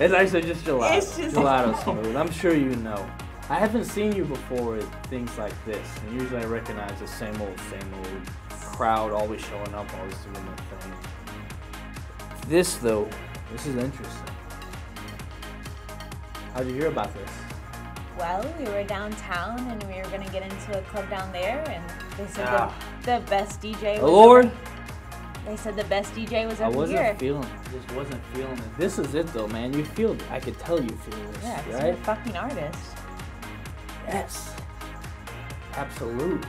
It's actually just gelato. It's just- Gelato smooth. I'm sure you know. I haven't seen you before with things like this, and usually I recognize the same old crowd always showing up, always doing their thing. This though, this is interesting. How'd you hear about this? Well, we were downtown and we were gonna get into a club down there, and they said the best DJ was Lord, They said the best DJ was I over wasn't here. feeling it. Just wasn't feeling it. This is it though, man. You feel it. I could tell you feel this, Yeah, 'cause you're right? a fucking artist. Yes. Absolutely.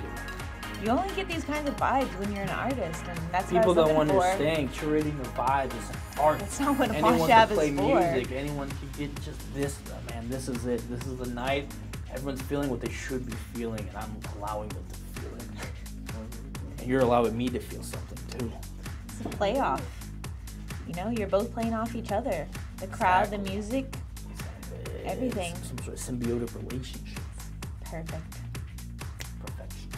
You only get these kinds of vibes when you're an artist, and that's People what I was don't looking for. understand curating the vibes is an art. That's not what a Anyone Posh can Ab play is for. music. Anyone can get just this, man. This is it. This is the night. Everyone's feeling what they should be feeling, and I'm allowing them to feel it. And you're allowing me to feel something too. It's a playoff. You know, you're both playing off each other. The crowd, the music. Everything. Some sort of symbiotic relationship. Perfect. Perfection.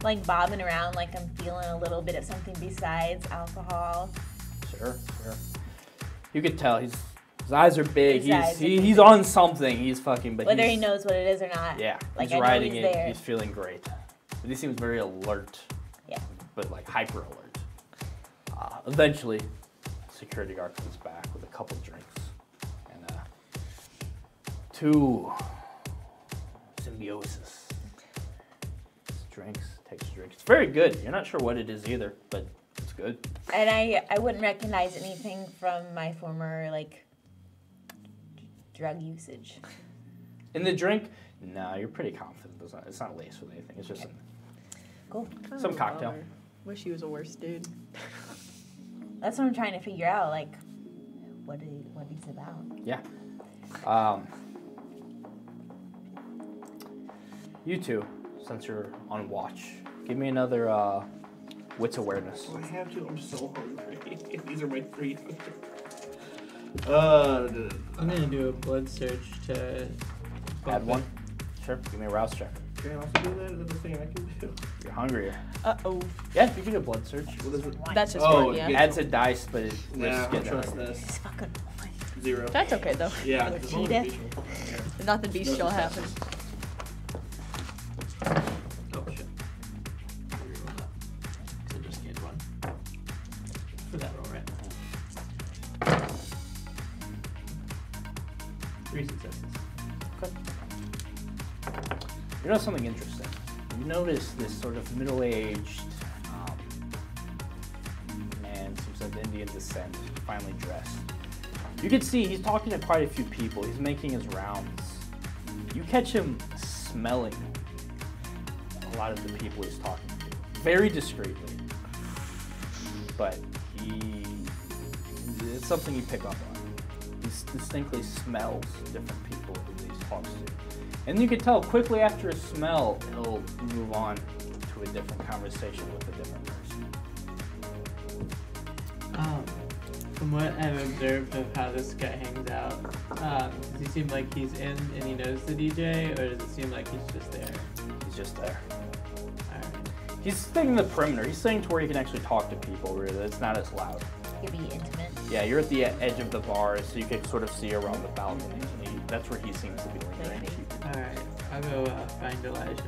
Like bobbing around like I'm feeling a little bit of something besides alcohol. Sure. You could tell his eyes are big. His eyes are He's big. on something. He's fucking. But Whether he he's, knows what it is or not. Yeah, Like, he's I know riding he's it. there. He's feeling great. But he seems very alert. Yeah. But like hyper alert. Eventually, security guard comes back with a couple drinks and 2 symbiosis. Takes drinks. It's very good. You're not sure what it is either, but it's good. And I wouldn't recognize anything from my former like drug usage. In the drink, no, you're pretty confident. It's not laced with anything. It's just Cool. some cocktail. Bummer. Wish he was a worse dude. That's what I'm trying to figure out, like what he's about. Yeah. You two, since you're on watch, give me another wits awareness. Oh, I have to. I'm so hungry. These are my 3. I'm gonna do a blood search to Add 1. Sure. Give me a rouse check. Can I also do that? Is that the thing I can do? You're hungrier. Uh-oh. Yeah, you can do a blood search. What is it? That's just Oh, one, yeah. yeah. Adds a dice, but it Nah, risks I'll getting trust hungry. this. He's fucking 0. That's okay, though. Yeah. Or as long as cheetah. it's visual. Nothing bestial happen. Oh shit. Reroll that. So just get 1 for that roll, right? 3 successes. You know something interesting? You notice this sort of middle-aged man, seems of Indian descent, finely dressed. You can see he's talking to quite a few people. He's making his rounds. You catch him smelling a lot of the people he's talking to, very discreetly. But it's something you pick up on. He distinctly smells different people who he talks to. And you can tell quickly after a smell, he'll move on to a different conversation with a different person. From what I've observed of how this guy hangs out, does he seem like he's in and he knows the DJ, or does it seem like he's just there? He's just there. Alright. He's staying in the perimeter. He's staying to where he can actually talk to people, where it's not as loud. Could be intimate. Yeah, you're at the edge of the bar, so you can sort of see around the balcony. That's where he seems to be lingering. Alright, I'll go find Elijah.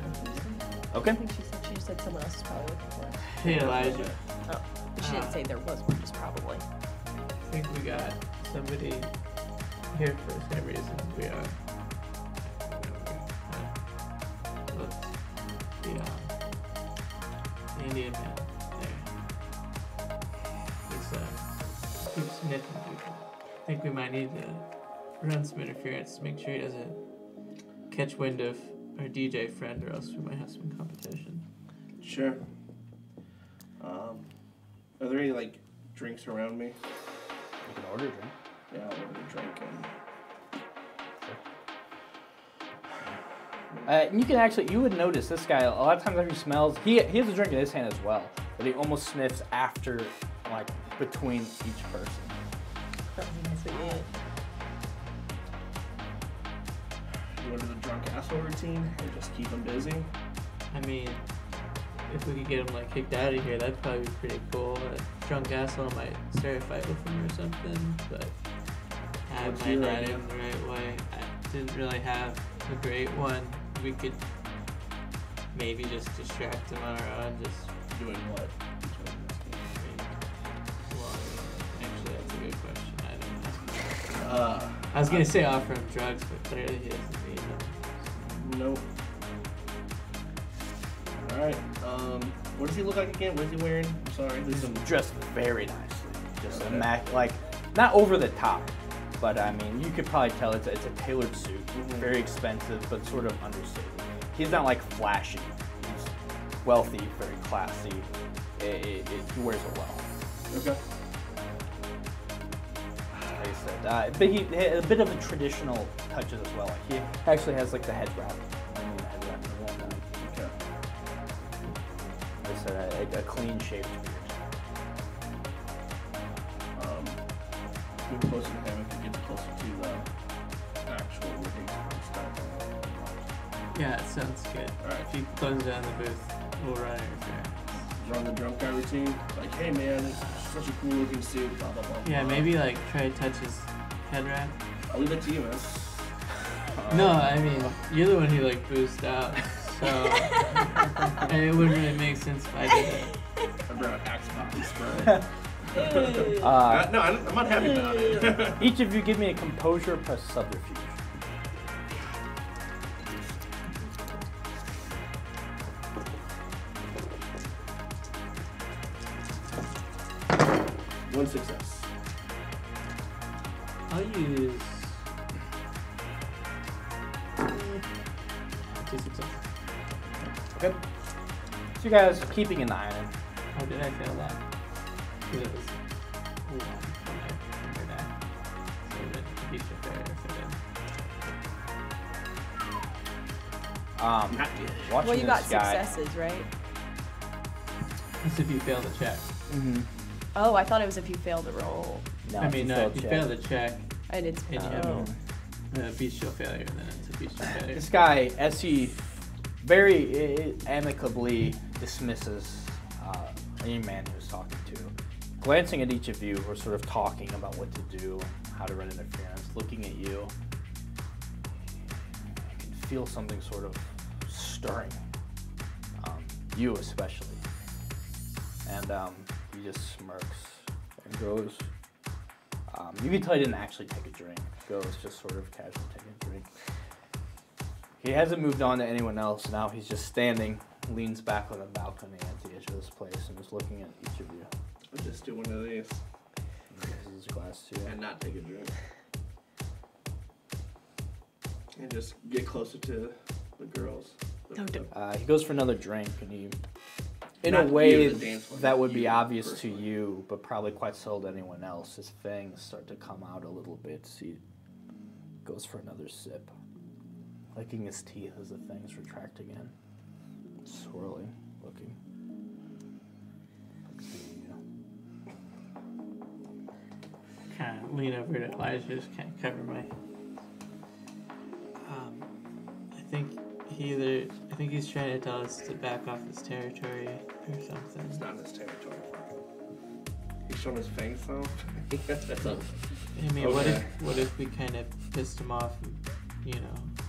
Okay. I think she said someone else is probably looking for it. Hey Elijah, Oh, but she didn't say there was one, just probably. I think we got somebody here for the same reason we are. Look, the Indian man there. He's keeps sniffing people. I think we might need to run some interference to make sure he doesn't catch wind of our DJ friend, or else we might have some competition. Sure. Are there any like drinks around me? You can order a drink. Yeah, I'll order a drink and You can actually, you would notice this guy, a lot of times after he smells, he has a drink in his hand as well, but he almost sniffs after, like, between each person. you want to do the drunk asshole routine and just keep him busy. I mean, if we could get him like kicked out of here, that'd probably be pretty cool. A drunk asshole might start a fight with him or something, but I What's might your not idea? in the right way. I didn't really have a great one. We could maybe just distract him on our own. Just Doing what? I mean, well, actually, that's a good question. I don't know. I was gonna say offer him drugs, but clearly he doesn't need them. Nope. Alright, what does he look like again? What is he wearing? I'm sorry, there's some Dressed very nicely. Just Okay. like, not over the top, but I mean, you could probably tell it's a tailored suit. Mhm. Very expensive, but sort of understated. He's not like flashy. He's wealthy, very classy. He wears it well. Okay. Like I said, but he a bit of a traditional touches as well. Like he actually has like the head wrap. And whatnot. Okay. Like I said, a clean shaved beard. Move closer to him if he gets closer to the actual release and stuff. Yeah, it sounds good. Alright. If you close down the booth, we'll run interference. Run the drunk guy routine. Like, hey man, it's such a cool looking suit. Blah blah blah. Yeah, maybe like try to touch his head wrap. I'll leave it to you, man. No, I mean you're the one who like boosted out, so and it wouldn't really make sense if I did it. I brought Axe Pop and spray. No, I'm not happy about it. Each of you give me a composure plus subterfuge. One success. I'll use 2 successes. Okay. So you guys keeping an eye on him. Oh, did I fail that? Because it was 1 under that. So it beats your failure if it Not good. Watching Well, you got this guy. successes, right? That's if you fail the check. Mm-hmm. Oh, I thought it was if you failed to roll. No, I mean, if you fail the check, I did. and Oh. you bestial failure, then it's a bestial failure. This guy, as he very amicably dismisses any man he was talking to, glancing at each of you who are sort of talking about what to do, how to run interference, looking at you, you can feel something sort of stirring, you especially. And he just smirks and goes, you can tell he didn't actually take a drink. Goes just sort of casually taking a drink. He hasn't moved on to anyone else. Now he's just standing, leans back on the balcony at the edge of this place and is looking at each of you. I'll just do one of these He raises his glass to you. and not take a drink. And just get closer to the girls. He goes for another drink, and he, in Not a way you, the dance floor, that not would be you obvious personally. to you, but probably quite subtle to anyone else, his fangs start to come out a little bit. So he goes for another sip, licking his teeth as the fangs retract again, swirling, looking. Kind of lean over to Elijah, just kind of cover my. I think he's trying to tell us to back off his territory or something. It's not his territory. He's showing his fangs though. That's all. I mean, Okay. what if we kind of pissed him off and,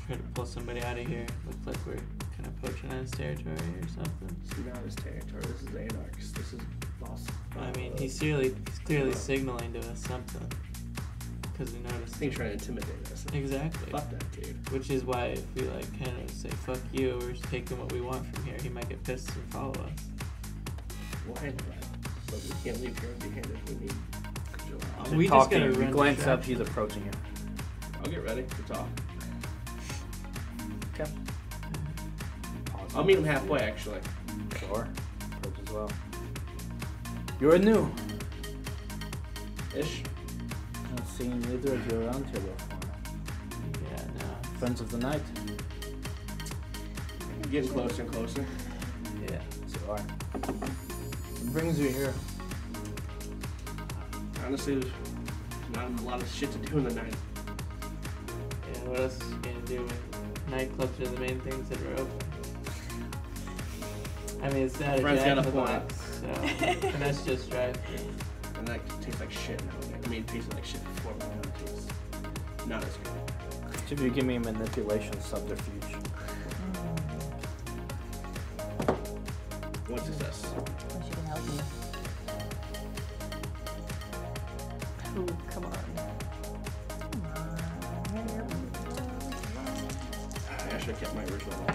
try to pull somebody out of here? Looks like we're kind of poaching on his territory or something. It's not his territory. This is Anarch's. This is boss. I mean, he's clearly signaling to us something. Because we noticed. I think he's trying to intimidate us. Exactly. Fuck that dude. Which is why if we kind of say fuck you, we're just taking what we want from here, he might get pissed and follow us. We'll handle that. But we can't leave here empty-handed. We need Joel. So We you're just talking, gotta you run glance up, distraction. he's approaching you. I'll get ready to talk. Okay. I'll meet him halfway, actually. Sure. Approach as well. You're new. Ish. I've seen either of you around here before. Yeah, no. Friends of the night. Getting closer and closer. Yeah. Yes, you are. What brings you here? Honestly, there's not a lot of shit to do in the night. Yeah, what else is he gonna do when nightclubs are the main things that are open? I mean, it's not a Friend's Jack got in a the point. Box, so, and that's just drive-through. And that tastes like shit now. I mean, it tasted like shit before, but now it tastes not as good. Each of you give me a manipulation subterfuge. What is this? Wish you could help me. Ooh, come on. I should have kept my original one.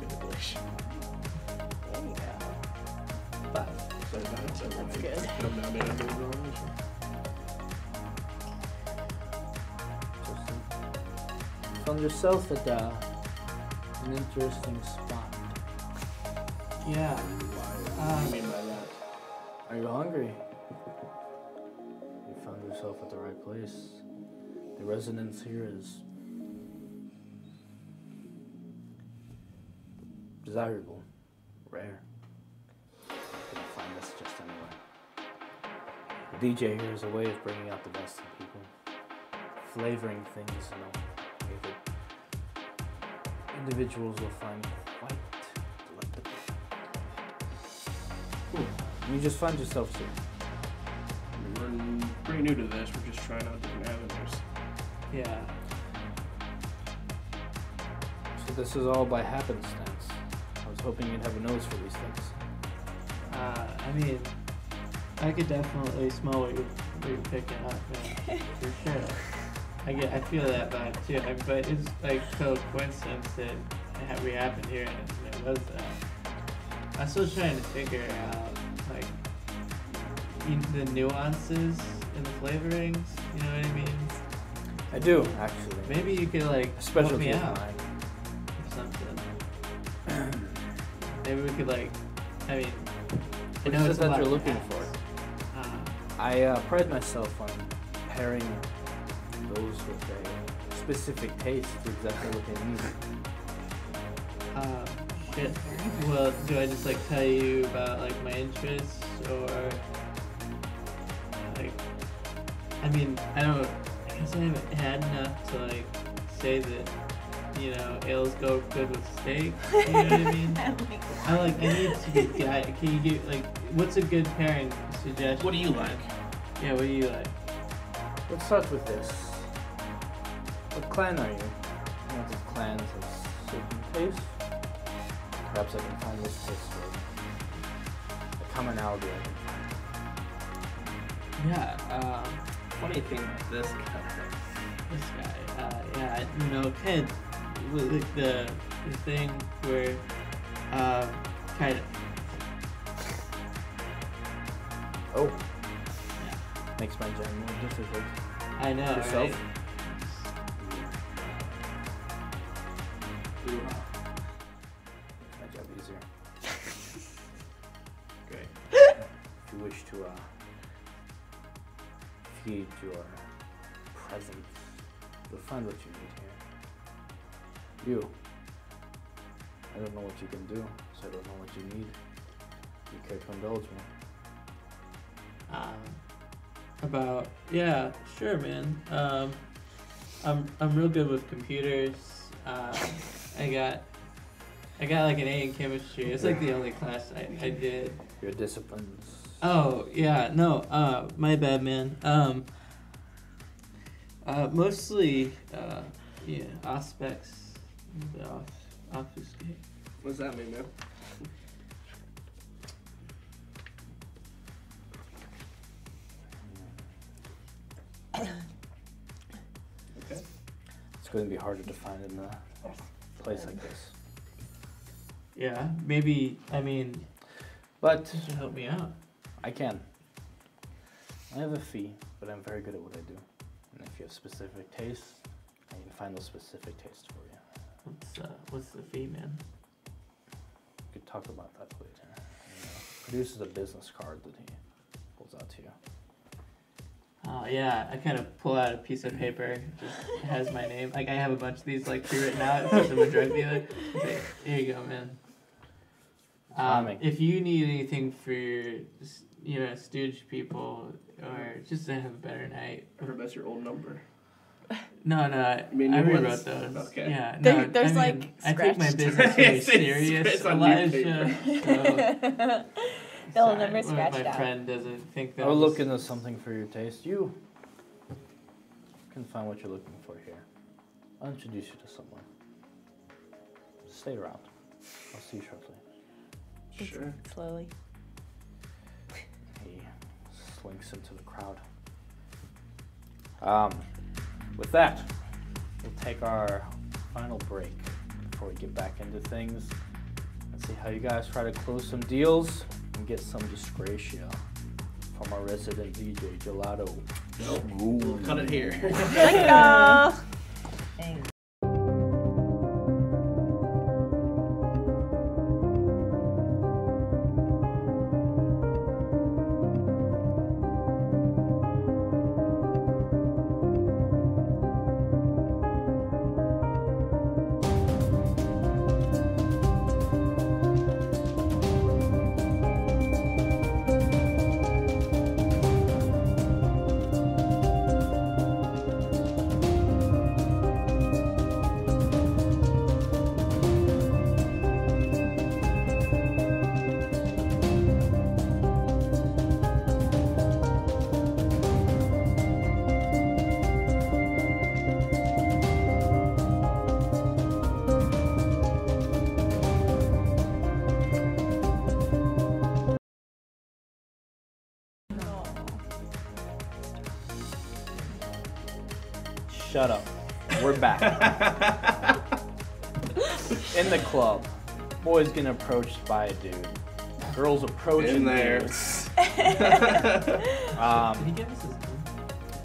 Manipulation. So that's good. I'm not made up of manipulation. Found yourself at an interesting spot. Yeah. What do you mean by that? Are you hungry? You found yourself at the right place. The residence here is desirable, rare. You can find this just anywhere. The DJ here is a way of bringing out the best in people, flavoring things, individuals will find quite delectable. You just find yourself here. We're pretty new to this. We're just trying out different avenues. Yeah. So this is all by happenstance. I was hoping you'd have a nose for these things. I mean, I could definitely smell what you're picking up, man, for sure. I feel that vibe too, but it's like total coincidence that we happened here and it was that. I'm still trying to figure out like the nuances and the flavorings. You know what I mean? I do, actually. Maybe you could like Specialty help me of out mine. or something. Maybe we could like. I mean, I What know is it's it a that lot you're of looking hats. for? Uh, I pride myself on pairing those with a specific taste to exactly what they need. Shit. Well, do I just like tell you about like my interests or like? I mean, I guess I haven't had enough to like say that. You know, ales go good with steak. You know what I mean? I need to be guided. Can you give like, what's a good pairing suggestion? What do you like? Yeah, what do you like? Let's start with this. What clan are you? Lots of clans have certain tastes. Perhaps I can find this taste for you. A commonality. Yeah, Funny thing about this guy. this guy. Yeah, you know, Ted, like the thing where, kind of. Oh, Yeah. makes my job more difficult. I know, Yourself? right? Makes my job easier. Great. If you wish to feed your presence, you'll find what you need here. You. I don't know what you can do, so I don't know what you need. Do you care to indulge me? Yeah, sure, man. I'm real good with computers. I got like an A in chemistry. It's like the only class I did. Your disciplines. Oh yeah, no, my bad, man. Mostly, yeah, aspects, the obfuscate. What does that mean, man? Okay. It's going to be harder to find in a place like this. Yeah, maybe. I mean, But you should help me out. I can. I have a fee, but I'm very good at what I do. And if you have specific tastes, I can find those specific tastes for you. What's the fee, man? We could talk about that later. Produces a business card that he pulls out to you. Oh yeah, I kind of pull out a piece of paper, just has my name. Like I have a bunch of these like pre-written out since I'm a drug dealer. Okay, here you go, man. Charming. If you need anything for your, stooge people or just to have a better night. I heard that's your old number. No, You mean I new rewrote ones? those. Okay. Yeah, There- no, there's, I mean, like, I take my scratched. business very It's serious, on Elijah. They'll Sorry, never my scratched out. friend doesn't think that. I'll was- look into something for your taste. You can find what you're looking for here. I'll introduce you to someone. Stay around. I'll see you shortly. Sure. Slowly. He slinks into the crowd. With that, we'll take our final break before we get back into things and see how you guys try to close some deals and get some dyscrasia from our resident DJ Gelato. We'll cut it here. Let go. shut up. We're back. In the club, boys getting approached by a dude. Girls approaching In there. dudes. Did he give us his name?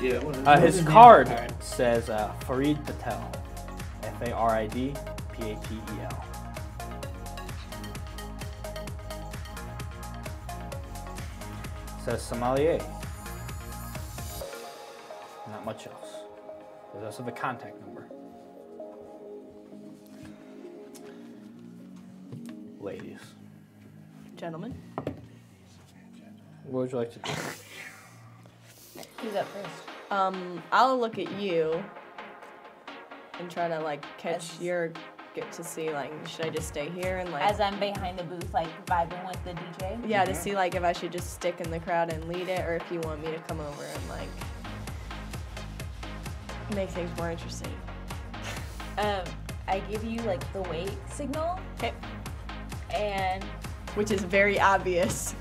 Yeah. What is His What's his name card on the card? says Farid Patel. Farid Patel. Says sommelier. Not much else. There's also the contact number. Ladies, Gentlemen. what would you like to do? Who's up first? I'll look at you and try to like catch As- your get to see like should I just stay here and like As I'm behind the booth, like vibing with the DJ. yeah to see like if I should just stick in the crowd and lead it or if you want me to come over and like make things more interesting. I give you like the wait signal. Okay. And Which is very obvious.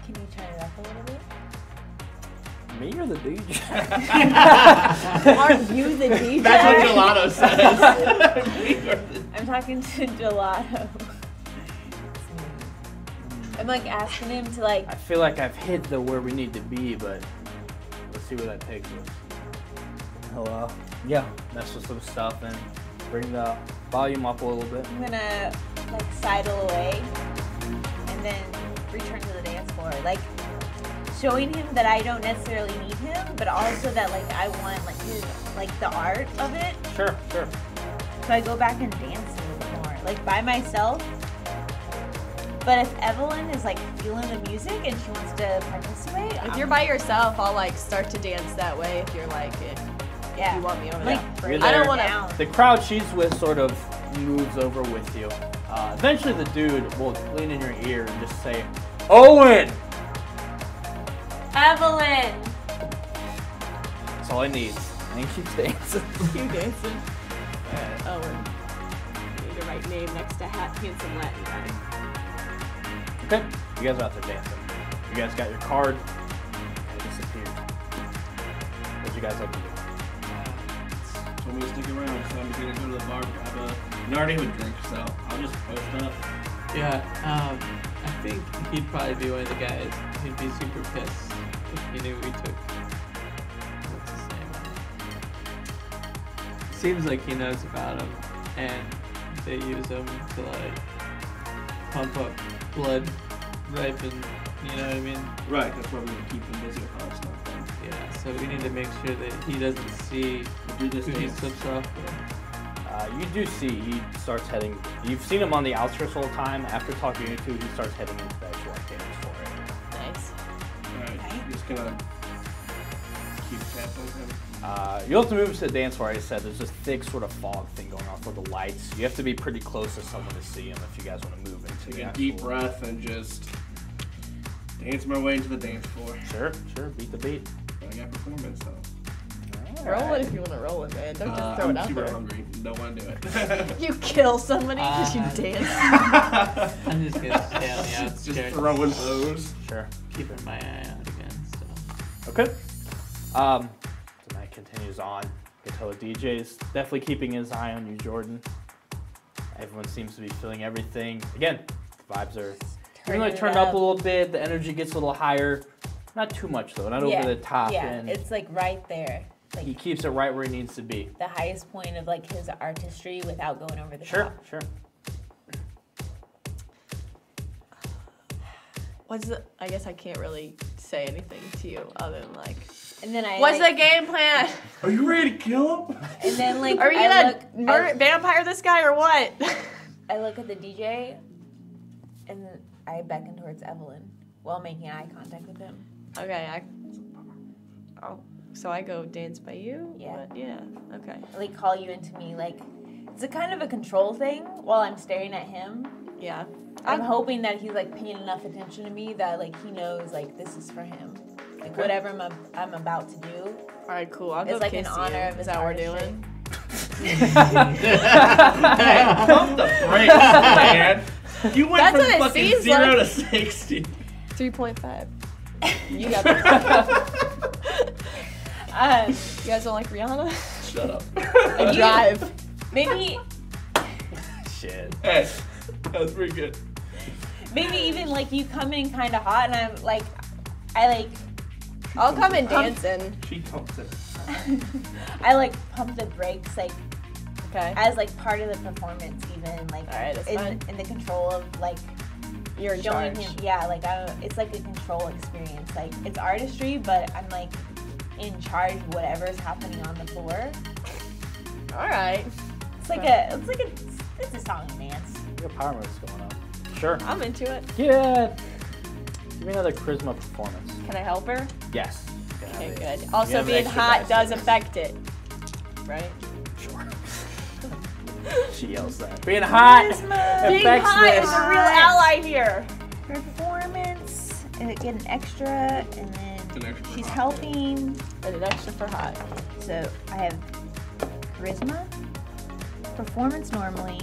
Can you turn it up a little bit? Me or the DJ? Aren't you the DJ? That's what Gelato says. I'm talking to Gelato. I'm like asking him to like. I feel like I've hit the where we need to be, but let's see where that takes us. Hello? Yeah, mess with some stuff and bring the volume up a little bit. I'm gonna like sidle away and then return to the dance floor. Like showing him that I don't necessarily need him, but also that like I want like his like the art of it. Sure. So I go back and dance a little bit more, like by myself. But if Evelyn is like feeling the music and she wants to participate, If you're by yourself, I'll like start to dance that way if you're like if yeah, you want me over like there. bring I don't her wanna- down. The crowd she's with sort of moves over with you. Eventually the dude will lean in your ear and just say, Owen! Evelyn. That's all I need. And he keeps dancing. You dancing. Oh, and you need a right name next to handsome Latin guy. Okay, you guys are out there dancing. You guys got your card. And it disappeared. What'd you guys like to do? Told me to stick around, so I'm gonna go to the bar, grab a. I already have a drink, so I'll just post up. Yeah, I think he'd probably be one of the guys who'd be super pissed if he knew we took. What's his name? Seems like he knows about him, and they use him to like pump up blood, ripen. You know what I mean? Right, that's why we're gonna keep him busy with our stuff. Then. Yeah. So we need to make sure that he doesn't see We'll do this who he dance. slips off with. You do see he starts heading. You've seen him on the outskirts all the time. After talking to you two, he starts heading into the actual dance floor. Nice. Alright, just gonna keep tabs on him. You'll have to move to the dance floor. Like I said, there's this thick sort of fog thing going on for the lights. You have to be pretty close to someone to see him if you guys want to move into Take the a actual. deep breath and just dance my way into the dance floor. Sure, beat the beat. But I got performance though. Roll it if you want to roll it, man. Don't just throw it I'm out super there. hungry. Don't want to do it. You kill somebody because you dance. I'm just gonna stay on the Just outskirts, throwing those. Sure. keeping my eye out again. So. Okay. The night continues on. You can tell the DJ's definitely keeping his eye on you, Jordan. Everyone seems to be feeling everything. Again, the vibes are really turned up a little bit. The energy gets a little higher. Not too much though, not over the top. Yeah, And it's like right there. Like he keeps it right where he needs to be. the highest point of like his artistry without going over the Sure, top. sure. I guess I can't really say anything to you other than like, And then I what's like, the game plan? Are you ready to kill him? and then like Are you I gonna vampire this guy or what? I look at the DJ and I beckon towards Evelyn while making eye contact with him. Okay, so I go dance by you? Yeah. What? Yeah, okay. I like call you into me like it's a kind of a control thing while I'm staring at him. Yeah. I'm hoping that he's like paying enough attention to me that like he knows like this is for him. Like whatever I'm about to do. Alright, cool. I'll go It's like kiss an honor you. of his Is that what we're artistry. doing? Pump the brakes, man. You went That's from what it fucking seems 0 like. to 60. 3.5. You got you guys don't like Rihanna? Shut up. And Drive. Maybe Shit. Hey, that was pretty good. maybe even like you come in kind of hot, and I'm like, I'll come in dancing. She pumps it. I like pump the brakes like Okay. as like part of the performance, even like Alright, that's fine. in the control of like You're in showing charge. him. Yeah, like it's like a control experience. Like it's artistry, but I'm like in charge of whatever's happening on the floor. All right. It's a song and dance. We got power moves going on. Sure. I'm into it. Yeah. Give me another charisma performance. Can I help her? Yes. Okay, Yeah. good. Also, have being extra hot dice. does affect it. Right? Sure. She yells that. Being hot Charisma. Being affects hot this. is a real ally here. Performance. And get an extra, and then An extra she's hot. helping. And an extra for hot. So I have charisma, performance normally.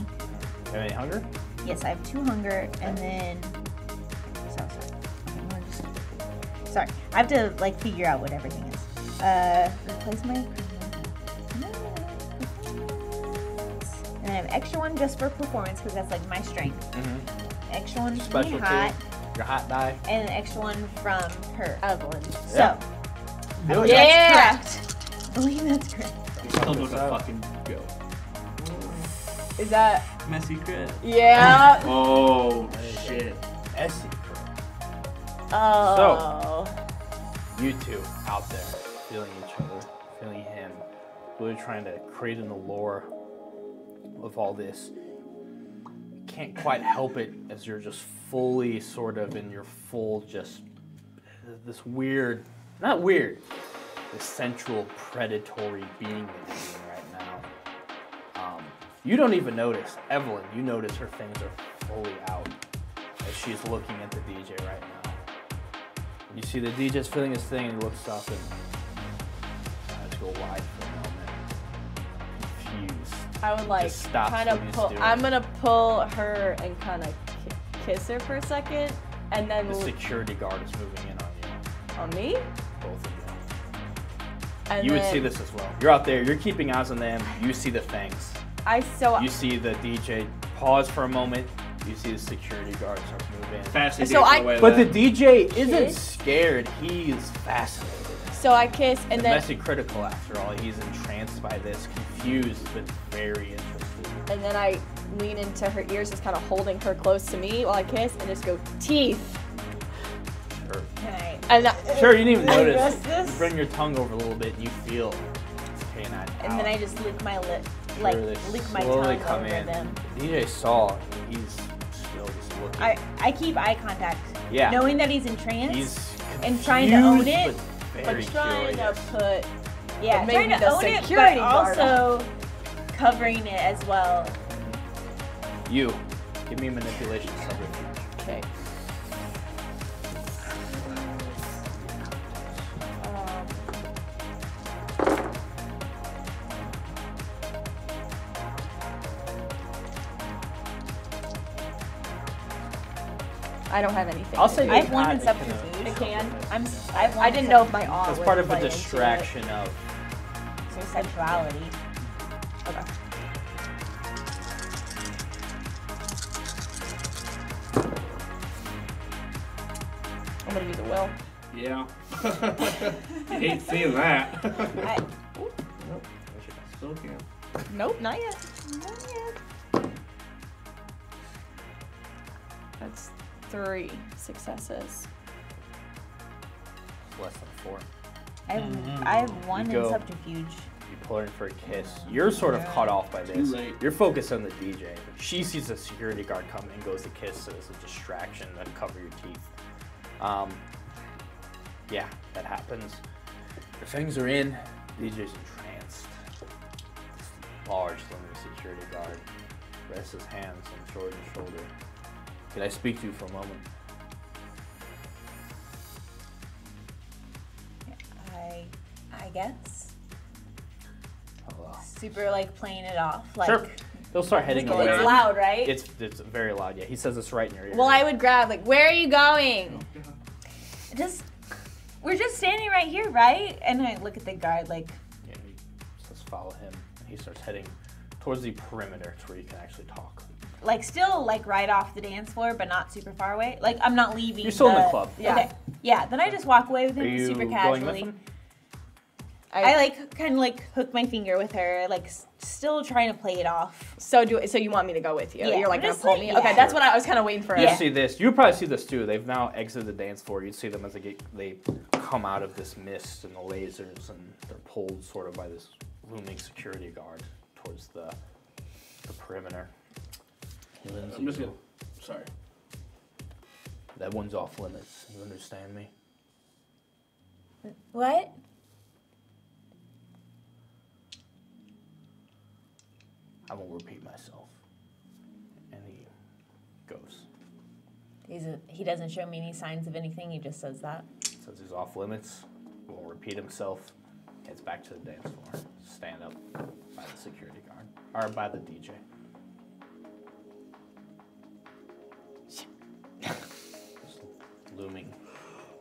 Have any hunger? Yes, I have 2 hunger, and then. Sorry. Okay, I'm gonna just. Sorry, I have to like figure out what everything is. Replace my. Performance. And I have extra one just for performance because that's like my strength. Mm-hmm. Extra one for Specialty. being hot, Your hot die. and an extra one from her. Evelyn. So. Do it. Yeah. That's correct. I believe that's correct. Still going to fucking go. Is that? Masquerade. Yeah. Oh, shit. Essie. Oh. You two out there, feeling each other, feeling him, really trying to create an allure of all this. You can't quite help it as you're just fully sort of in your full just this weird, not weird, this sensual predatory being that you're in right now. You don't even notice, Evelyn, you notice her things are fully out as she's looking at the DJ right now. You see the DJ's feeling his thing and he looks up and eyes go wide for a moment. Confused. I would like Just stops kind of what he's pull. doing. I'm gonna pull her and kind of kiss her for a second, and then The security guard is moving in on you, on me. both of you. And You would then see this as well. You're out there, you're keeping eyes on them, you see the fangs. You see the DJ pause for a moment, you see the security guard start moving. Fastly So dancing I- away But the that. DJ isn't Kiss? scared, he is fascinated. So I kiss, and And then messy critical after all, he's entranced by this, confused but very interested. I lean into her ears, just kind of holding her close to me while I kiss, and just go teeth. Sure. Can I? And Sure, you didn't even Rest notice. this? You bring your tongue over a little bit and you feel canine And then I just lick my lip, Sure, like they lick my slowly tongue come over in. them. DJ saw, he's still just looking. I keep eye contact, Yeah. knowing that he's entranced, He's and trying to own confused, it, but but very trying curious. to put. yeah, but maybe trying to the own it, security but guard also covering it as well. You, give me a manipulation subterfuge. Okay. I don't have anything. I'll say I have one not, in it can, subterfuge. I can. I have one I didn't know if my arm. That's would part of play a into it. distraction of. So sexuality. Okay. I'm gonna do the will. Yeah. You hate seeing that. I, Still can. Nope, not yet. That's 3 successes. Less than 4. I have one You in go. subterfuge. You pull her in for a kiss. You're sort of caught off by this. Too late. You're focused on the DJ. She sees the security guard coming and goes to kiss, so it's a distraction to cover your teeth. Yeah, that happens. The things are in. DJ's entranced. This large, limbed security guard rests his hands on Jordan's shoulder. Can I speak to you for a moment? I guess. I'll well. Super like playing it off. Like, Sure. They'll start heading It's away. loud, right? It's very loud. Yeah, he says this right in your ear. Well, I would grab, like, where are you going? we're just standing right here, right? And I look at the guard like, Yeah, he says follow him. And he starts heading towards the perimeter to where you can actually talk. like still like right off the dance floor, but not super far away. Like I'm not leaving. You're still in the club. Yeah. Okay. Yeah. Then I just walk away with Are him you super going with casually. him? I like kind of like hook my finger with her, like still trying to play it off. So you want me to go with you? Yeah, You're like gonna just pull like- me? yeah. Okay, that's what I was kind of waiting for. You Yeah. see this. You probably see this too. They've now exited the dance floor. You see them as they come out of this mist and the lasers, and they're pulled sort of by this looming security guard towards the perimeter. Lindsay, I'm just gonna. Sorry. that one's off limits. You understand me? What? I won't repeat myself. And he goes. He doesn't show me any signs of anything. He just says that. Says he's off limits. Won't repeat himself. Heads back to the dance floor. Stand up by the security guard. Or by the DJ. Looming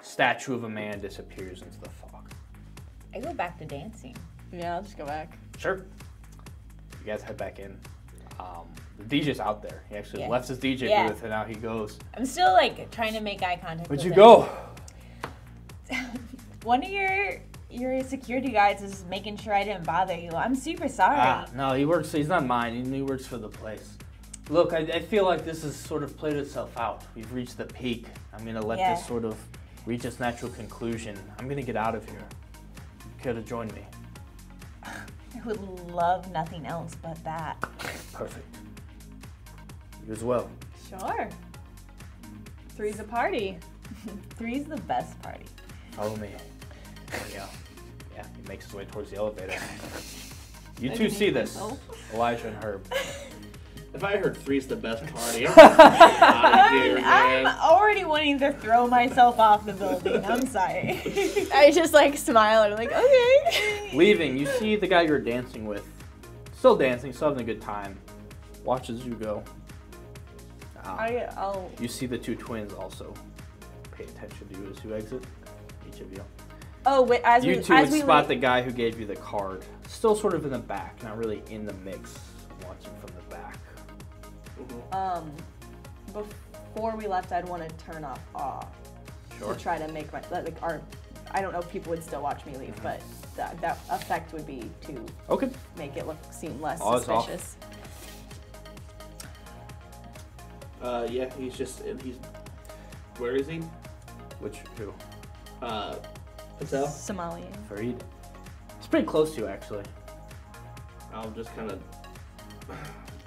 statue of a man disappears into the fog. I go back to dancing. Yeah, I'll just go back. Sure. You guys head back in. The DJ's out there. He actually Yeah. left his DJ Yeah. booth and now he goes. I'm still like trying to make eye contact. Where'd with you him. go? One of your security guards is making sure I didn't bother you. I'm super sorry. No, he's not mine. He works for the place. Look, I feel like this has sort of played itself out. We've reached the peak. I'm going to let Yeah. this sort of reach its natural conclusion. I'm going to get out of here. Care to join me? I would love nothing else but that. Perfect. You as well. Sure. Three's a party. Three's the best party. Follow me. Yeah. Yeah, he makes his way towards the elevator. You I two didn't see even this. know. Elijah and Herb. If I heard three's the best party, I'm out of here, I'm man. already wanting to throw myself off the building. I'm sorry. I just like smile and I'm like, okay. Leaving, you see the guy you're dancing with. Still dancing, still having a good time. Watch as you go. I'll. You see the two twins also pay attention to you as you exit. Each of you. Oh wait, as You we two as would we spot leave- the guy who gave you the card. Still sort of in the back, not really in the mix. Watching from the back. Before we left, I'd want to turn off awe Sure. to try to make my like our. I don't know if people would still watch me leave, but that effect would be to Okay. make it seem less Awe is off. suspicious. Yeah, he's. Where is he? Who? Patel. Somalian. Fareed. It's pretty close to you, actually. I'll just kind of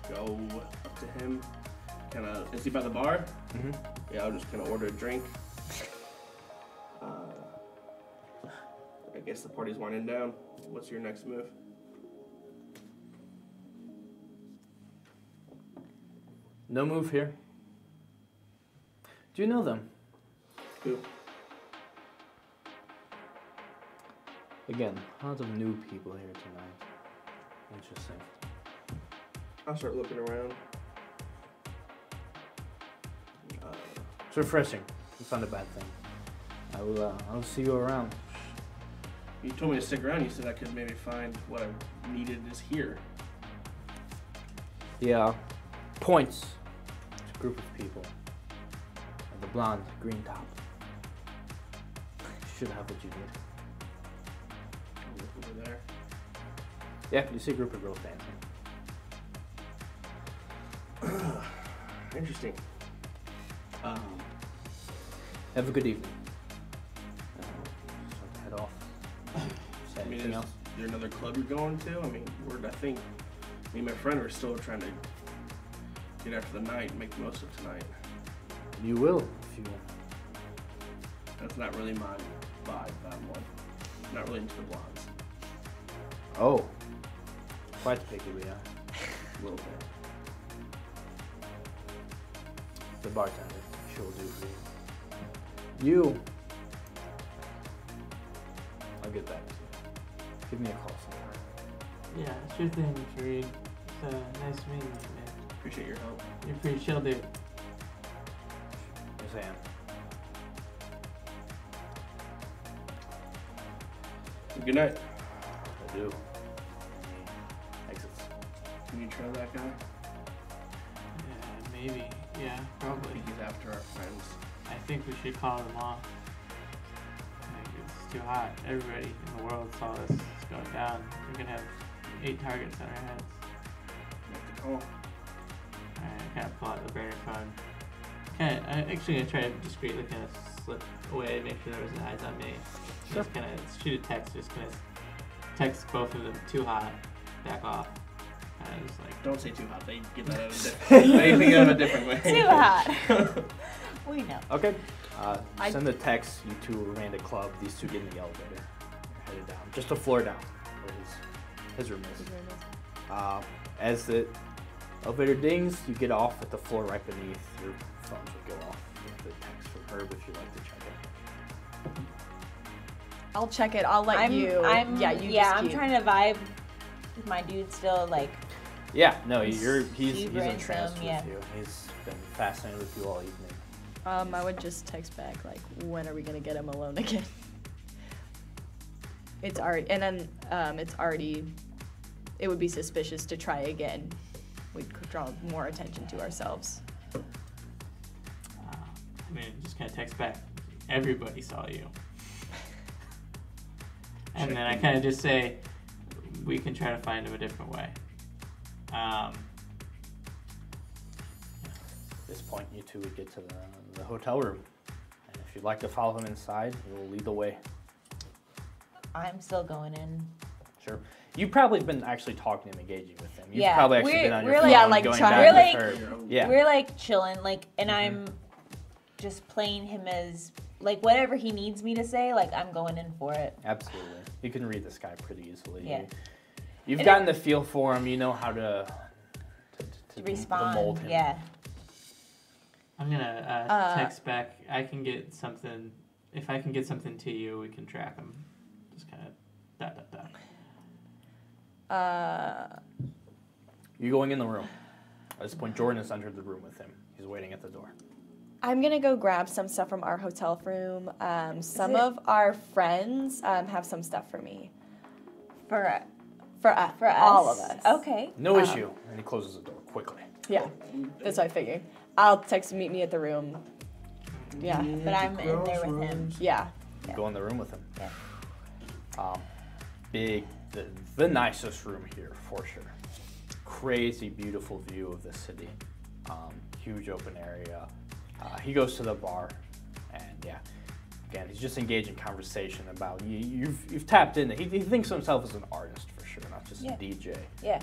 go up to him. Is he by the bar? Mm-hmm. Yeah, I'll just kind of order a drink. I guess the party's winding down. What's your next move? No move here. Do you know them? Who? Again, lots of new people here tonight. Interesting. I'll start looking around. It's refreshing. It's not a bad thing. I'll see you around. You told me to stick around. You said I could maybe find what I needed is here. Yeah. Points. It's a group of people. And the blonde, green top. Should have what you need. I'll look over there. Yeah, you see a group of girls dancing. Interesting. Have a good evening. Start to head off. Say I mean, anything else? is there another club you're going to? I mean, I think me and my friend are still trying to get after the night and make the most of tonight. You will, if you will. That's not really my vibe, that one. Not really into the blondes. Oh. Quite picky we are. A little bit. The bartender. She'll do for you. You. I'll get back to you. Give me a call sometime. Yeah, sure thing, Fareed. It's nice meeting you, man. Appreciate your help. You're pretty chill, dude. Yes, I am. Good night. I do. Exits. Can you trail that guy? Yeah, maybe. Yeah, I probably. think he's after our friends. I think we should call them off. I think it's too hot. Everybody in the world saw this. It's going down. We're gonna have 8 targets on our heads. You have to call. Alright, I kind of pull out the burner phone. I'm actually gonna try to discreetly kind of slip away, make sure there wasn't eyes on me. Sure. Just kind of shoot a text, just kind of text both of them, too hot, back off. Kind of just like, Don't say too hot. They get that out of a different They think of it a different way. Too hot. We know. Okay. Send the text. You two remain at club. These two get in the elevator. You're headed down. Just a floor down where his room is. As the elevator dings, you get off at the floor right beneath. Your phones would go off with the text from Herb if you'd like to check it. I'll check it. I'll let you. I'm just keep. trying to vibe with my dude still, like. Yeah, no, he's Super entranced into him, with you. He's been fascinated with you all evening. I would just text back like, when are we gonna get him alone again? It's already, and then it's already. It would be suspicious to try again. We'd draw more attention to ourselves. I mean, just kind of text back. Everybody saw you. And then I kind of just say, we can try to find him a different way. At this point, you two would get to the hotel room. And if you'd like to follow him inside, he will lead the way. I'm still going in. Sure. You've probably been actually talking to him, engaging with him. You've Yeah, probably actually we're- been on your we're phone like- Yeah, like going trying- back we're with like- her. Yeah. We're like chilling, like, and I'm just playing him as, like, whatever he needs me to say, like, I'm going in for it. Absolutely. You can read this guy pretty easily. Yeah. You've And gotten the feel for him. You know how to Respond. mold him. Yeah. I'm gonna text back. I can get something. If I can get something to you, we can track him. Just kind of dot. You're going in the room. At this point, Jordan has entered the room with him. He's waiting at the door. I'm gonna go grab some stuff from our hotel room. Some it- of our friends have some stuff for me. For us. For all of us. Okay. No issue. And he closes the door quickly. Yeah, that's what I figured. I'll text meet me at the room. Yeah, But I'm in there with him. yeah. You Yeah. go in the room with him. Yeah. Big, the nicest room here for sure. Crazy beautiful view of the city. Huge open area. He goes to the bar, and yeah, again he's just engaged in conversation about you've tapped in. He thinks of himself as an artist for sure, not just Yeah. a DJ. Yeah.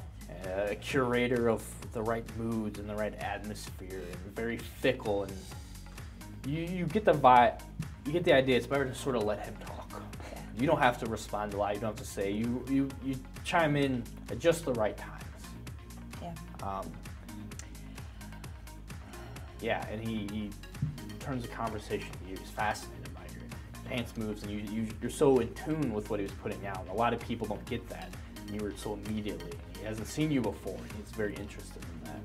A curator of the right moods and the right atmosphere, and very fickle. And you get the vibe, you get the idea. It's better to sort of let him talk. Yeah. You don't have to respond a lot. You don't have to say. You chime in at just the right times. Yeah. Yeah, and he turns the conversation to you. He's fascinated by your dance moves, and you're so in tune with what he was putting out. And a lot of people don't get that. And you were so immediately. And he hasn't seen you before, and he's very interested in that.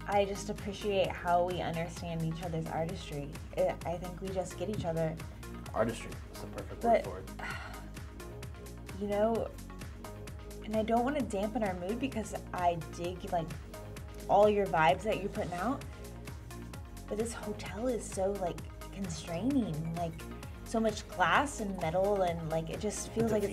I just appreciate how we understand each other's artistry. I think we just get each other. Artistry is the perfect word But- for it. You know, and I don't want to dampen our mood because I dig, like, all your vibes that you're putting out. But this hotel is so, like, constraining. Like, so much glass and metal, and, like, it just feels like The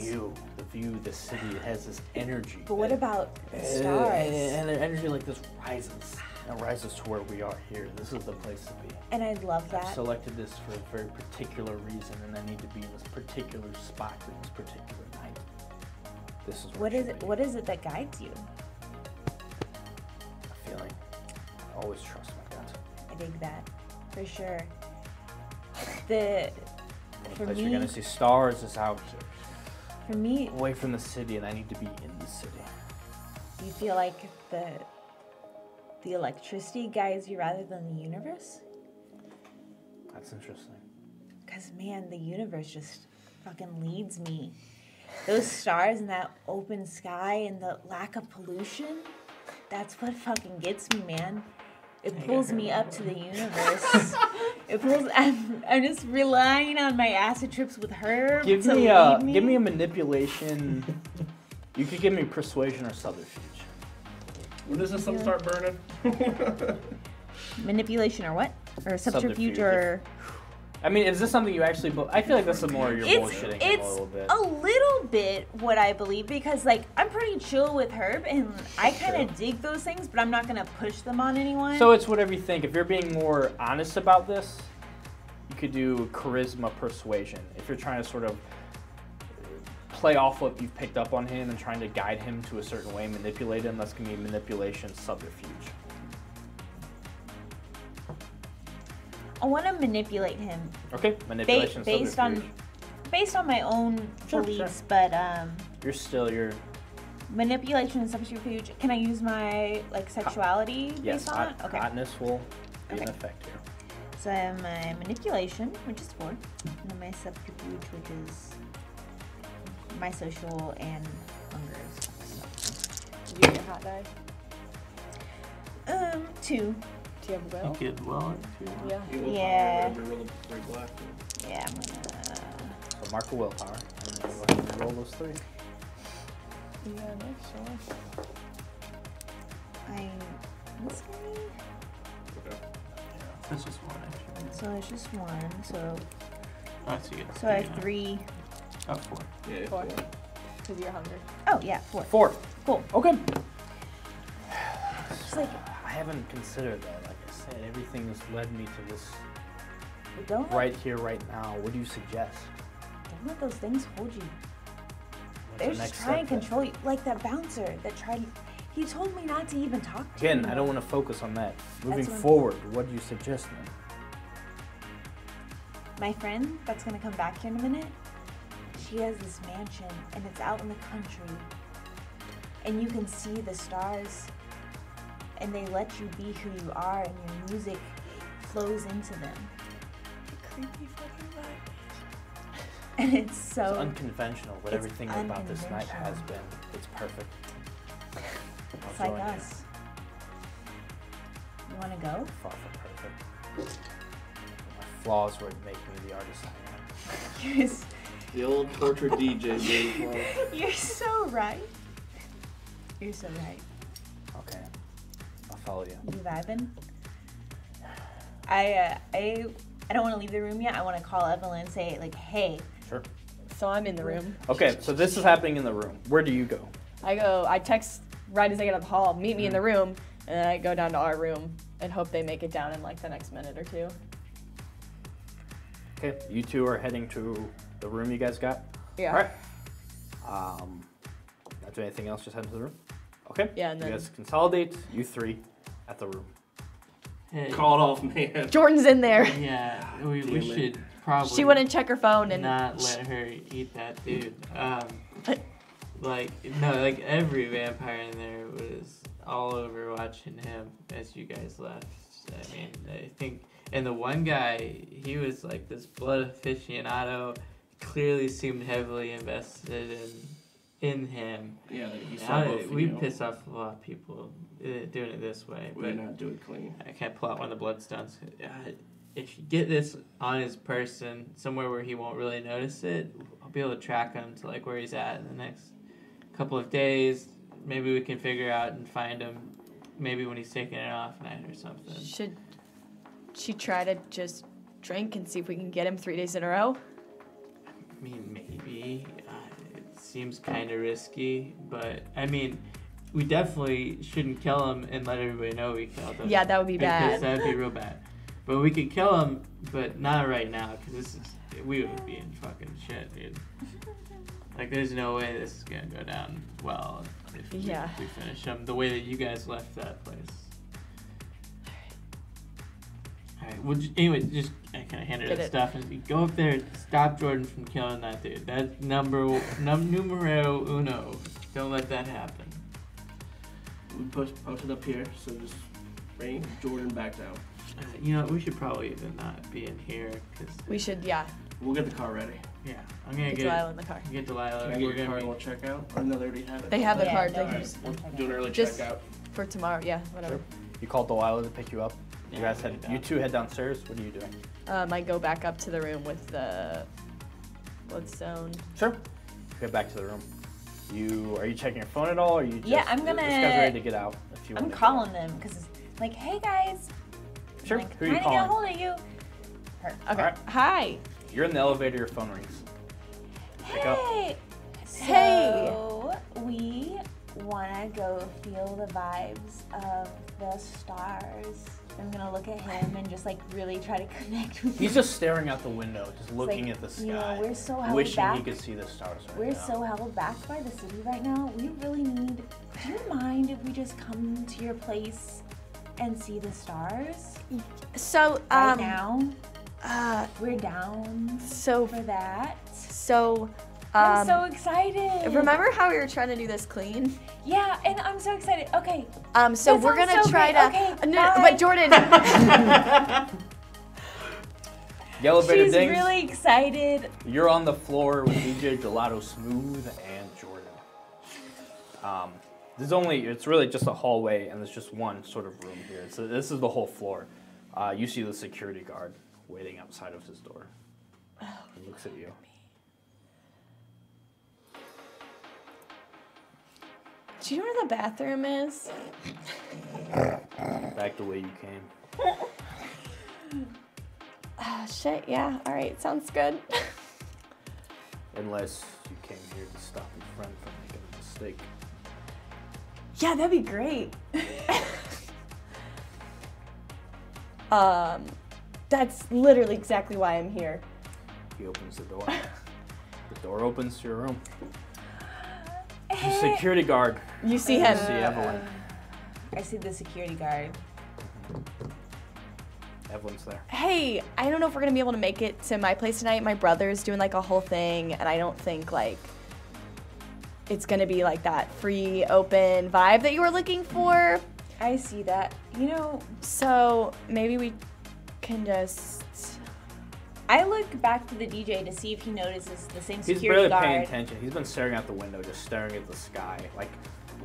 view, the city, it has this energy. But what that- about the stars? And an energy like this rises. It rises to where we are here. This is the place to be. And I love I've that. selected this for a very particular reason, and I need to be in this particular spot at this particular night. This is What you is it? need. What is it that guides you? A feeling. I always trust my gut. I dig that, for sure. The For place me- you're gonna see stars is out For me, away from the city, and I need to be in the city. do you feel like the electricity guides you rather than the universe? That's interesting. Because, man, the universe just fucking leads me. Those stars and that open sky and the lack of pollution, that's what fucking gets me, man. It pulls me up to the universe. I'm just relying on my acid trips with her Give to me lead me. give me a manipulation. You could give me persuasion or subterfuge. When does this stuff start burning? Manipulation or what? Or subterfuge Subterfuge. or... I mean, is this something you actually? I feel like this is more you're bullshitting him a little bit. a little bit what I believe because, like, I'm pretty chill with Herb and I kind of dig those things, but I'm not going to push them on anyone. So it's whatever you think. If you're being more honest about this, you could do charisma persuasion. If you're trying to sort of play off what you've picked up on him and trying to guide him to a certain way, manipulate him, that's going to be manipulation subterfuge. I want to manipulate him Okay, manipulation subterfuge. based on my own Sure, beliefs, but You're manipulation and subterfuge. Can I use my like sexuality yes, based on it? Okay. hotness will be in Okay. effect here. So I have my manipulation, which is 4, and then my subterfuge, which is my social and hunger. Did you get a hot die? 2. Do you have a You will? could well too. Yeah. You will Yeah. fire, roll a very black. Yeah, I'm gonna. So mark a willpower, and then go ahead and roll those 3. Yeah, next one. This guy. Okay. That's just one actually. So it's just 1. So Oh, so you get I have three 3. now. Oh, 4. Yeah, 4. Because you're hungry. Oh yeah, 4. 4. Cool. Okay. Just like I haven't considered that. Like I said, everything has led me to this don't right here, right now. What do you suggest? don't let those things hold you. What's They're the just next trying to step then? control you. Like that bouncer that tried. He told me not to even talk to Again, you. I don't want to focus on that. Moving what I'm- forward, what do you suggest then? My friend that's gonna come back here in a minute, she has this mansion and it's out in the country. And you can see the stars. And they let you be who you are and your music flows into them. Creepy fucking vibe. And it's so It's unconventional, but it's everything about this night has unconventional. been. It's perfect. it's I'll like join you. us. You wanna go? Far from perfect. My flaws would make me the artist I am. You're, s- The old torture DJ days. you're so right. You're so right. Okay, I'll follow you. You vibing? I don't want to leave the room yet. I want to call Evelyn and say like, hey. Sure. So I'm in the room. Okay, so this is happening in the room. Where do you go? I text right as I get out of the hall, meet me in the room, and then I go down to our room and hope they make it down in like the next minute or 2. Okay, you two are heading to the room you guys got. Yeah. All right. Not doing anything else. Just head to the room. Okay. Yeah, and you then- guys consolidate. You 3 at the room. Hey, Call it off, man. Jordan's in there. yeah, we Damn it. should probably She wouldn't check her phone and not let her eat that dude. Like every vampire in there was all over watching him as you guys left. I mean, I think, and the one guy, he was like this blood aficionado, clearly seemed heavily invested in him. Yeah, he saw both of We you. piss off a lot of people doing it this way. We But did not do it clean. I can't pull out one of the bloodstones. If you get this on his person, somewhere where he won't really notice it, I'll be able to track him to like where he's at in the next couple of days. Maybe we can figure out and find him. Maybe when he's taking it off night or something. should she try to just drink and see if we can get him 3 days in a row? I mean, maybe. It seems kind of risky, but I mean, we definitely shouldn't kill him and let everybody know we killed him. Yeah, that would be Because bad. that'd be real bad. But we could kill him, but not right now, because we would be in fucking shit, dude. Like, there's no way this is gonna go down well if we finish him the way that you guys left that place. Alright, well, anyway, just I kind of handed Get her it. stuff and you go up there, stop Jordan from killing that dude. That's numero uno. Don't let that happen. We posted up here, so just bring Jordan back down. You know, we should probably even not be in here, because We should, yeah. We'll get the car ready. Yeah, I'm gonna Get Delilah in the car. get Delilah. Can I get your card and we'll check out? Or no, they already have it. They have the Yeah, card. no They can worries. We'll do an early Just- checkout. for tomorrow. Yeah, whatever. You called Delilah to pick you up. You Yeah, guys I'll get you down. two head downstairs. What are you doing? I go back up to the room with the bloodstone. Sure. Get back to the room. Are you checking your phone at all? Or are you just, Yeah, I'm This gonna- guy's ready to get out. If you I'm wanna get calling them because it's like, hey guys. out. Sure. Like, Who are you trying to get a calling? hold of you. Her. Okay. Alright. Hi. You're in the elevator. Your phone rings. Pick up. Hey. Hey. So we wanna go feel the vibes of the stars. I'm gonna look at him and just like really try to connect with He's him. just staring out the window, just looking like, at the sky, you know, we're so held wishing back. he could see the stars right We're now. so held back by the city right now. We really need. Do you mind if we just come to your place and see the stars So right now? we're We're down so for that. I'm I'm so excited. Remember how we were trying to do this clean? Yeah, and I'm so excited. Okay. So That we're sounds gonna so try great. to. Okay, No, bye. but Jordan. The elevator She's dings. really excited. You're on the floor with DJ Gelato Smooth and Jordan. It's really just a hallway, and there's just one sort of room here. So this is the whole floor. You see the security guard waiting outside of his door. He looks at you. Do you know where the bathroom is? Back the way you came. Shit. Yeah. All right. Sounds good. Unless you came here to stop your friend from making a mistake. Yeah, that'd be great. That's literally exactly why I'm here. He opens the door. The door opens to your room. The Hey. security guard. You see You him. see Evelyn. I see the security guard. Evelyn's there. Hey, I don't know if we're gonna be able to make it to my place tonight. My brother's doing like a whole thing, and I don't think like it's gonna be like that free, open vibe that you were looking for. I see that. You know, So maybe we can just. I look back to the DJ to see if he notices the same He's security barely paying guard. attention. He's been staring out the window, just staring at the sky, like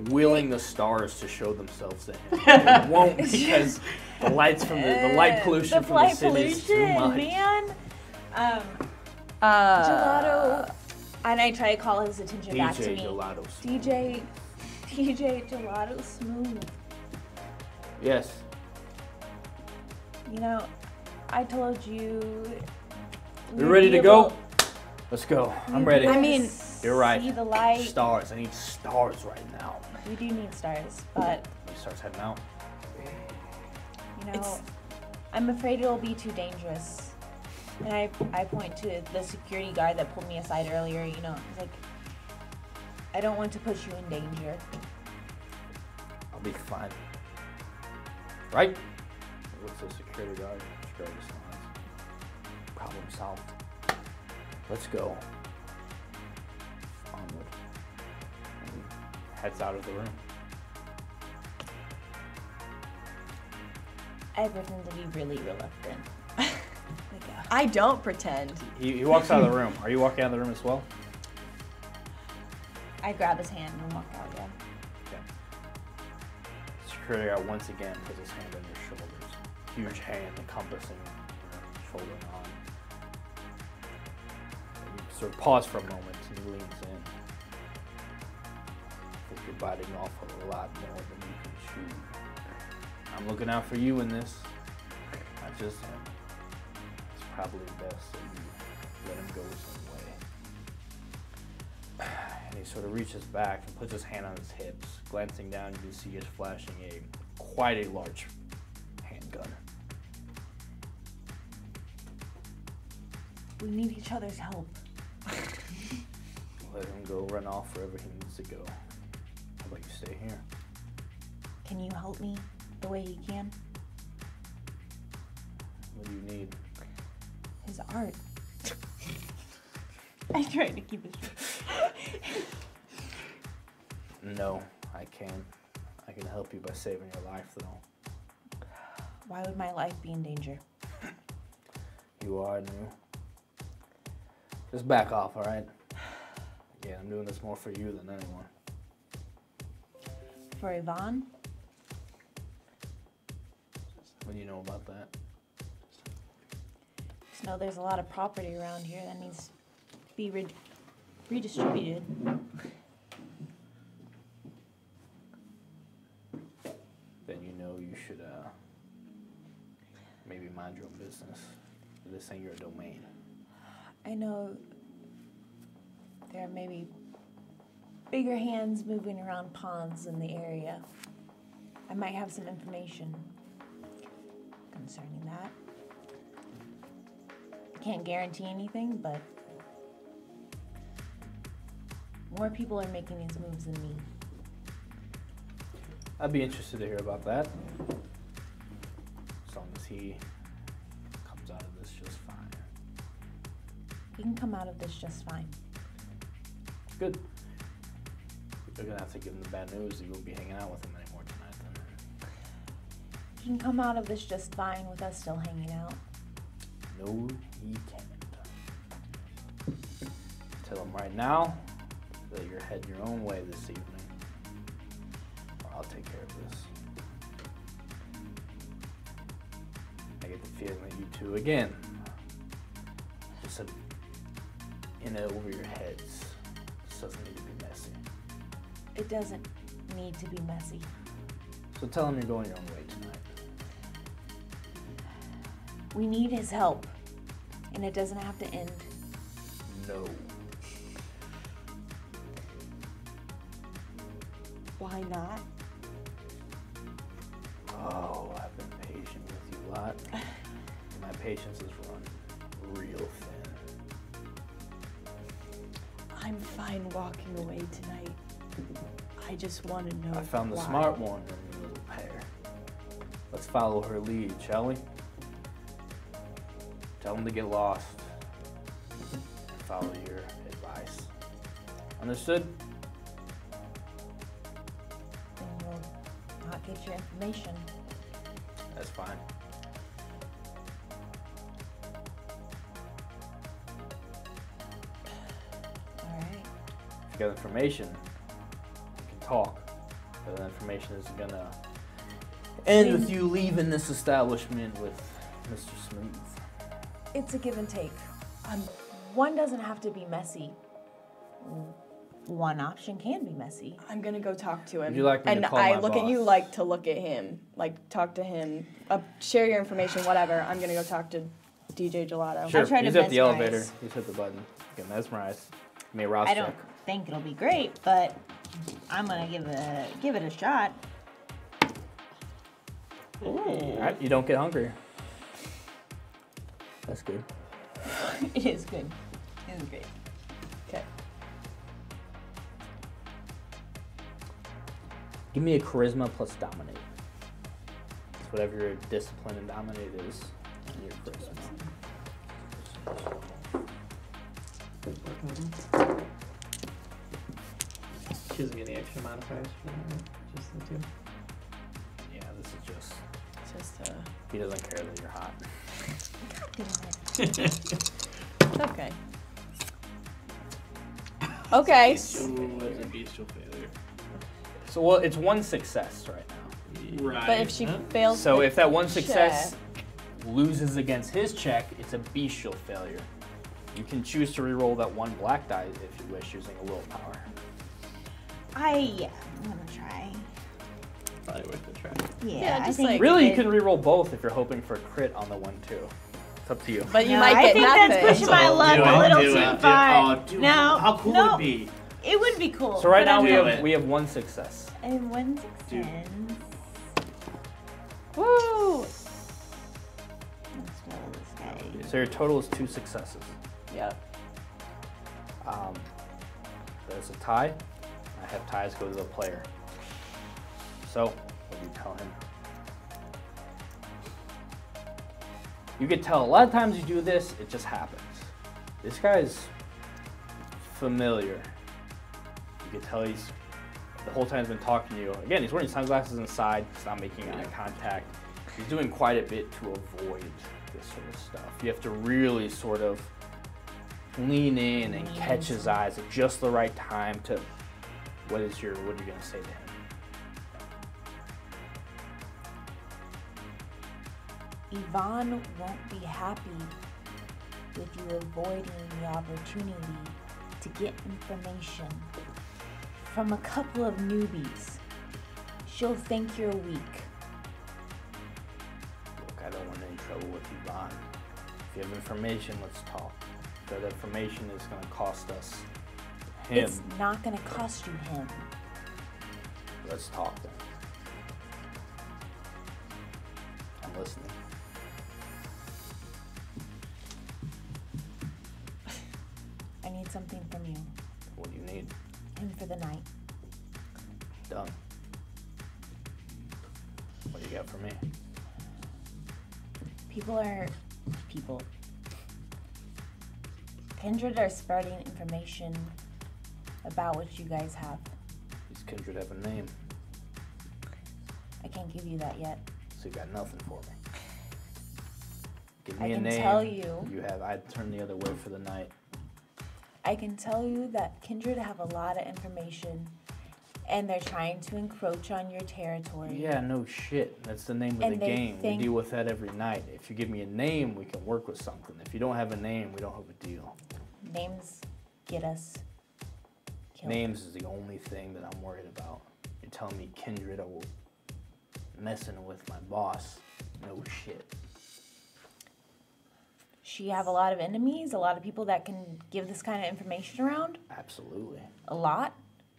willing the stars to show themselves to him. It won't because the lights from the light pollution the from the light city is too pollution, much. man. Gelato. And I try to call his attention back to DJ me. Gelato. DJ Gelato Smooth. Yes. You know, I told you. You ready to go? Let's go. I'm ready. I mean, You're right. See the light. Stars. I need stars right now. We do need stars, but He starts heading out. you know, It's- I'm afraid it'll be too dangerous. And I point to the security guard that pulled me aside earlier. You know, he's like, I don't want to put you in danger. I'll be fine. Right? Looks at the security guard. Security smiles. Problem solved. Let's go. Onward. And he heads out of the room. I pretend to be really reluctant. Like, I don't pretend. He walks out of the room. Are you walking out of the room as well? I grab his hand and walk out. Yeah. Okay. Security guard once again puts his hand on your shoulders. Huge hand encompassing your shoulder and arm. And you sort of pause for a moment and he leans in. I think you're biting off a lot more than you can chew. I'm looking out for you in this. Not just him. It's probably best that you let him go some way. And he sort of reaches back and puts his hand on his hips. Glancing down, you can see he's flashing quite a large handgun. We need each other's help. Let him go run off wherever he needs to go. How about you stay here? Can you help me the way he can? What do you need? His art. I tried to keep it. No, I can. I can help you by saving your life, though. Why would my life be in danger? You are new. Just back off, all right? Again, I'm doing this more for you than anyone. For Yvonne? What do you know about that? Just know there's a lot of property around here that needs to be redistributed. Then you know you should maybe mind your own business. This ain't your domain. I know there may be bigger hands moving around ponds in the area. I might have some information concerning that. Can't guarantee anything, but more people are making these moves than me. I'd be interested to hear about that. As long as he comes out of this just fine. He can come out of this just fine. Good. You're gonna have to give him the bad news that you won't be hanging out with him anymore tonight then. He can come out of this just fine with us still hanging out. No, he can't. Tell him right now that you're heading your own way this evening. Or I'll take care of this. I get the feeling that you two, again, just in it over your heads. This doesn't need to be messy. It doesn't need to be messy. So tell him you're going your own way tonight. We need his help, and it doesn't have to end. No. Why not? Oh, I've been patient with you a lot. My patience is run real thin. I'm fine walking away tonight. I just want to know I found the why. smart one in the little pair. Let's follow her lead, shall we? Tell them to get lost. And follow your advice. Understood? Then we'll not get your information. That's fine. Alright. If you got information, we can talk. But that information isn't gonna end with you leaving this establishment with Mr. Smooth. It's a give and take. One doesn't have to be messy. One option can be messy. I'm gonna go talk to him. Would you like me to and call I my look at you boss? like to look at him, like talk to him, share your information, whatever. I'm gonna go talk to DJ Gelato. Sure, try to he's at the mesmerize. elevator. He's hit the button. You can mesmerize. Give me a Rouse I check. don't think it'll be great, but I'm gonna give it a shot. Alright, you don't get hungry. That's good. It is good. It is great. Okay. Give me a charisma plus dominate. It's whatever your discipline and dominate is. And your charisma. She doesn't get any extra modifiers for that, just the two. Yeah, this is just. Just He doesn't care that you're hot. God damn it. it's okay. Okay. Ooh, that's a bestial failure. So well, it's one success right now. Right. But if she Huh? fails, So the if that one success check- loses against his check, it's a bestial failure. You can choose to reroll that one black die if you wish, using a willpower. I'm gonna try. Probably worth the try. Yeah, I just think like- Really, you it- can reroll both if you're hoping for a crit on the one too. It's up to you. But you No, might I get think nothing. that's pushing my luck Do a it, little do too it, far. do it. Oh, dude, No, how cool no, would it be? It would be cool. So right but now I'm we do have it. we have one success. And one Dude. success. Woo! Let's roll this guy. So your total is 2 successes. Yep. There's a tie. I have ties go to the player. So what do you tell him? You could tell a lot of times you do this, it just happens. This guy's familiar. You could tell he's the whole time he's been talking to you. Again, he's wearing sunglasses inside, he's not making eye contact. He's doing quite a bit to avoid this sort of stuff. You have to really sort of lean in and catch his eyes at just the right time to. What are you gonna say to him? Yvonne won't be happy with you avoiding the opportunity to get information from a couple of newbies. She'll think you're weak. Look, I don't want any trouble with Yvonne. If you have information, let's talk. If that information is gonna cost us him, It's not gonna cost you him. let's talk then. I'm listening. I need something from you. What do you need? Him for the night. Done. What do you got for me? People. Kindred are spreading information about what you guys have. Does Kindred have a name? I can't give you that yet. So you got nothing for me. Give I me a can name. tell you. You have. I'd turn the other way for the night. I can tell you that Kindred have a lot of information, and they're trying to encroach on your territory. Yeah, no shit. That's the name of And the they game. think- We deal with that every night. If you give me a name, we can work with something. If you don't have a name, we don't have a deal. Names get us killed. Names is the only thing that I'm worried about. You're telling me Kindred are messing with my boss? No shit. She have a lot of enemies, a lot of people that can give this kind of information around. Absolutely. A lot.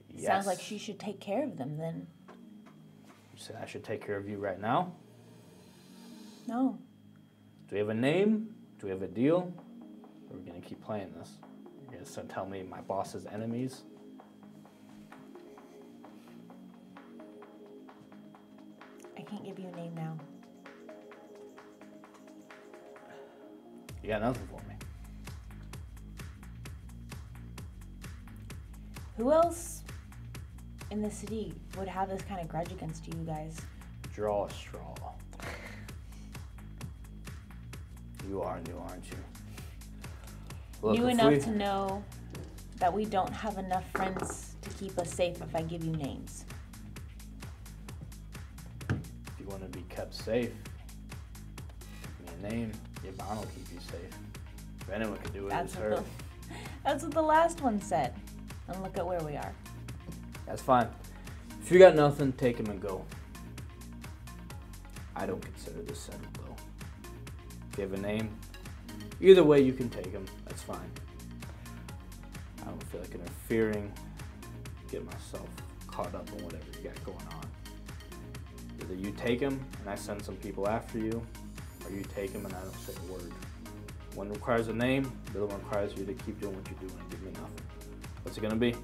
Yes. Sounds like she should take care of them then. You said I should take care of you right now? No. Do we have a name? Do we have a deal? Or are we going to keep playing this? You're going to tell me my boss's enemies? I can't give you a name now. You got nothing for me. Who else in the city would have this kind of grudge against you guys? Draw a straw. You are new, aren't you? Look, New if enough we- to know that we don't have enough friends to keep us safe if I give you names. If you want to be kept safe, give me a name. Your bond will keep you safe. If anyone can do it, it's her. That's what the last one said. And look at where we are. That's fine. If you got nothing, take him and go. I don't consider this settled, though. If you have a name, either way you can take him. That's fine. I don't feel like interfering. Get myself caught up in whatever you got going on. Either you take him and I send some people after you, or you take him and I don't say a word. One requires a name, the other one requires you to keep doing what you're doing and give me nothing. What's it gonna be?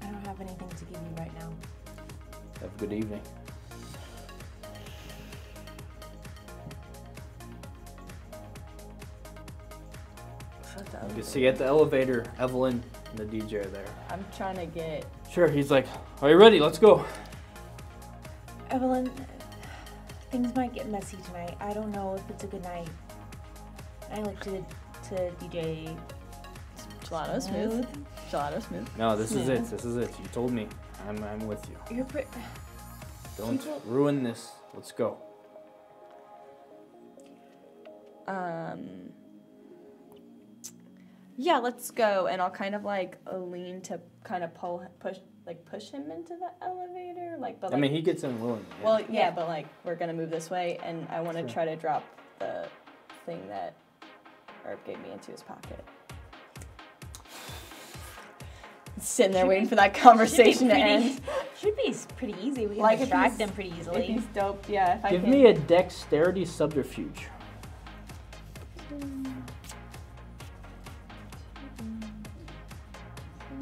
I don't have anything to give you right now. Have a good evening. You can see at the elevator, Evelyn and the DJ are there. I'm trying to get. Sure, he's like, are you ready? Let's go. Evelyn, things might get messy tonight. I don't know if it's a good night. I like to DJ Gelato smooth. Gelato smooth. No, this is it. This is it. You told me. I'm with you. You're Don't People- ruin this. Let's go. Yeah, let's go. And I'll kind of like lean to kind of push him into the elevator. Like, but I like, mean, he gets in willingly. Yeah. well, yeah, but like we're gonna move this way, and I want to Sure. try to drop the thing that Herb gave me into his pocket. Sitting there Should waiting be- for that conversation to pretty- end. Should be pretty easy. We can Like, if distract he's- him pretty If easily. he's dope, yeah. If I Give can. me a dexterity subterfuge.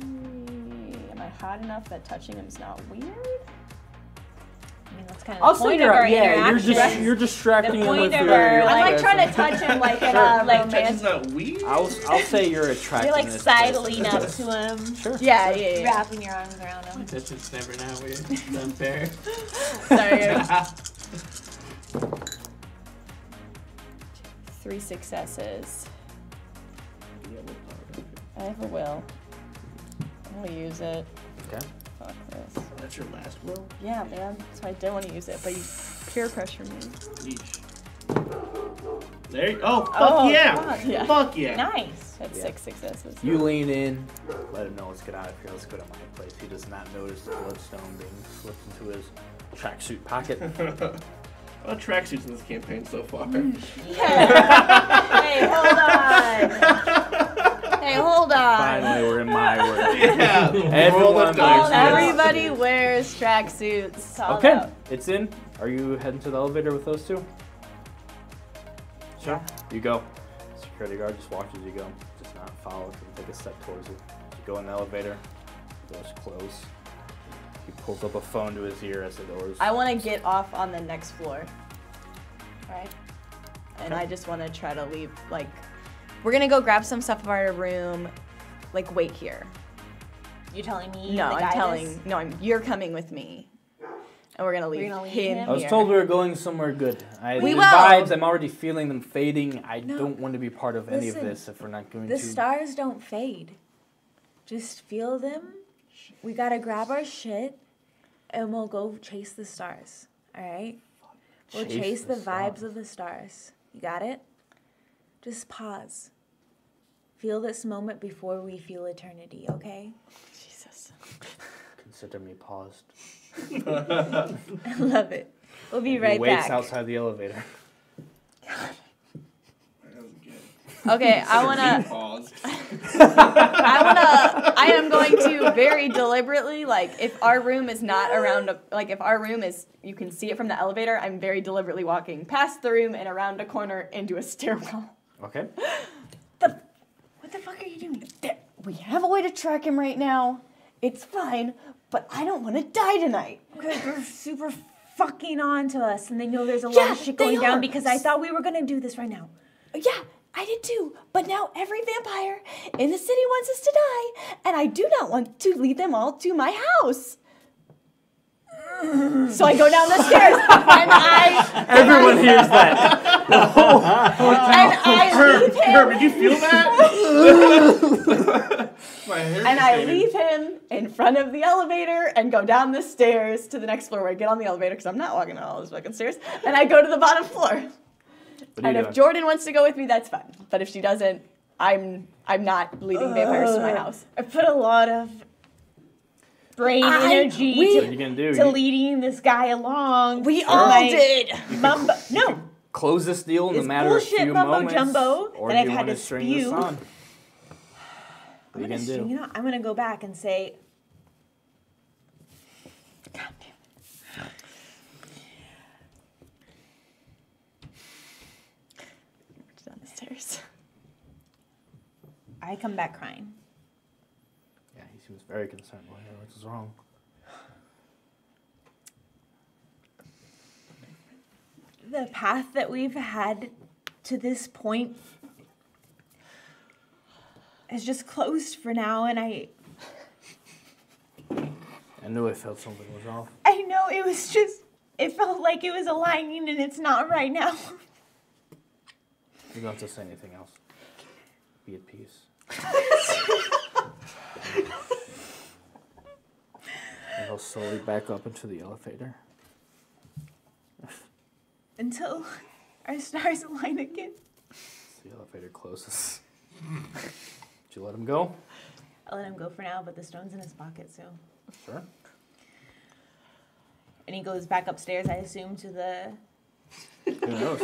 Am I hot enough that touching him is not weird? I mean, that's kind I'll of the say point of our interaction. you're distracting The him with point of your. our, I'm like like, trying to touch him like in a Like, romantic. touch is not weird. I'll say you're attracting. You're like this sidling person. up to him, Sure. Yeah. wrapping your arms around him. That's just never now weird. It's unfair. Sorry. 3 successes. I have a will. I'm gonna use it. Okay. Fuck this. That's your last will? Yeah, man. So I didn't want to use it, but you peer pressure me. Yeesh. There you fuck Oh, yeah. God, yeah. Fuck yeah. Nice. That's Yeah. 6 successes. You lean in, let him know, let's get out of here, let's go to my place. He does not notice the bloodstone being slipped into his tracksuit pocket. A lot of tracksuits in this campaign so far. Hey, hold on. Hey, hold on. Finally, we're in my world. Yeah. Everyone Roll the wears dice. Everybody wears tracksuits. It's all Okay, out. it's in. Are you heading to the elevator with those two? Sure. You go. Security guard just watches you go. Just not follow. Doesn't take a step towards you. You go in the elevator. Doors close. He pulls up a phone to his ear as the doors. I want to get off on the next floor. Right? And I just want to try to leave, like, we're going to go grab some stuff from our room, like, wait here. You're telling me No, the I'm guy telling, is- no, you're coming with me. And we're going to leave gonna leave him him? I was here. told we were going somewhere good. We the will. vibes, I'm already feeling them fading. I No. don't want to be part of any of Listen, this if we're not going The to. stars don't fade. Just feel them. We gotta grab our shit, and we'll go chase the stars. All right? We'll chase the vibes of the stars. You got it? Just pause. Feel this moment before we feel eternity, okay? Jesus. Consider me paused. I love it. We'll be He right waits back. outside the elevator. Okay, I want to, Paused. I am going to very deliberately, like, if our room is not around, if our room is, you can see it from the elevator, I'm very deliberately walking past the room and around a corner into a stairwell. Okay. What the fuck are you doing? We have a way to track him right now. It's fine, but I don't want to die tonight. Because they're super fucking on to us, and they know there's a lot Yeah, of shit they going down are. because I thought we were gonna do this right now. Yeah, I did too. But now every vampire in the city wants us to die, and I do not want to lead them all to my house. So I go down the stairs, and Everyone hears that. I leave him, Herb, did you feel that? My hair and just I came in. leave him in front of the elevator and go down the stairs to the next floor where I get on the elevator because I'm not walking down all those fucking stairs, and I go to the bottom floor. What are And you if doing? Jordan wants to go with me, that's fine. But if she doesn't, I'm not leading vampires to my house. I put a lot of brain energy What are you gonna do? to leading this guy along. We to all my did. Mumbo, no, Close this deal in a It's matter of bullshit few mumbo moments, jumbo or that do I've you had want to to string this spew. on? What are you I'm gonna gonna, do? you know, I'm gonna go back and say, Down the stairs. I come back crying. Yeah, he seems very concerned. Well, yeah, what's wrong? The path that we've had to this point is just closed for now, and I knew I felt something was off. know it was just, it felt like it was aligning, and it's not right now. You don't have to say anything else. Be at peace. And he'll slowly back up into the elevator. Until our stars align again. The elevator closes. Did you let him go? I'll let him go for now, but the stone's in his pocket, so. Sure. And he goes back upstairs, I assume, to the... Who knows?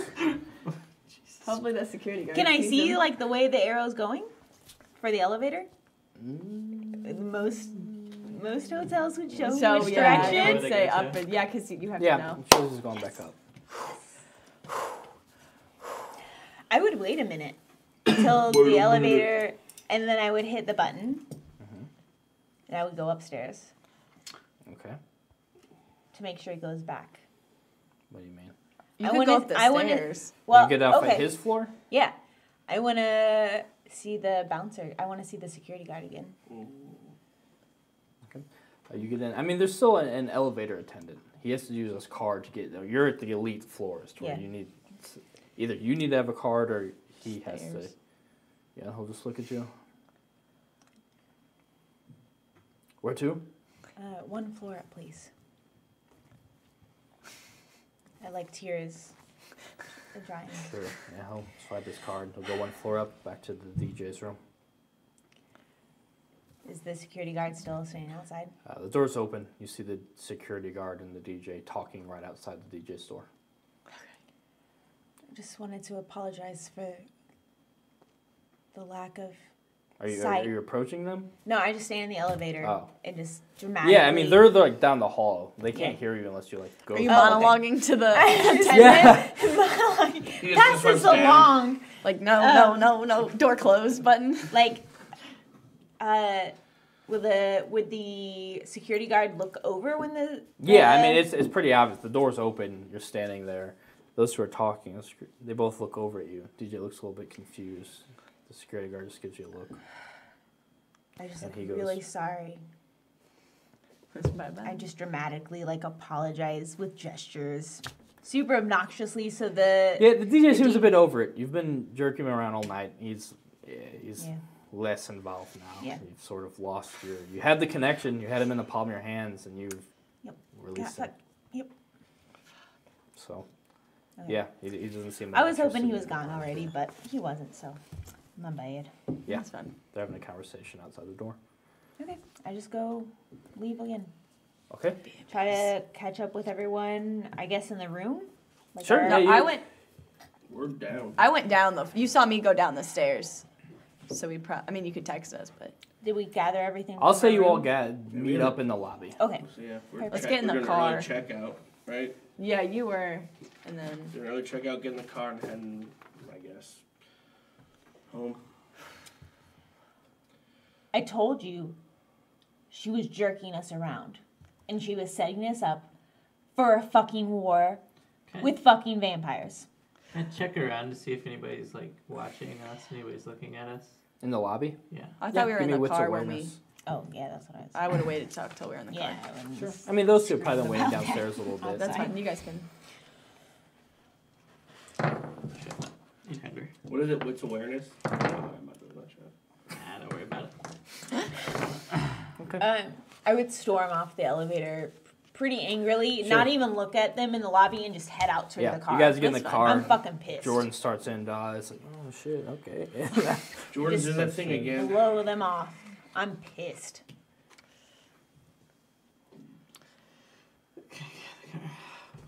Hopefully the security guard. Can I sees see, him. like, the way the arrow's going? For the elevator? Most hotels would show So which yeah, direction. I would Where they say go up to. and yeah, because you have to Yeah, know. shows he's going back up. I would wait a minute until the elevator, and then I would hit the button, and I would go upstairs Okay. to make sure he goes back. What do you mean? You I could wanna- go up the I wanna- stairs. Well, you get off okay. at his floor? Yeah. I want to see the bouncer. I want to see the security guard again. You get in. I mean, there's still an elevator attendant. He has to use his card to get. You're at the elite floors, where Yeah. you need either you need to have a card or he has to. Stairs. Yeah, he'll just look at you. Where to? One floor up, please. I like tears. The drying. Sure. Yeah, he'll swipe his card. He'll go one floor up, back to the DJ's room. Is the security guard still staying outside? The door's open. You see the security guard and the DJ talking right outside the DJ store. I just wanted to apologize for the lack of Are sight. you approaching them? No, I just stand in the elevator Oh. and just dramatically. Yeah, I mean they're like down the hall. They can't Yeah. hear you unless you like go. Are you Oh, okay. monologuing to the Yeah. Monologue. He just Pass swipes this along. like no, door closed button? Like, would the security guard look over when the Yeah, I mean it's pretty obvious. The door's open. You're standing there. Those who are talking, they both look over at you. DJ looks a little bit confused. The security guard just gives you a look. I just And look he goes- really sorry. That's my bad. I just dramatically like apologize with gestures, super obnoxiously. So the Yeah, the DJ seems a bit over it. You've been jerking him around all night. He's Yeah. less involved now. Yeah. You've sort of lost you had the connection. You had him in the palm of your hands, and you've Yep. released Got him. Yep. So, Okay. yeah, he doesn't seem. I was interested hoping he was in gone it. already, but he wasn't. So my bad. Yeah. That's fun. They're having a conversation outside the door. Okay, I just go leave again. Okay. Try to catch up with everyone. I guess in the room. Like Sure, our- yeah, No, you- We're down. I went down you saw me go down the stairs. So we you could text us, but Did we gather everything? I'll from say our you all room? meet up in the lobby. Okay. So yeah, Let's get in the we're doing car. An early checkout, right? yeah, you were, and then Doing an early checkout, get in the car, and heading, I guess, home. I told you she was jerking us around, and she was setting us up for a fucking war Okay. with fucking vampires. Can I check around to see if anybody's like watching us, anybody's looking at us? In the lobby? Yeah. I thought we were give in me the wits car when we. awareness. Oh yeah, that's what I was. I would have waited to talk till we were in the Yeah. car. I wouldn't- Sure. I mean, those two have probably been Screw waiting them. downstairs a little bit. That's Outside. fine. You guys can. 800. What is it? Wits awareness? Oh, I'm about to watch that. Nah, don't worry about it. Okay. I would storm off the elevator pretty angrily, not even look at them in the lobby, and just head out to Yeah, the car. you guys get in the That's car. I'm fucking pissed. Jordan starts in. It's like, oh shit, okay. Jordan's Just in that thing again. blow them off. I'm pissed.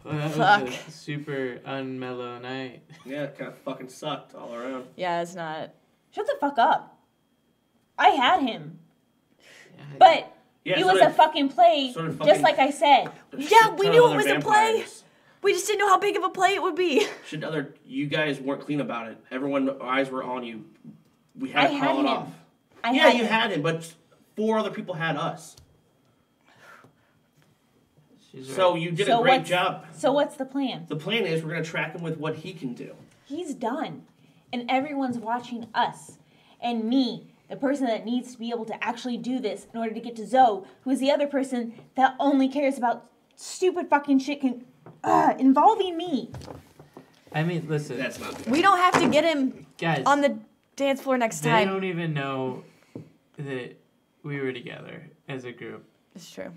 Well, that Fuck. was a super unmellow night. Yeah, it kind of fucking sucked all around. Yeah, it's not. Shut the fuck up. I had him, Yeah, but Yeah, it so was did- a fucking play, so did just fucking- like I said. Yeah, we Ton knew of it other was a play. vampires. We just didn't know how big of a play it would be. You guys weren't clean about it. Everyone's eyes were on you. We I had to had call it him. off. I Yeah, had you him. had him, but 4 other people had us. she's So right. you did So a great what's- job. So what's the plan? The plan is we're going to track him with what he can do. He's done, and everyone's watching us and me, the person that needs to be able to actually do this in order to get to Zoe, who is the other person that only cares about stupid fucking shit involving me. I mean, listen, That's not good. We don't have to get him guys. on the dance floor next They time. don't even know that we were together as a group. It's true.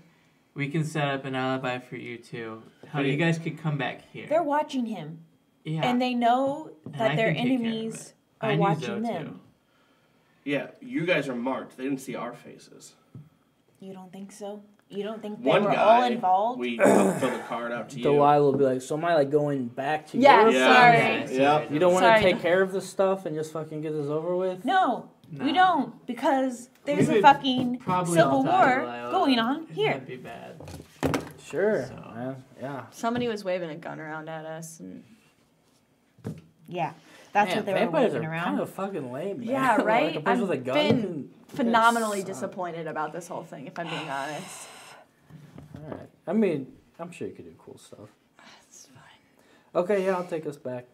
We can set up an alibi for you two. How you guys could come back here. They're watching him, yeah. and they know And that I their can take care of enemies it. are I knew watching Zoe, them. too. Yeah, you guys are marked. They didn't see our faces. You don't think so? You don't think they One were guy, all involved? we fill the card out to you. Delilah will be like, so am I like going back to Yeah, your sorry. place? Yeah. You don't want Sorry. to take care of this stuff and just fucking get this over with? No, we Nah. don't, because there's We a would fucking Probably civil all talk to war Delilah. going on here. That'd be bad. Sure, So. man. Yeah. Somebody was waving a gun around at us, and Yeah, that's Man, what they were vampires waving are around. kind of fucking lame, man. Yeah, right? Like a person I've with a gun been can- phenomenally suck. disappointed about this whole thing, if I'm being honest. Alright. I mean, I'm sure you could do cool stuff. It's fine. Okay, yeah, I'll take us back.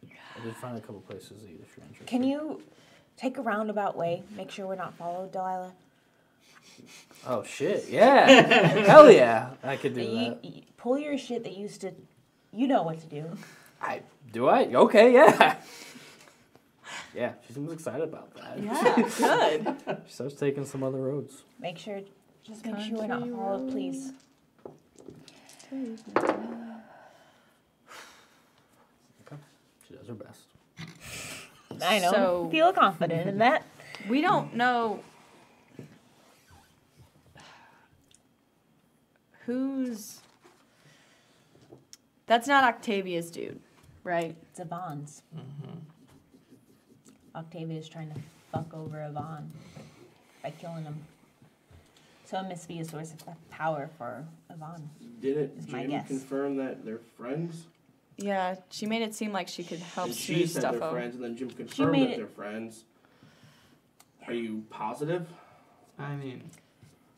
I did find a couple places to eat if you're interested. Can you take a roundabout way? Make sure we're not followed, Delilah. Oh, shit, yeah. Hell yeah, I could do that. You pull your shit that used to... You know what to do. Do I? Okay, yeah. Yeah, she seems excited about that. Yeah, good. She starts taking some other roads. Make sure we're not followed, please. Okay. She does her best. I know. So- Feel confident in that. We don't know who's... That's not Octavia's dude, right? It's Yvonne's. Mm-hmm. Octavia's trying to fuck over Yvonne by killing him. So it must be a source of power for Yvonne. Didn't Is my Jim guess. confirm that they're friends? Yeah, she made it seem like she could help And she smooth said stuff they're over. friends, and then Jim confirmed made that it- they're friends. Are you positive? I mean,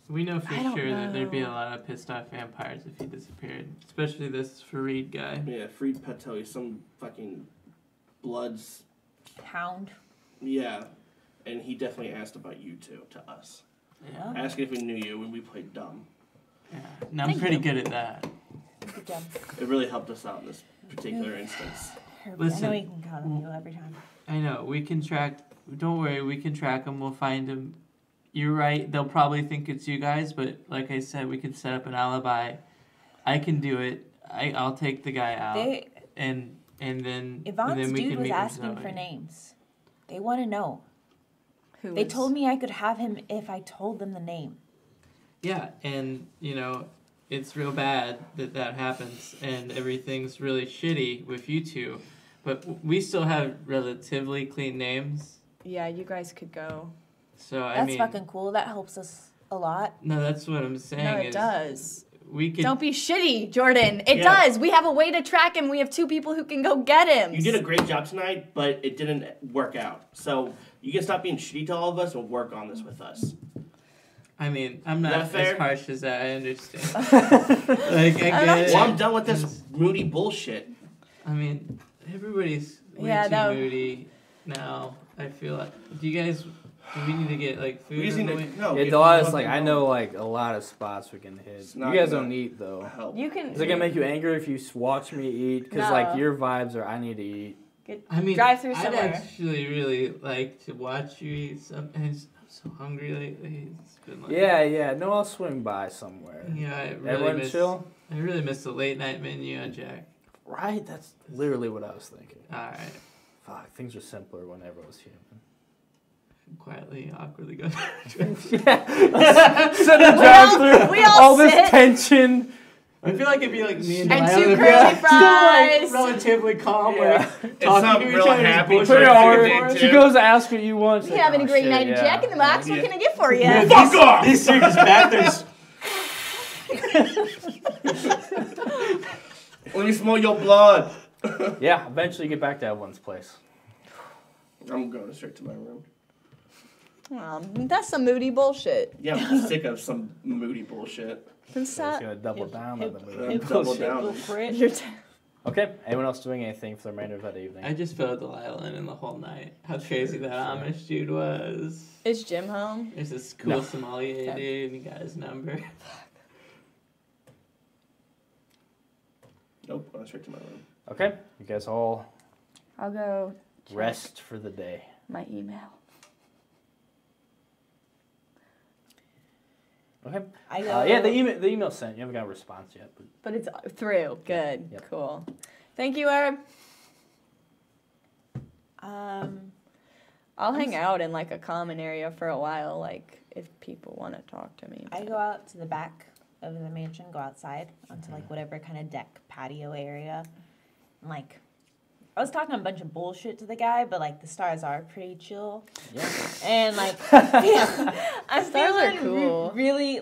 we know for I don't sure that there'd be a know. lot of pissed off vampires if he disappeared. Especially this Fareed guy. Yeah, Freed Patel, he's some fucking bloods. Hound. Yeah, and he definitely asked about you two to us. Yeah. Asking if we knew you when we played dumb. Yeah. And I'm Thank pretty you. good at that. Good job. It really helped us out in this particular instance. Herbie, Listen, I know we can count on you every time. I know. We can track. Don't worry. We can track him. We'll find him. You're right. They'll probably think it's you guys, but like I said, we can set up an alibi. I can do it. I'll take the guy out. And then Yvonne's we dude can was meet with asking Zoe. for names. They want to know. Who They was- told me I could have him if I told them the name. Yeah, and it's real bad that happens, and everything's really shitty with you two, but we still have relatively clean names. Yeah, you guys could go. So That's fucking cool. That helps us a lot. No, that's what I'm saying. No, it is does. We could. Don't be shitty, Jordan. It Yeah. does. We have a way to track him. We have 2 people who can go get him. You did a great job tonight, but it didn't work out. So you can stop being shitty to all of us and work on this with us. I mean, I'm not that as fair? harsh as that. I understand. I get it. Well, I'm done with this moody bullshit. I mean, everybody's way Yeah, too that- moody now. I feel like. Do we need to get food? We just need on the to way? no. Yeah, get Delilah's fucking I home. know a lot of spots we can hit. It's You not guys gonna don't eat though. help. You can Is it gonna make you angry if you watch me eat? Because No. your vibes are I need to eat. I mean, drive through I'd somewhere. actually really like to watch you eat something. I'm so hungry lately. It's been Yeah. No, I'll swing by somewhere. Yeah, I really Everyone miss. chill. I really miss the late night menu on Jack. Right. That's literally what I was thinking. All right, Fuck, things are simpler when everyone's human. quietly, awkwardly go. Yeah. Sit and drive through we all all this sit. tension. I feel like it'd be like me and And Delilah 2 would be curly like, fries. relatively calm, Yeah. like talking not to each real other. just happy bullshitting Put it Sure, on you her. did She too. goes to ask what you want. She's You like, having "Oh, a great shit, night yeah." Jack in the Box? What Yeah. can I get for you? Fuck off! These serious bastards. Let me smell your blood. Yeah, eventually get back to everyone's place. I'm going straight to my room. That's some moody bullshit. Yeah, I'm sick of some moody bullshit. Then So stop. it's gonna double down on the I'm movie. double down. Okay, anyone else doing anything for the remainder of that evening? I just filled Delilah in the whole night. How crazy that Amish dude was. Is Jim home? There's this cool No. sommelier Okay. dude, and he got his number. Nope, going straight to my room. Okay, you guys all I'll go check rest for the day. my email. Okay. I go. Yeah, the email's sent. You haven't got a response yet, but But it's through. Good. Yep. Cool. Thank you, Herb. I'll hang out in a common area for a while, if people want to talk to me. I go out to the back of the mansion, go outside onto whatever kind of deck patio area. And I was talking a bunch of bullshit to the guy, but the stars are pretty chill. yeah. And I'm Stars are feeling cool. really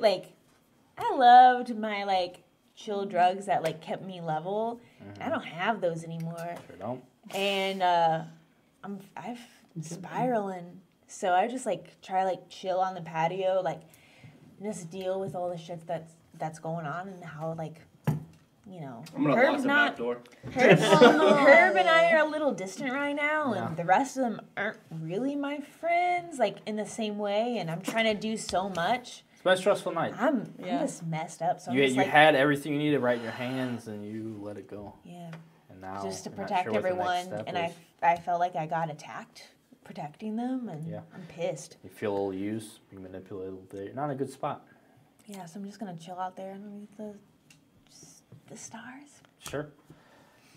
I loved my chill drugs that kept me level. I don't have those anymore. Sure don't. And I'm spiraling. So I just try chill on the patio, just deal with all the shit that's going on and how you know, I'm gonna lock Herb's the not. back door. Herb and I are a little distant right now, Yeah. and the rest of them aren't really my friends, like in the same way. And I'm trying to do so much. It's been a stressful night. I'm Yeah. just messed up. So I'm You just like, had everything you needed right in your hands, and you let it go. yeah, And now just to you're not protect sure what the next everyone. step And is. I felt like I got attacked protecting them, and Yeah. I'm pissed. You feel a little used, being manipulated a little bit. You're not in a good spot. Yeah, so I'm just gonna chill out there underneath the stars. Sure.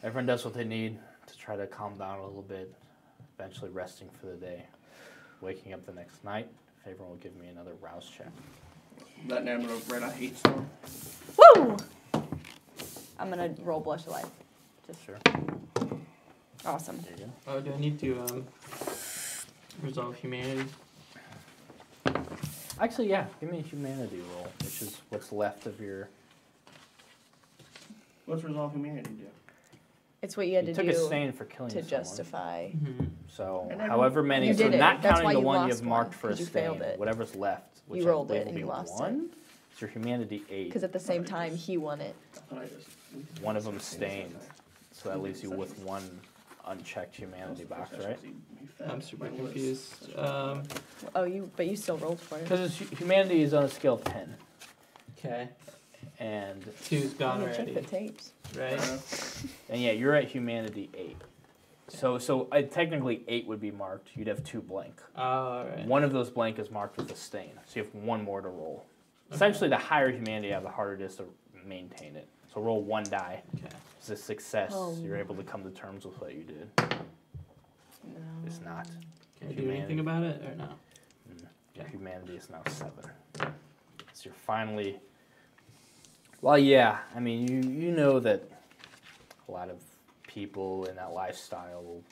Everyone does what they need to try to calm down a little bit, eventually resting for the day. Waking up the next night, if everyone will give me another rouse check. That name of red I hate storm. Woo! I'm gonna roll blush of life. Just Sure. awesome. There you go. Oh, do I need to resolve humanity? Actually, yeah, give me a humanity roll, which is what's left of your... What's resolve humanity do? It's what you had You to took a do stain for killing to someone. justify. Mm-hmm. So, And I however many, You so did it. not That's why counting the you one lost you've marked one, for a 'cause you stain, failed it. whatever's left, which You I rolled believe it will and be you lost one. It's your humanity 8. Because at the same time, he won it. I just, One of them stained, so that leaves you with one unchecked humanity box, right? I'm super confused. Oh, but you still rolled for it. Because humanity is on a scale of 10, Okay. and 2's gone Let me check the already, tapes. right? yeah, you're at humanity 8. So technically 8 would be marked. You'd have 2 blank. Oh, alright. One of those blank is marked with a stain, so you have 1 more to roll. Essentially, the higher humanity you have, the harder it is to maintain it. So roll 1 die. Okay. It's a success. Oh. You're able to come to terms with what you did. No. It's not. Can I do anything about it or no? Your humanity is now 7. So you're finally... Well, yeah. I mean, you know that a lot of people in that lifestyle will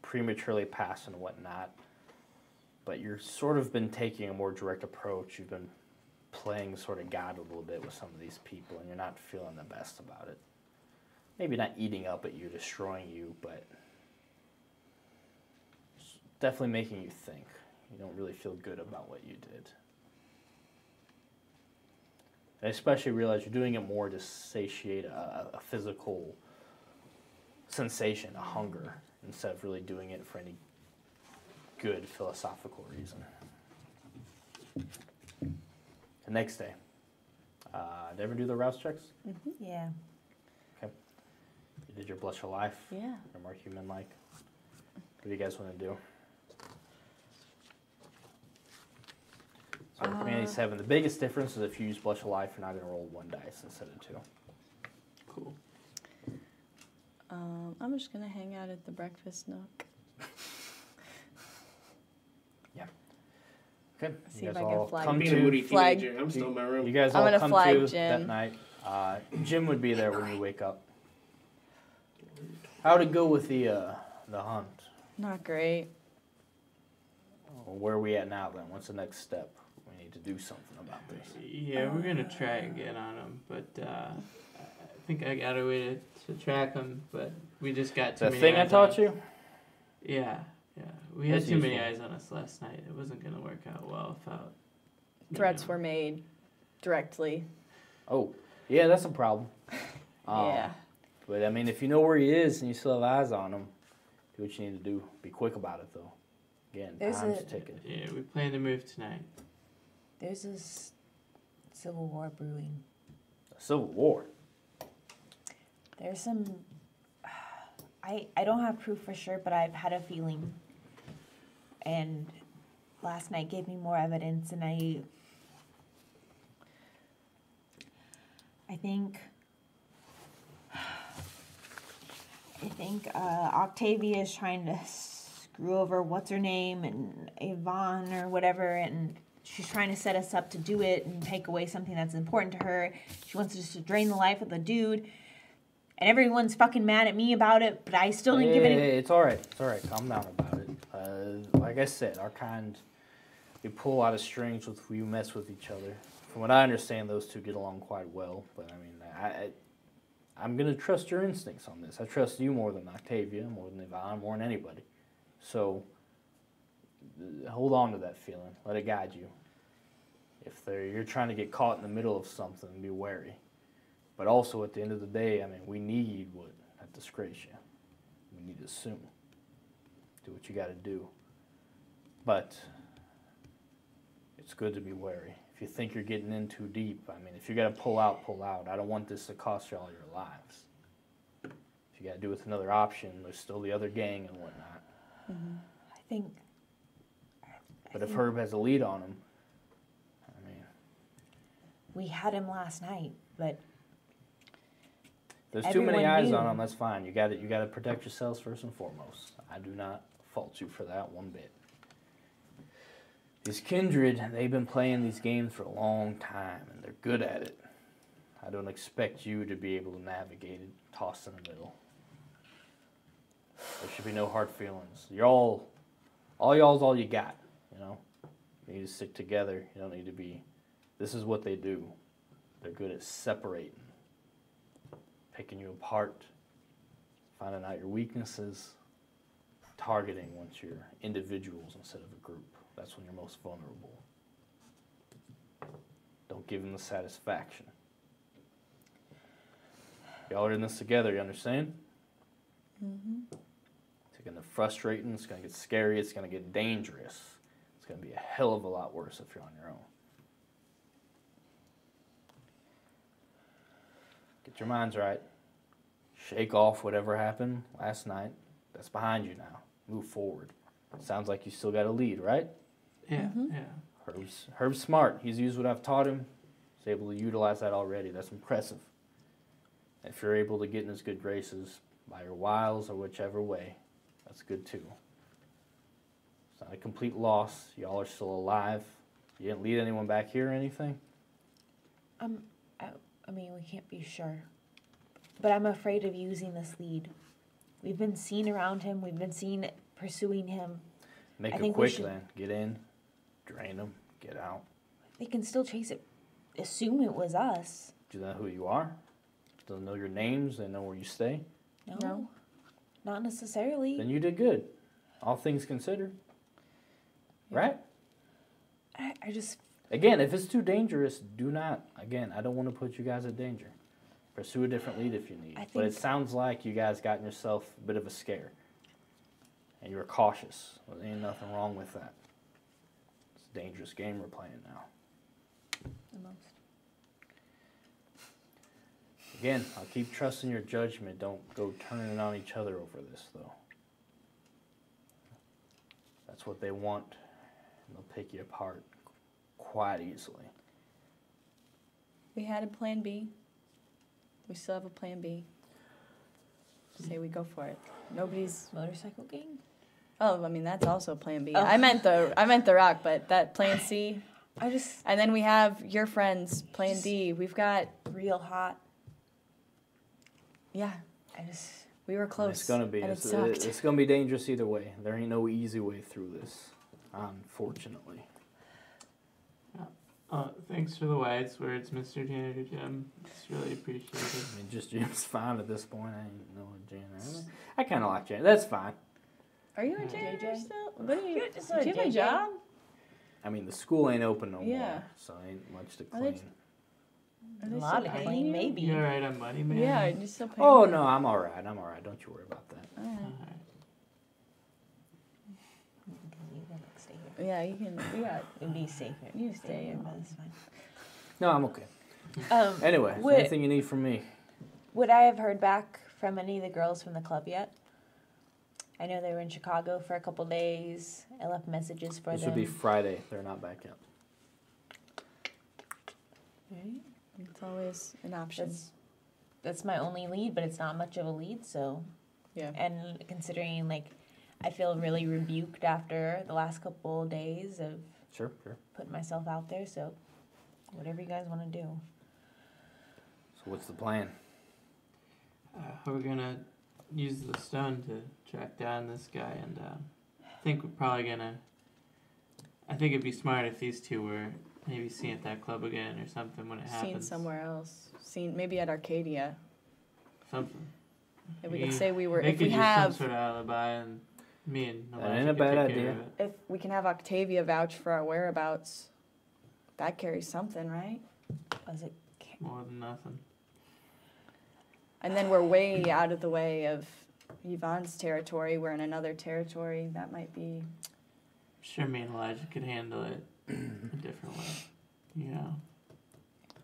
prematurely pass and whatnot. But you're sort of been taking a more direct approach. You've been playing sort of God a little bit with some of these people, and you're not feeling the best about it. Maybe not eating up at you, destroying you, but it's definitely making you think. You don't really feel good about what you did. I especially realize you're doing it more to satiate a physical sensation, a hunger, instead of really doing it for any good philosophical reason. The next day, did you ever do the rouse checks? Yeah. You did your blush of life. Yeah. You're more human-like. What do you guys want to do? So humanity 7. The biggest difference is if you use blush of life, you're not going to roll 1 dice instead of 2. Cool. I'm just gonna hang out at the breakfast nook. Okay. See you if guys I can all flag come being a to. moody Flag. teenager, I'm still in my room. You guys I'm all gonna come flag to Jim. that night. Jim would be there when you wake up. How'd it go with the hunt? Not great. Well, where are we at now then? What's the next step? We need to do something about this. Yeah, we're gonna try again on him, but I think I got a way to track him, but we just got too The many thing I eyes taught on- you? Yeah. We That's had too many useful. eyes on us last night. It wasn't gonna work out well without. Threats were made directly. Oh, yeah, that's a problem. Yeah. But I mean, if you know where he is and you still have eyes on him, do what you need to do. Be quick about it, though. Again, There's time's a- ticking. Yeah, we plan to move tonight. There's this civil war brewing. A civil war. There's some. I don't have proof for sure, but I've had a feeling. And last night gave me more evidence, and I think Octavia is trying to screw over what's her name and Yvonne or whatever, and she's trying to set us up to do it and take away something that's important to her. She wants us to drain the life of the dude, and everyone's fucking mad at me about it, but I still didn't give it. Hey, it's all right. It's all right. Calm down about it. Like I said, our kind, we pull a lot of strings with we mess with each other. From what I understand, those two get along quite well. But I mean, I'm gonna trust your instincts on this. I trust you more than Octavia, more than Yvonne, more than anybody. So hold on to that feeling. Let it guide you. If you're trying to get caught in the middle of something, be wary. But also at the end of the day, I mean, we need what at dyscrasia. We need to assume. Do what you got to do. But it's good to be wary. If you think you're getting in too deep, I mean, if you got to pull out, pull out. I don't want this to cost you all your lives. If you got to do with another option, there's still the other gang and whatnot. I think. But if Herb has a lead on him, I mean, We had him last night, but there's too many everyone eyes knew. on him. That's fine. You got to protect yourselves first and foremost. I do not fault you for that one bit. These Kindred, they've been playing these games for a long time, and they're good at it. I don't expect you to be able to navigate it, tossed in the middle. There should be no hard feelings. All y'all's all you got, you know? You need to stick together. You don't need to be... This is what they do. They're good at separating, picking you apart, finding out your weaknesses, targeting once you're individuals instead of a group. That's when you're most vulnerable. Don't give them the satisfaction. Y'all are in this together, you understand? It's going to get frustrating, it's going to get scary, it's going to get dangerous. It's going to be a hell of a lot worse if you're on your own. Get your minds right. Shake off whatever happened last night. That's behind you now. Move forward. Sounds like you still got a lead, right? Yeah, yeah. Herb's smart. He's used what I've taught him. He's able to utilize that already. That's impressive. If you're able to get in his good graces by your wiles or whichever way, that's good too. It's not a complete loss. Y'all are still alive. You didn't lead anyone back here or anything? I mean, we can't be sure. But I'm afraid of using this lead. We've been seen around him. We've been seen pursuing him. Make I it think we quick should- then. Get in, drain them, get out. They can still chase it. Assume it was us. Do they know who you are? Do they know your names? They know where you stay? No. Not necessarily. Then you did good. All things considered. Right? I just... Again, if it's too dangerous, do not. Again, I don't want to put you guys in danger. Pursue a different lead if you need. But it sounds like you guys gotten yourself a bit of a scare. And you were cautious. Well, there ain't nothing wrong with that. It's a dangerous game we're playing now. The most. Again, I'll keep trusting your judgment. Don't go turning on each other over this, though. That's what they want. And they'll pick you apart quite easily. We had a plan B. We still have a plan B. Say we go for it. Nobody's. Motorcycle gang? Oh, I mean that's also plan B. Oh. I meant the rock, but that plan C. I just... And then we have your friends, plan D. We've got Real hot. yeah. I just... We were close. It's gonna be. And It's, it sucked. it's gonna be dangerous either way. There ain't no easy way through this, unfortunately. Thanks for the wise words, Mr. Janitor Jim. It's really appreciated. I mean, just Jim's fine at this point. I ain't no janitor. I kind of like janitor. That's fine. Are you a janitor JJ? still? What are you? You're just Do a you have a JJ. job? I mean, the school ain't open no Yeah. more, so ain't much to Are they- clean. Are A they lot still of paying clean, you? maybe. You alright on money, man? Yeah, you're still paying. Oh them? no, I'm all right. I'm all right. Don't you worry about that. Alright. Alright. You can stay here. Yeah, you can. Yeah, It'd be safer. You stay here. But it's fine. No, I'm okay. Um, Anyway, is there Would- anything you need from me? Would I have heard back from any of the girls from the club yet? I know they were in Chicago for a couple days. I left messages for This them. would be Friday. They're not back yet. Right? It's always an option. That's my only lead, but it's not much of a lead, so. Yeah. And considering, like, I feel really rebuked after the last couple days of Sure. putting myself out there, so whatever you guys want to do. So what's the plan? We're gonna use the stone to track down this guy, and I think we're probably gonna. I think it'd be smart if these two were maybe seen at that club again or something when it happens. Seen somewhere else. Seen maybe at Arcadia. Something. If we could say we were. They If could we use have. some sort of alibi, and me and That Elijah ain't a could bad take care idea. of it. If we can have Octavia vouch for our whereabouts, that carries something, right? Was it? More than nothing. And then we're way out of the way of Yvonne's territory. We're in another territory. That might be... Sure, me and Elijah could handle it a different way. Yeah.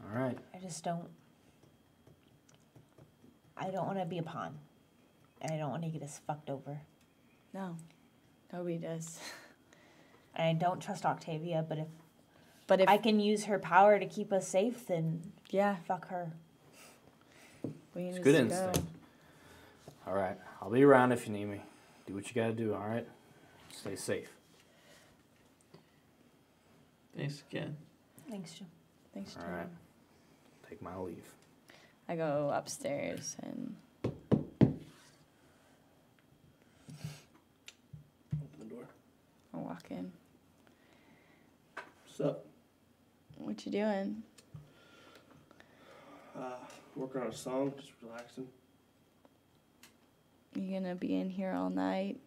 All right. I just don't. I don't want to be a pawn. And I don't want to get us fucked over. No. Nobody does. And I don't trust Octavia, but But if I can use her power to keep us safe, then yeah, fuck her. we need It's to good go. instinct. All right. I'll be around if you need me. Do what you got to do, all right? Stay safe. Thanks again. Thanks, Jim. Thanks, Jim. All right. Take my leave. I go upstairs and Open the door. I walk in. What's up? What you doing? Working on a song, just relaxing. You gonna be in here all night?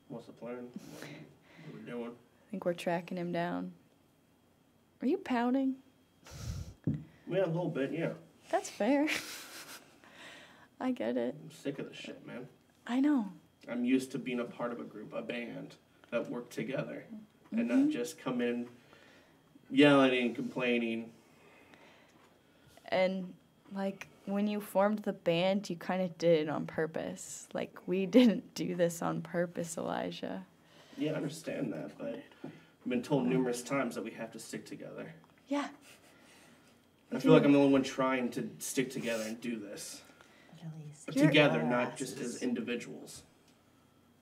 What's the plan? What are we doing? I think we're tracking him down. Are you pouting? Yeah, a little bit, yeah. That's fair. I get it. I'm sick of this shit, man. I know. I'm used to being a part of a group, a band that work together, and not just come in yelling and complaining. And like when you formed the band, you kind of did it on purpose. Like we didn't do this on purpose, Elijah. Yeah, I understand that, but I've been told numerous times that we have to stick together. Yeah. I feel like I'm the only one trying to stick together and do this. You're- Together, not just as individuals.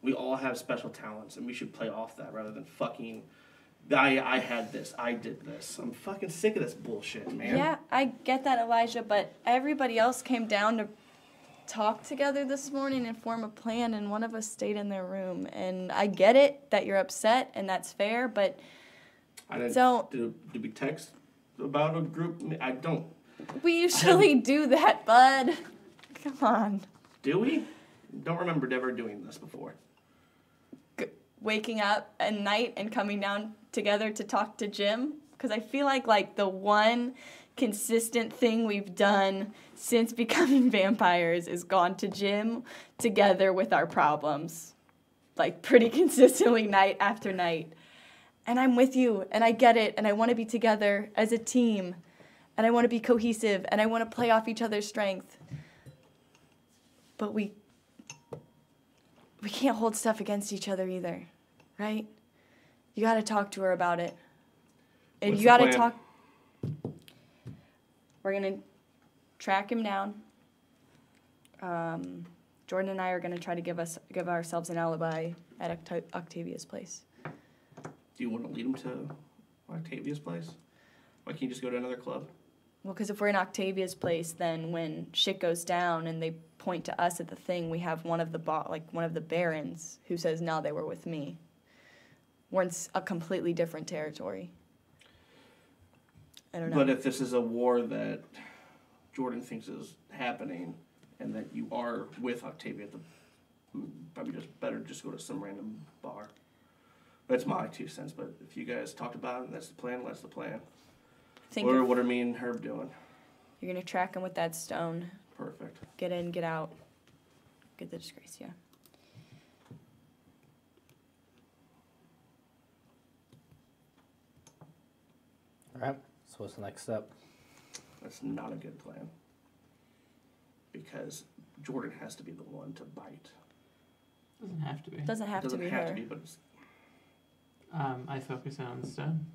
We all have special talents, and we should play off that rather than fucking, I had this, I did this. I'm fucking sick of this bullshit, man. Yeah, I get that, Elijah, but everybody else came down to talk together this morning and form a plan, and one of us stayed in their room. And I get it that you're upset, and that's fair, but I didn't, so did we text about a group? I don't. we usually do that, bud. Come on. Do we? Don't remember ever doing this before. Waking up at night and coming down together to talk to Jim, because I feel like the one consistent thing we've done since becoming vampires is gone to Jim together with our problems, like pretty consistently night after night. And I'm with you, and I get it, and I want to be together as a team, and I want to be cohesive, and I want to play off each other's strength. But we can't hold stuff against each other either, right? You got to talk to her about it. And What's you got the to plan? talk. We're going to track him down. Jordan and I are going to try to give ourselves an alibi at Octavia's place. Do you want to lead him to Octavia's place? Why can't you just go to another club? Well, because if we're in Octavia's place, then when shit goes down and they point to us at the thing, we have one of the barons who says, "No, they were with me." We're in a completely different territory. I don't know. But if this is a war that Jordan thinks is happening, and that you are with Octavia, probably just better just go to some random bar. That's my 2 cents. But if you guys talked about it, and that's the plan. That's the plan. Think What are me and Herb doing? you're gonna track him with that stone. Perfect. Get in, get out. Get the dyscrasia. All right. So what's the next step? That's not a good plan. Because Jordan has to be the one to bite. Doesn't have to be. Doesn't have It doesn't to be have her. to be, but it's, I focus on the stone.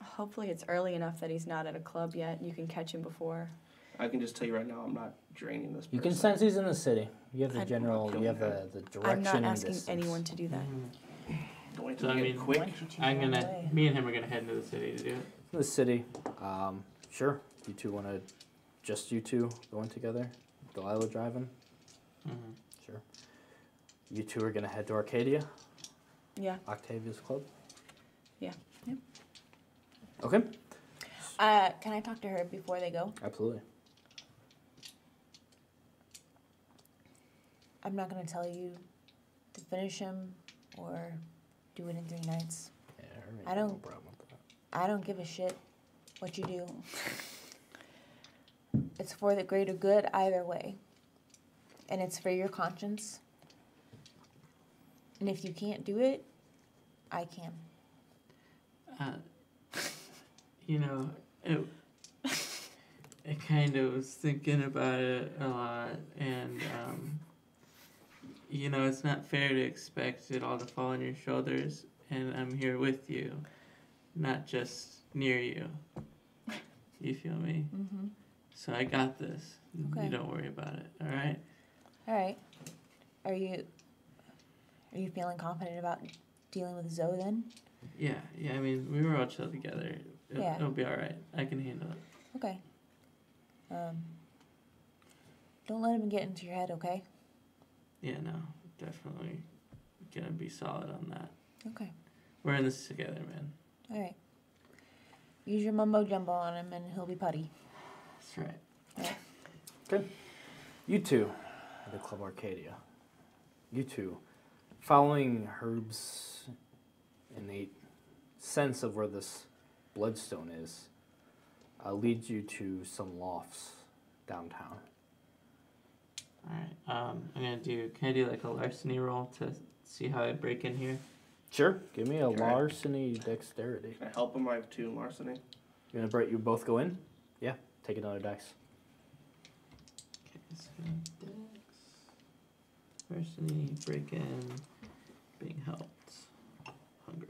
Hopefully it's early enough that he's not at a club yet and you can catch him before. I can just tell you right now, I'm not draining this person. You can sense he's in the city. You have the I- general, you have the direction I'm not and asking distance. anyone to do that. Don't wait So, till I we mean, get quick. Me and him are gonna head into the city to do it. The city. Sure. You two want to, just you two going together? Delilah driving? Mm-hmm. Sure. You two are going to head to Arcadia? Yeah. Octavia's club? Yeah. Yep. Okay. Can I talk to her before they go? Absolutely. I'm not going to tell you to finish him or do it in 3 nights. Yeah, I don't- No problem with that. I don't give a shit what you do. It's for the greater good either way. And it's for your conscience. And if you can't do it, I can. You know, I kind of was thinking about it a lot, and, you know, it's not fair to expect it all to fall on your shoulders, and I'm here with you, not just near you. You feel me? Mm-hmm. So I got this. Okay. You don't worry about it, all right? All right. Are you feeling confident about dealing with Zoe then? Yeah, I mean, we were all chill together. Yeah. It'll be all right. I can handle it. Okay. Don't let him get into your head, okay? Yeah, no, definitely gonna be solid on that. Okay. We're in this together, man. All right. Use your mumbo jumbo on him and he'll be putty. That's right. All right. Okay. You two at the Club Arcadia. You two, following Herb's innate sense of where this bloodstone is, leads you to some lofts downtown. Alright, can I do like a larceny roll to see how I break in here? Sure. Give me a Right. larceny dexterity. Can I help him? I have 2 in larceny. You both go in? Yeah. Take another dice. Okay, so dex, larceny, break in, being helped, hunger.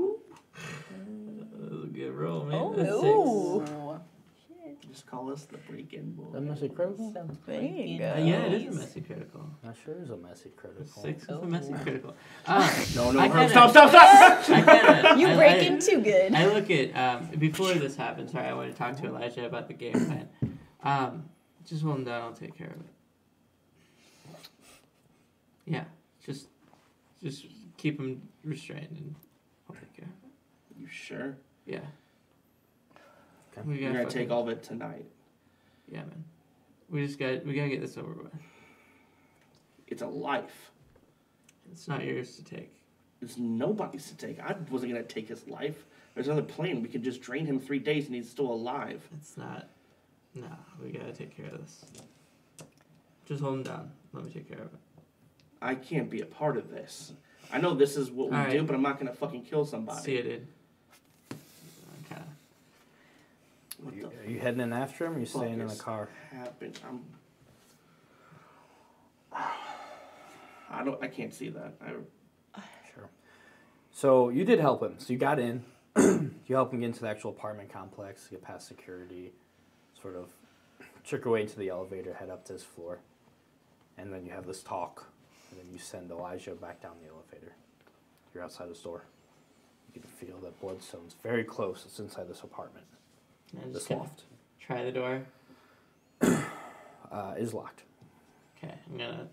That was a good roll, man. That's 6. Ooh. Just call us the break-in boys. That messy critical? There you go. Yeah, it is a messy critical. That sure is a messy critical. 6 is a messy Oh. critical. No, I Herb, kinda- stop! You break in too good. I look at, before this happened, sorry, I want to talk to Elijah about the game plan. Just hold him down, I'll take care of it. Yeah, just keep him restrained and I'll take care of it. You sure? Yeah. Okay. We You're gotta gonna take all of it tonight. Yeah, man. We gotta get this over with. It's a life. It's not yours to take. It's nobody's to take. I wasn't gonna take his life. There's another plan. We could just drain him 3 days and he's still alive. It's not. No, we gotta take care of this. Just hold him down. Let me take care of it. I can't be a part of this. I know this is what we All right. do, but I'm not gonna fucking kill somebody. See you, dude. Okay. What the Are you heading in after him or are you fuck staying in the is car? happened? I can't see that. Sure. So you did help him. So you got in. You helped him get into the actual apartment complex, get past security, sort of trick your way into the elevator, head up to his floor. And then you have this talk. And then you send Elijah back down the elevator. You're outside the store. You can feel that bloodstone's very close. It's inside this apartment. And This just gonna loft. try the door. Is locked. Okay, I'm gonna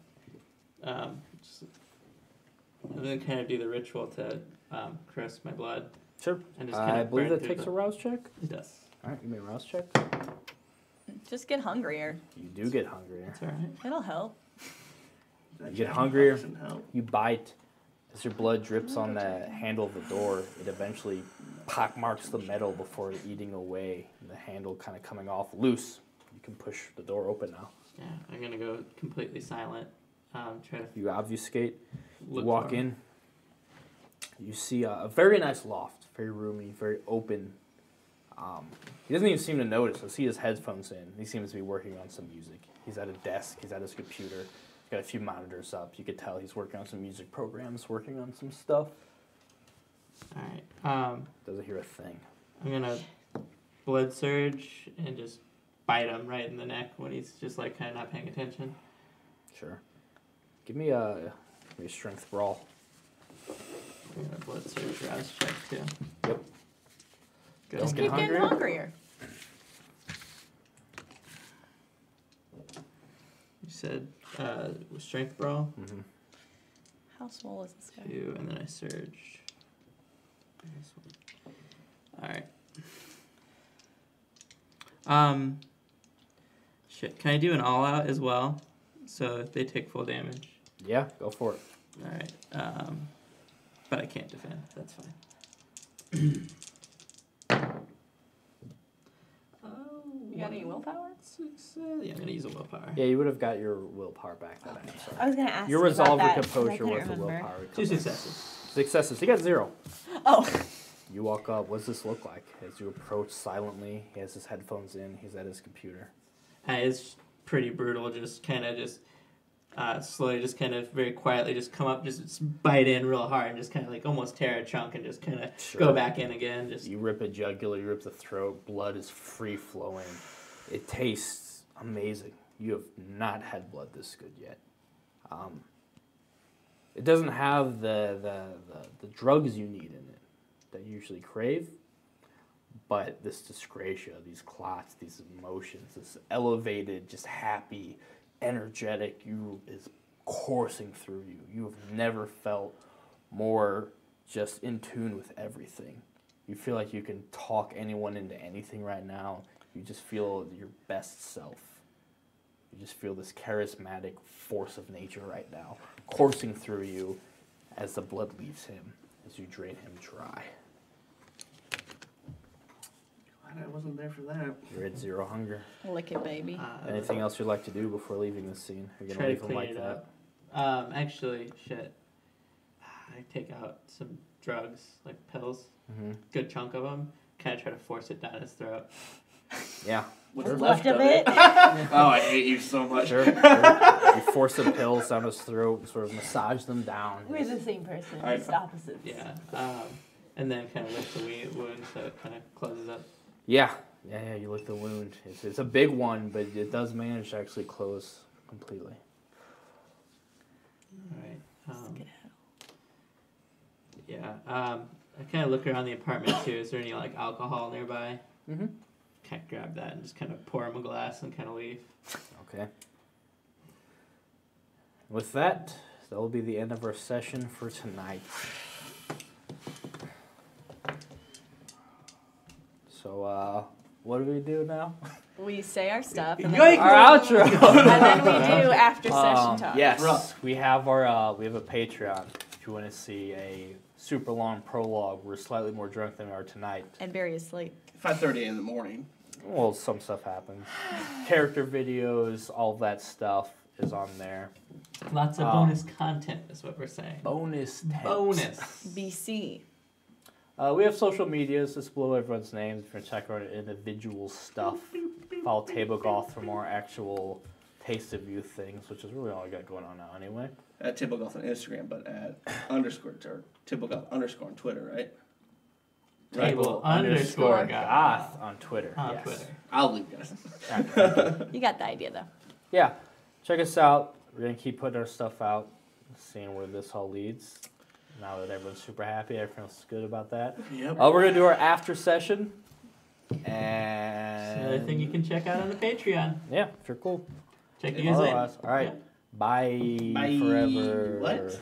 I'm gonna kind of do the ritual to caress my blood. Sure. And just kind I of believe burn that through takes the- a rouse check. It does. All right, give me a rouse check. Just get hungrier. You do get hungrier. That's all right. It'll help. That You get just hungrier. doesn't help. You bite. As your blood drips on the handle of the door, it eventually pockmarks the metal before eating away. And the handle kind of coming off loose. You can push the door open now. Yeah, I'm gonna go completely silent. Try to You obfuscate. You look walk for him. in. You see a very nice loft. Very roomy, very open. He doesn't even seem to notice. I see his headphones in. He seems to be working on some music. He's at a desk. He's at his computer. He's got a few monitors up. You could tell he's working on some music programs, working on some stuff. All right. Doesn't hear a thing. I'm gonna blood surge and just bite him right in the neck when he's just like kind of not paying attention. Sure. Give me a strength brawl. I'm gonna blood surge rouse check too. Yep. Go. Just get keep getting hungrier? hungrier. You said strength brawl. Mm-hmm. How swole is this guy? 2, and then I surge. All right. Shit. Can I do an all out as well? So they take full damage. Yeah, go for it. All right. But I can't defend. That's fine. You got any willpower? Yeah, I'm gonna use a willpower. Yeah, you would have got your willpower back that time. I was gonna ask Your you resolve about or that, 'cause I composure couldn't was the remember. willpower. 2 successes. Successes. You got 0. Oh. You walk up. What does this look like? As you approach silently, he has his headphones in. He's at his computer. It's pretty brutal. Just kind of slowly, just kind of very quietly, just come up, just bite in real hard, and just kind of like almost tear a chunk, and just kind of go back in again. Just You rip a jugular, you rip the throat. Blood is free flowing. It tastes amazing. You have not had blood this good yet. It doesn't have the drugs you need in it that you usually crave, but this dyscrasia, these clots, these emotions, this elevated, just happy, energetic you is coursing through you. You have never felt more just in tune with everything. You feel like you can talk anyone into anything right now. You just feel your best self. You just feel this charismatic force of nature right now coursing through you as the blood leaves him, as you drain him dry. Glad I wasn't there for that. You're at 0 hunger. Lick it, baby. Anything else you'd like to do before leaving the scene? You're gonna try to leave him clean like it that. up. Actually, shit. I take out some drugs, like pills, Mm-hmm. good chunk of them. Kind of try to force it down his throat. Yeah. What's What's left left of it? Oh, I hate you so much. Sure. You force the pills down his throat, sort of massage them down. We're the same person, I just know. opposites. Yeah. And then kind of lick the wound so it kind of closes up. Yeah. You lick the wound. It's a big one, but it does manage to actually close completely. All right. Yeah. I kind of look around the apartment too. Is there any like alcohol nearby? Mm-hmm. Kind of grab that and just kind of pour him a glass and kind of leave. Okay. With that will be the end of our session for tonight. So, what do we do now? We say our stuff, and Yikes! then, Our outro. and then we do after session talk. Yes, Rough. we have our we have a Patreon. If you want to see a super long prologue, we're slightly more drunk than we are tonight. And Barry is asleep. 5:30 in the morning. Well, some stuff happens. Character videos, all that stuff is on there. Lots of bonus content is what we're saying. Bonus. Bonus. BC. We have social medias. Just below everyone's names. If you're check out individual stuff, follow Table Goth for more actual Taste of Youth things, which is really all I got going on now anyway. At Tibblegoth on Instagram, but at Tibblegoth __ on Twitter, right? Table _ Goth on Twitter. On yes. Twitter. I'll leave, guys. You got the idea, though. Yeah, check us out. We're gonna keep putting our stuff out, seeing where this all leads. Now that everyone's super happy, everyone's good about that. Yep. We're gonna do our after session, and It's another thing you can check out on the Patreon. Yeah, if you're cool. Check you guys All later. right. All right. Yeah. Bye. Bye. Forever. What?